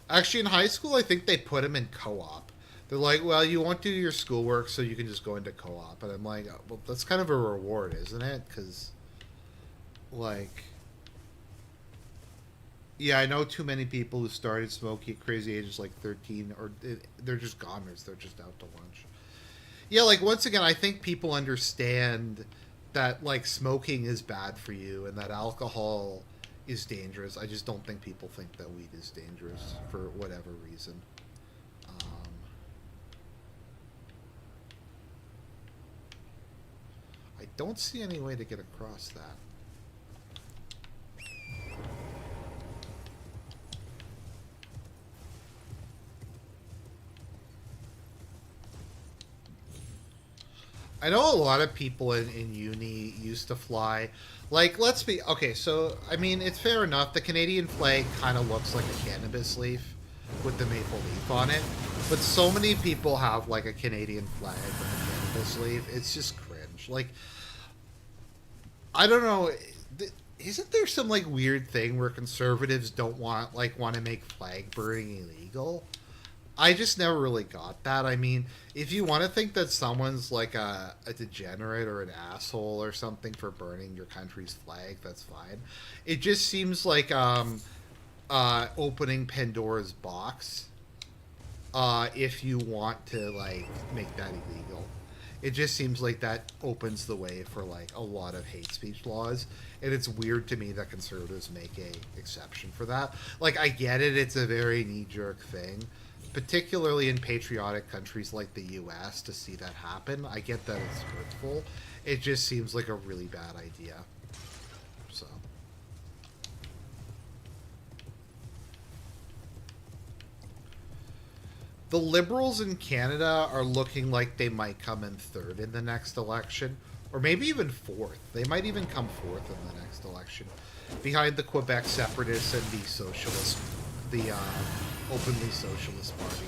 Actually, in high school, I think they put him in co-op. They're like, well, you won't do your schoolwork, so you can just go into co-op. And I'm like, well, that's kind of a reward, isn't it? Because, like, yeah, I know too many people who started smoking at crazy ages like 13, or they're just goners. They're just out to lunch. Yeah, like, once again, I think people understand that, like, smoking is bad for you and that alcohol is dangerous. I just don't think people think that weed is dangerous for whatever reason. I don't see any way to get across that. I know a lot of people in uni used to fly. Like, let's be... Okay, so, I mean, it's fair enough. The Canadian flag kind of looks like a cannabis leaf with the maple leaf on it. But so many people have, like, a Canadian flag with a cannabis leaf. It's just cringe. Like, I don't know. Isn't there some, like, weird thing where conservatives don't want to make flag burning illegal? I just never really got that. I mean, if you want to think that someone's like a degenerate or an asshole or something for burning your country's flag, that's fine. It just seems like opening Pandora's box if you want to, like, make that illegal. It just seems like that opens the way for, like, a lot of hate speech laws. And it's weird to me that conservatives make a exception for that. Like, I get it. It's a very knee-jerk thing. Particularly in patriotic countries like the U.S., to see that happen. I get that it's hurtful. It just seems like a really bad idea. So. The Liberals in Canada are looking like they might come in third in the next election. Or maybe even fourth. They might even come fourth in the next election. Behind the Quebec Separatists and the Socialist... the, openly socialist party.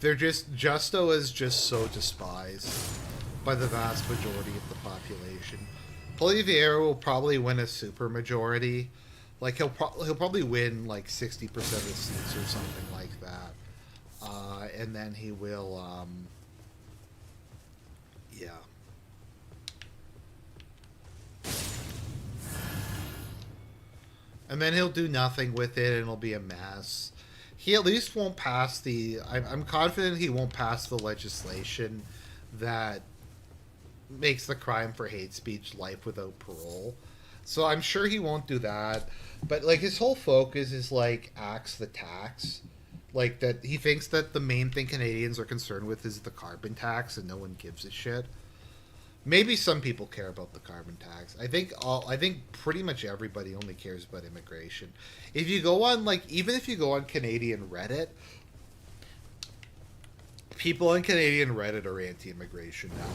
They're just... Justo is just so despised by the vast majority of the population. Poilievre will probably win a supermajority. Like, he'll probably win, like, 60% of the seats or something like that. And then he will, yeah. And then he'll do nothing with it, and it'll be a mess. He at least won't pass the... I'm confident he won't pass the legislation that makes the crime for hate speech life without parole. So I'm sure he won't do that. But, like, his whole focus is, like, axe the tax. Like, that he thinks that the main thing Canadians are concerned with is the carbon tax, and no one gives a shit. Maybe some people care about the carbon tax. I think pretty much everybody only cares about immigration. If you go on, like, even if you go on Canadian Reddit, people on Canadian Reddit are anti-immigration now.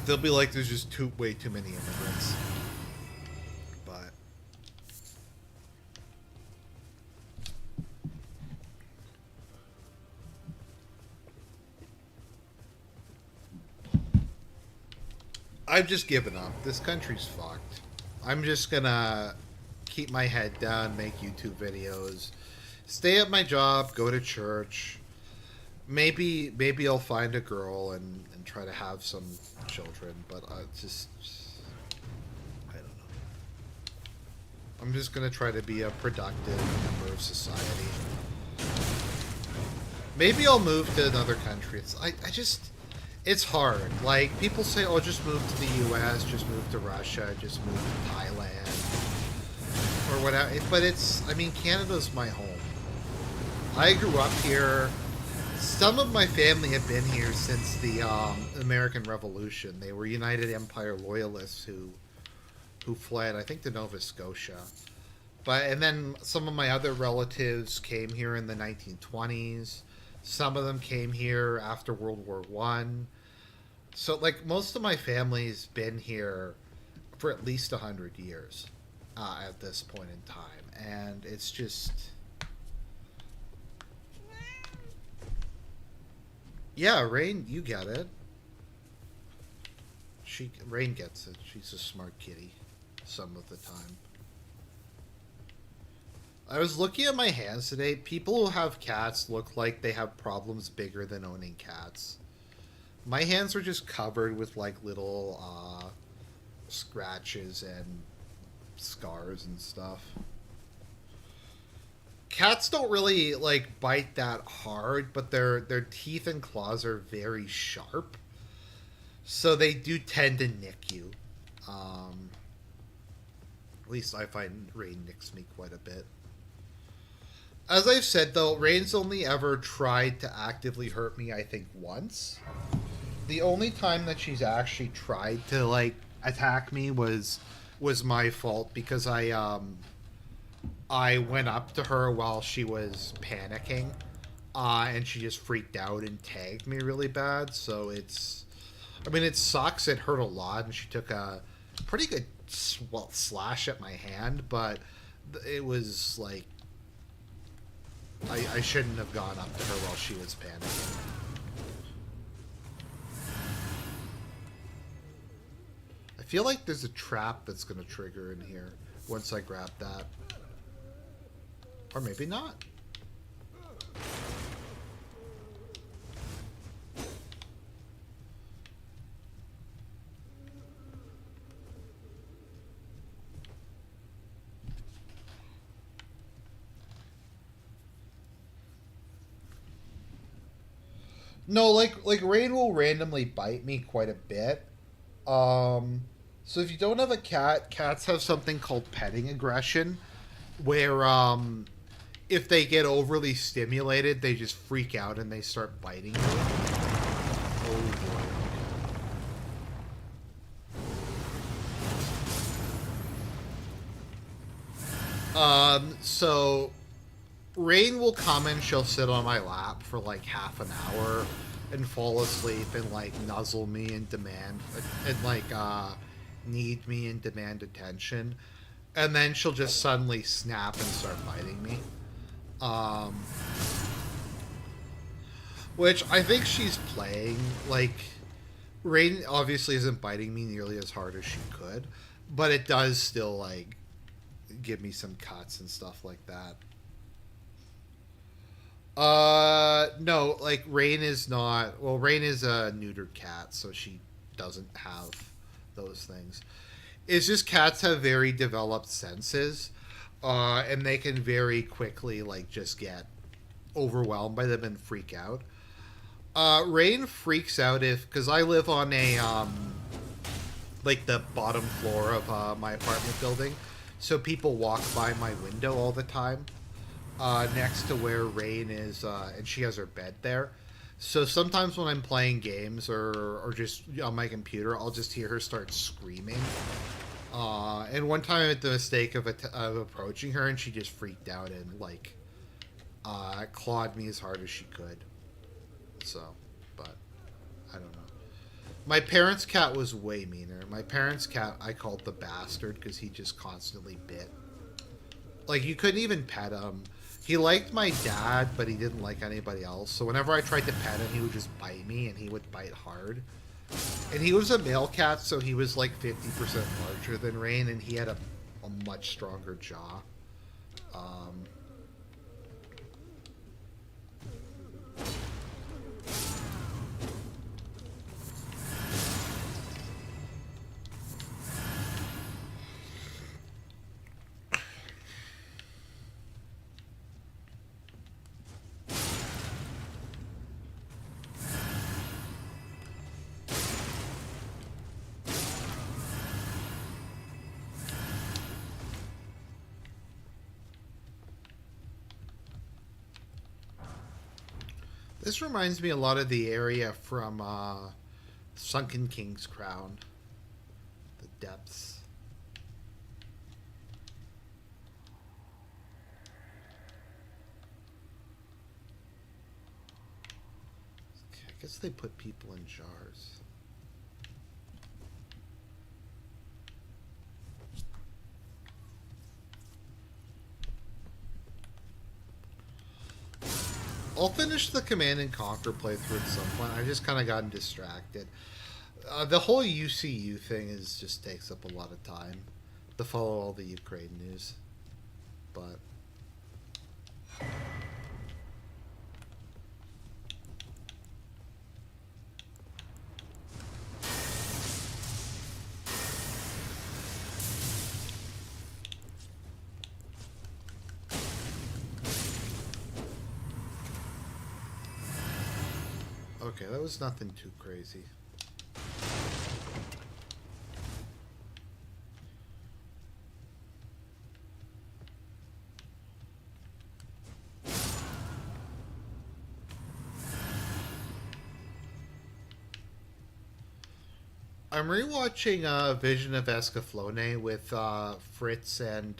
They'll be like, there's just way too many immigrants. But I've just given up. This country's fucked. I'm just gonna keep my head down, make YouTube videos, stay at my job, go to church. Maybe I'll find a girl and try to have some children, but I don't know. I'm just gonna try to be a productive member of society. Maybe I'll move to another country. It's hard. Like, people say, oh, just move to the US, just move to Russia, just move to Thailand, or whatever. But I mean, Canada's my home. I grew up here. Some of my family have been here since the American Revolution. They were United Empire Loyalists who fled, I think, to Nova Scotia. But and then some of my other relatives came here in the 1920s. Some of them came here after World War One. So like most of my family's been here for at least 100 years at this point in time, and it's just yeah, Rain, you get it. Rain gets it. She's a smart kitty, some of the time. I was looking at my hands today. People who have cats look like they have problems bigger than owning cats. My hands are just covered with like little scratches and scars and stuff. Cats don't really like bite that hard, but their teeth and claws are very sharp, so they do tend to nick you. At least I find Rain nicks me quite a bit. As I've said though, Rain's only ever tried to actively hurt me, I think, once. The only time that she's actually tried to like attack me was my fault because I went up to her while she was panicking, and she just freaked out and tagged me really bad. So I mean, it sucks. It hurt a lot, and she took a pretty good slash at my hand, but it was like I shouldn't have gone up to her while she was panicking. I feel like there's a trap that's going to trigger in here once I grab that. Or maybe not. No, like Rain will randomly bite me quite a bit. So if you don't have a cat, cats have something called petting aggression, where if they get overly stimulated, they just freak out and they start biting you. Oh boy. So Rain will come and she'll sit on my lap for like half an hour and fall asleep and like nuzzle me and demand and like need me and demand attention, and then she'll just suddenly snap and start biting me. Um, which I think she's playing. Like, Rain obviously isn't biting me nearly as hard as she could, but it does still like give me some cuts and stuff like that. No, like Rain is not. Well, Rain is a neutered cat, so she doesn't have those things. It's just cats have very developed senses, and they can very quickly like just get overwhelmed by them and freak out. Rain freaks out if because I live on a like the bottom floor of my apartment building, so people walk by my window all the time. Next to where Rain is, and she has her bed there. So sometimes when I'm playing games or just on my computer, I'll just hear her start screaming. And one time I made the mistake of approaching her, and she just freaked out and like clawed me as hard as she could. So, but I don't know. My parents' cat was way meaner. My parents' cat I called the bastard because he just constantly bit. Like you couldn't even pet him. He liked my dad, but he didn't like anybody else. So whenever I tried to pet him, he would just bite me, and he would bite hard. And he was a male cat, so he was like 50% larger than Rain, and he had a much stronger jaw. Um, This reminds me a lot of the area from Sunken King's Crown. The depths. guess they put people in jars. I'll finish the Command and Conquer playthrough at some point. I just kind of gotten distracted. The whole UCU thing just takes up a lot of time to follow all the Ukraine news. But okay, that was nothing too crazy. I'm rewatching Vision of Escaflowne with Fritz and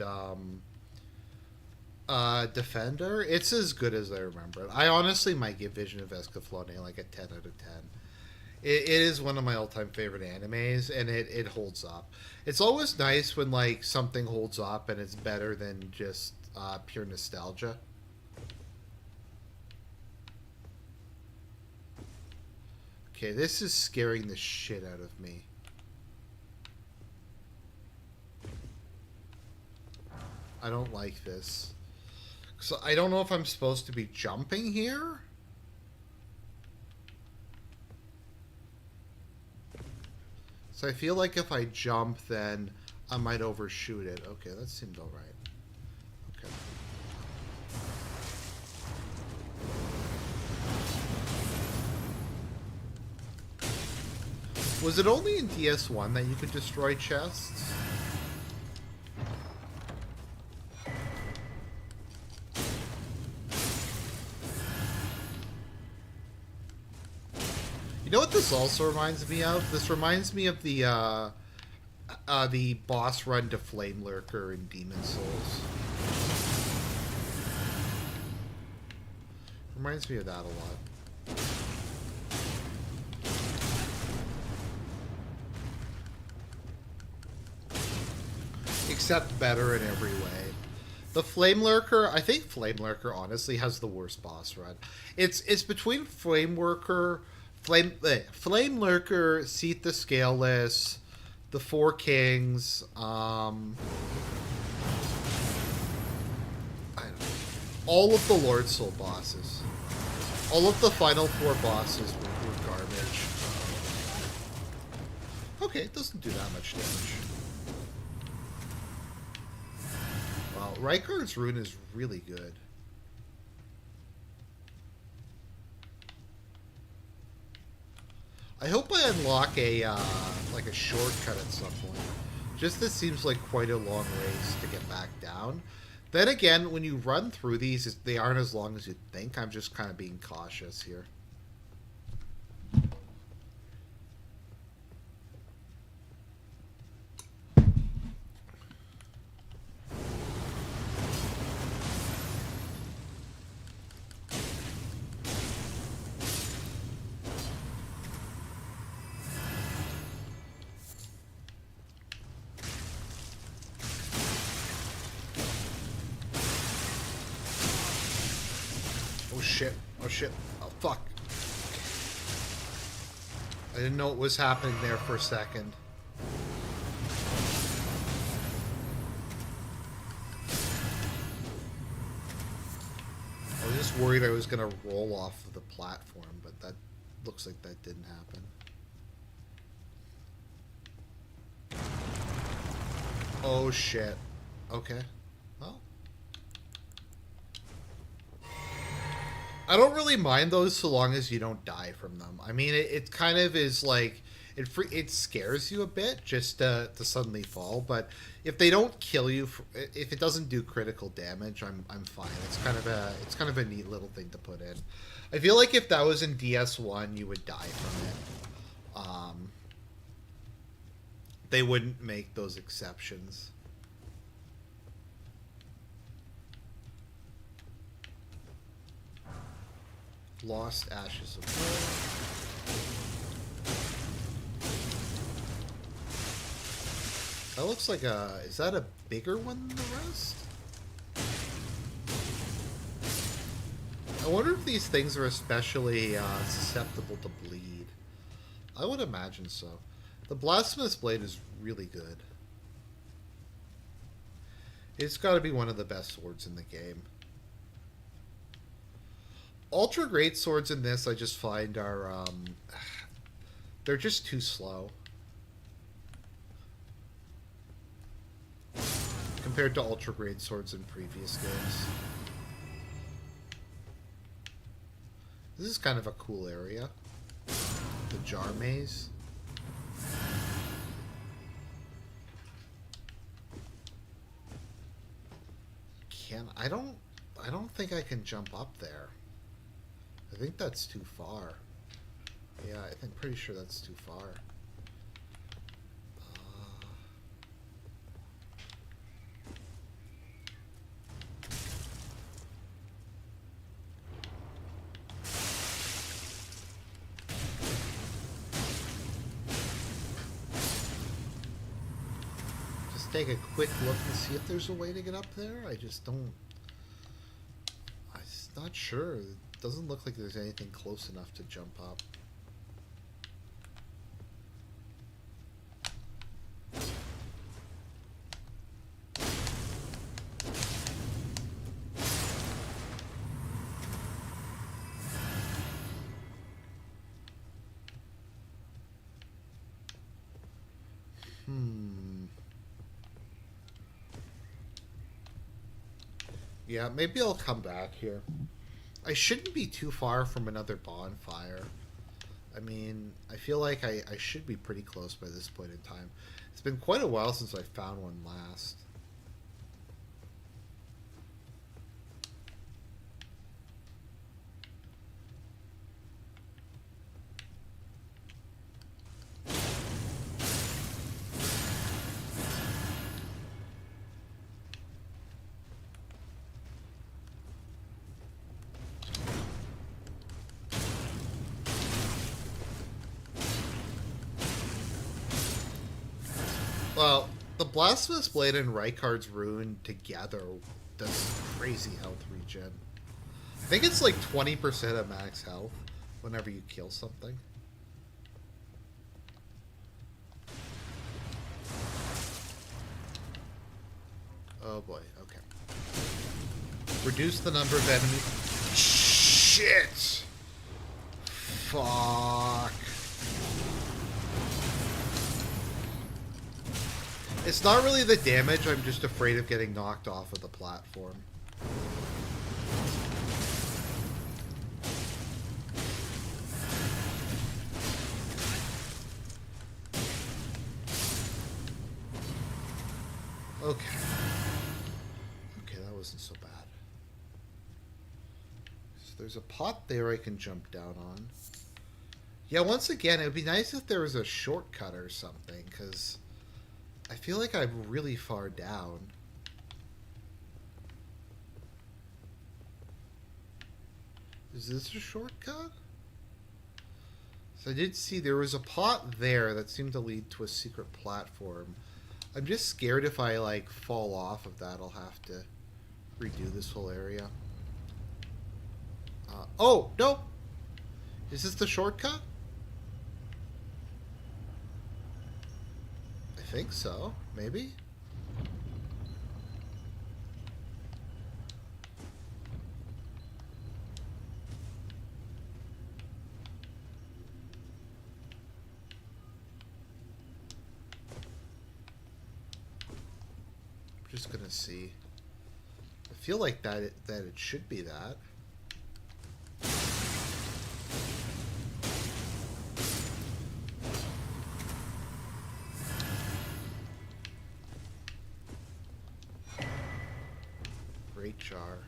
Defender. It's as good as I remember it. I honestly might give Vision of Escaflowne like a 10 out of 10. It is one of my all-time favorite animes, and it holds up. It's always nice when like something holds up and it's better than just pure nostalgia. Okay, this is scaring the shit out of me. I don't like this. So I don't know if I'm supposed to be jumping here. So I feel like if I jump, then I might overshoot it. Okay, that seemed alright. Okay. Was it only in DS1 that you could destroy chests? You know what this also reminds me of? This reminds me of the boss run to Flame Lurker in Demon Souls. Reminds me of that a lot. Except better in every way. The Flame Lurker, I think Flame Lurker honestly has the worst boss run. It's between Flame Lurker, Flame Lurker, Seat the Scaleless, the Four Kings, I don't know, all of the Lord Soul bosses. All of the final four bosses were garbage. Okay, it doesn't do that much damage. Wow, Rykard's Rune is really good. I hope I unlock a like a shortcut at some point. Just this seems like quite a long ways to get back down. Then again, when you run through these, they aren't as long as you'd think. I'm just kind of being cautious here. Oh shit. Oh fuck. I didn't know what was happening there for a second. I was just worried I was going to roll off of the platform, but that looks like that didn't happen. Oh shit. Okay. Well. I don't really mind those so long as you don't die from them. I mean, it kind of is like it scares you a bit just to suddenly fall. But if they don't kill you, if it doesn't do critical damage, I'm fine. It's kind of a neat little thing to put in. I feel like if that was in DS1, you would die from it. They wouldn't make those exceptions. Lost Ashes of War. That looks like a... Is that a bigger one than the rest? I wonder if these things are especially susceptible to bleed. I would imagine so. The Blasphemous Blade is really good. It's got to be one of the best swords in the game. Ultra Great Swords in this I just find are... they're just too slow. Compared to Ultra Great Swords in previous games. This is kind of a cool area. The Jar Maze. I don't think I can jump up there. I think that's too far. Yeah, I'm pretty sure that's too far. Just take a quick look and see if there's a way to get up there. I just don't... I'm just not sure. It doesn't look like there's anything close enough to jump up. Yeah, maybe I'll come back here. I shouldn't be too far from another bonfire. I mean, I feel like I should be pretty close by this point in time. It's been quite a while since I found one last. Well, the Blasphemous Blade and Rykard's Rune together does crazy health regen. I think it's like 20% of max health whenever you kill something. Oh boy, okay. Reduce the number of enemies. Shit! Fuck. It's not really the damage, I'm just afraid of getting knocked off of the platform. Okay. Okay, that wasn't so bad. So there's a pot there I can jump down on. Yeah, once again, it would be nice if there was a shortcut or something, because I feel like I'm really far down. Is this a shortcut? So I did see there was a pot there that seemed to lead to a secret platform. I'm just scared if I, like, fall off of that, I'll have to redo this whole area. Oh, no! Is this the shortcut? I think so. Maybe? I'm just gonna see. I feel like that it should be that. Great jar.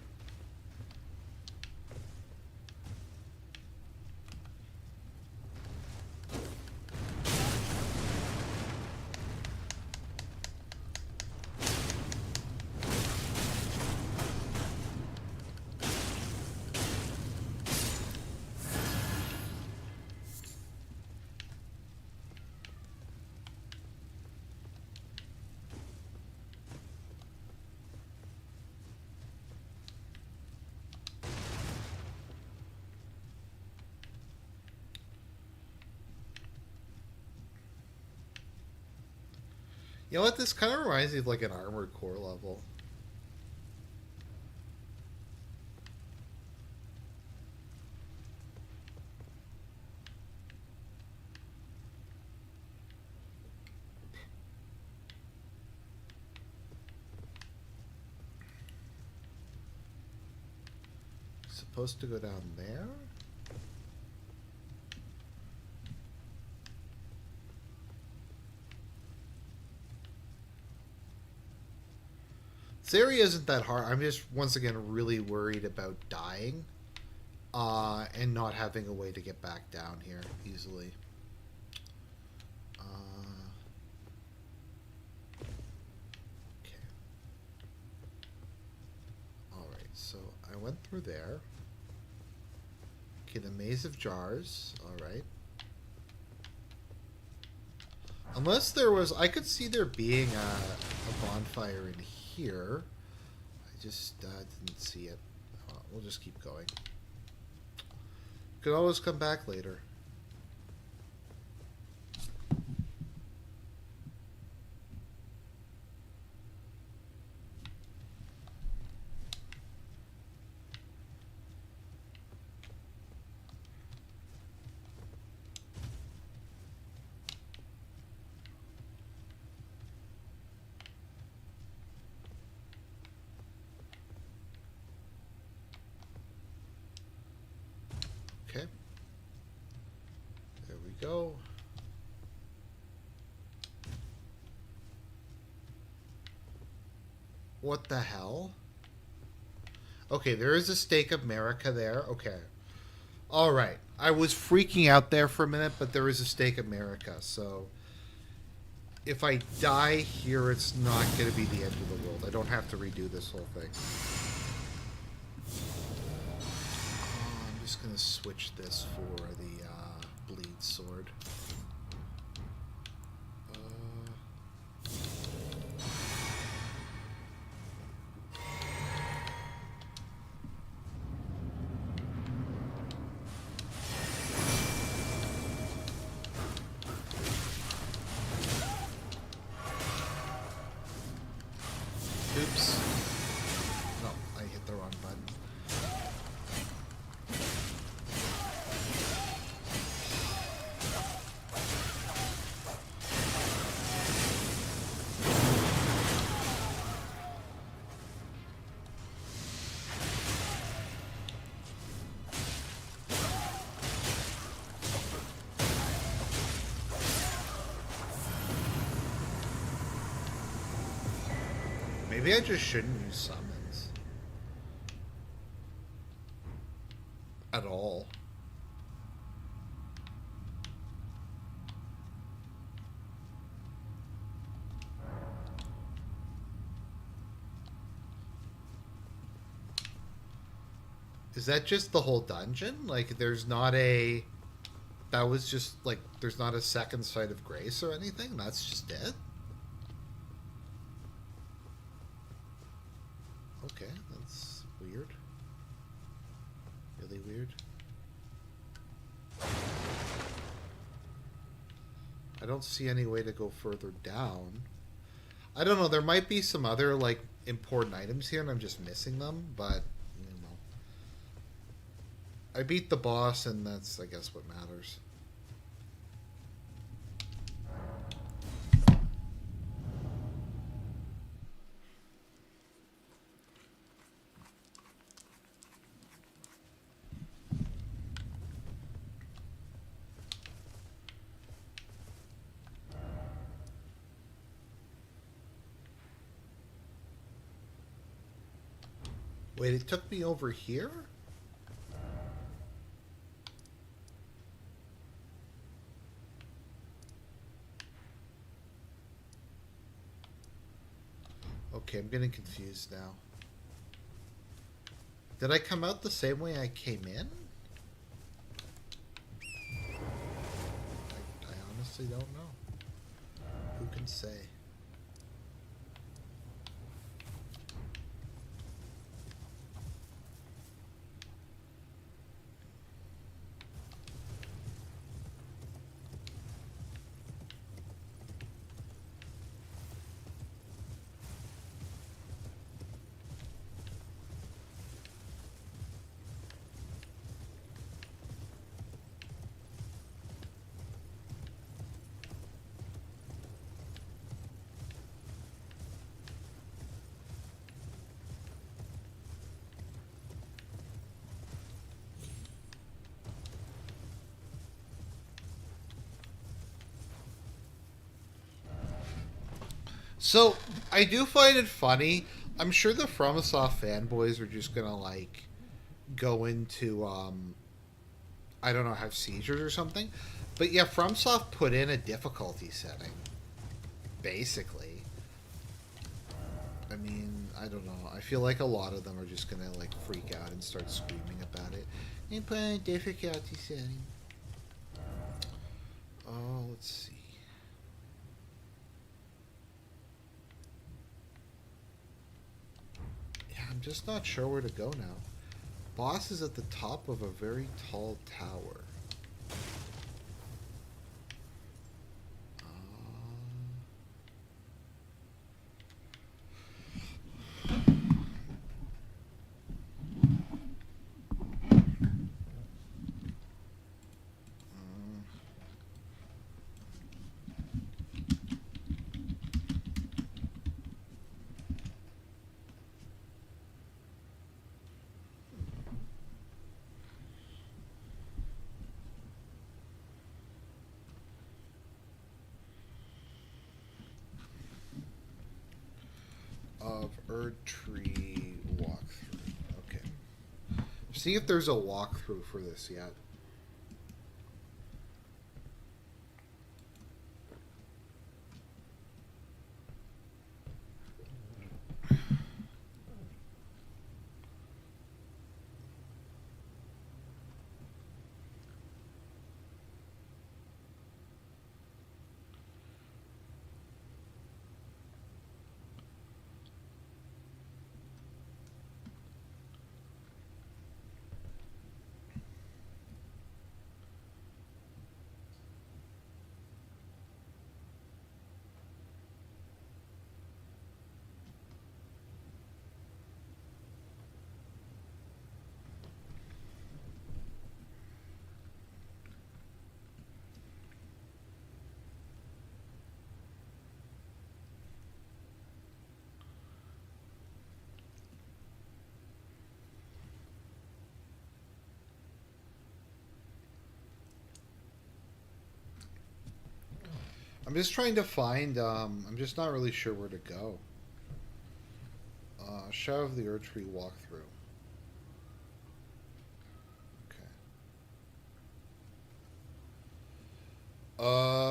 You know what? This kind of reminds me of like an Armored Core level. Supposed to go down there? This area isn't that hard. I'm just, once again, really worried about dying and not having a way to get back down here easily. Okay. Alright, so I went through there. Okay, the Maze of Jars. Alright. Unless there was... I could see there being a bonfire in here. I just didn't see it. We'll just keep going. Could always come back later. Okay. There we go. What the hell? Okay, there is a Stake of America there. Okay. Alright. I was freaking out there for a minute, but there is a Stake of America, so... If I die here, it's not going to be the end of the world. I don't have to redo this whole thing. I'm just going to switch this for the bleed sword. Oops. No, I hit the wrong button. Maybe I just shouldn't use summons. At all. Is that just the whole dungeon? Like, there's not a... That was just, like, there's not a second Site of Grace or anything? That's just it? Okay, that's weird. Really weird. I don't see any way to go further down. I don't know, there might be some other, like, important items here and I'm just missing them, but, you know. I beat the boss and that's, I guess, what matters. Wait, it took me over here? Okay, I'm getting confused now. Did I come out the same way I came in? I honestly don't know. Who can say? So I do find it funny. I'm sure the FromSoft fanboys are just gonna like go into I don't know, have seizures or something. But yeah, FromSoft put in a difficulty setting, basically. I mean, I don't know. I feel like a lot of them are just gonna like freak out and start screaming about it. They put in a difficulty setting. Oh, let's see. Yeah, I'm just not sure where to go now. Boss is at the top of a very tall tower. Of Erdtree walkthrough. Okay. See if there's a walkthrough for this yet. I'm just trying to find. I'm just not really sure where to go. Shadow of the Erdtree walkthrough. Okay. Okay.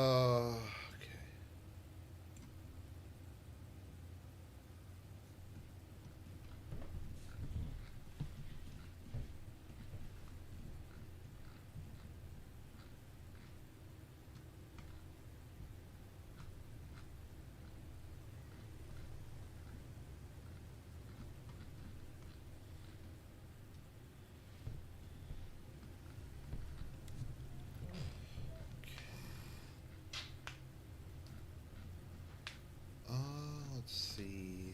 Let's see.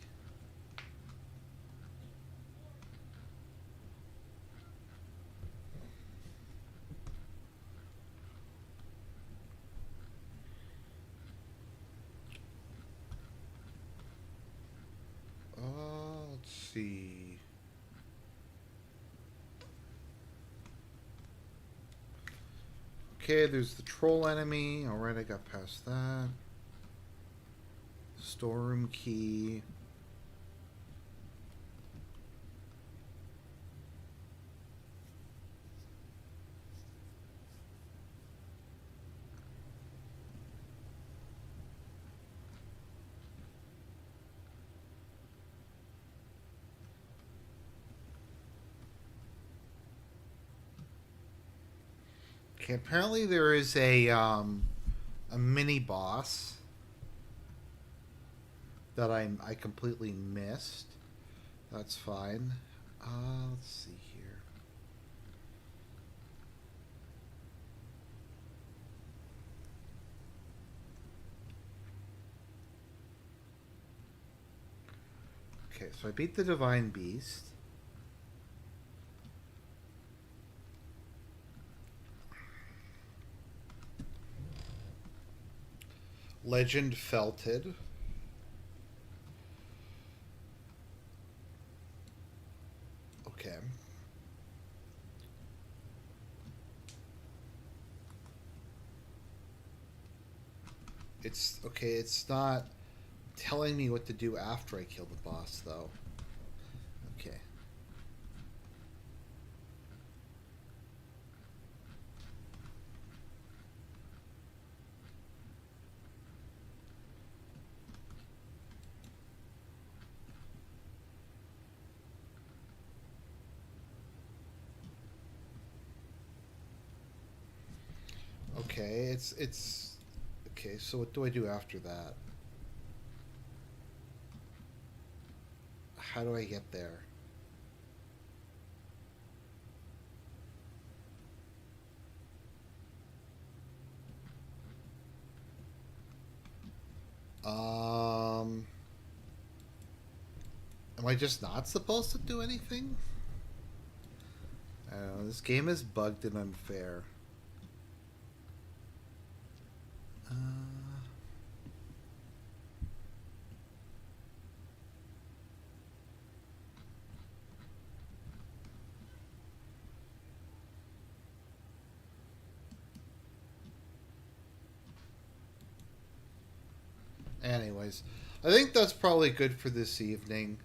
Let's see. Okay, there's the troll enemy. Alright, I got past that. Storeroom key. Okay, apparently there is a mini boss that I completely missed. That's fine. Let's see here. Okay, so I beat the Divine Beast. Legend Felted. Okay. It's okay, it's not telling me what to do after I kill the boss, though. Okay. Okay, it's okay. So what do I do after that? How do I get there? Am I just not supposed to do anything? I don't know. This game is bugged and unfair. Uh, anyways, I think that's probably good for this evening.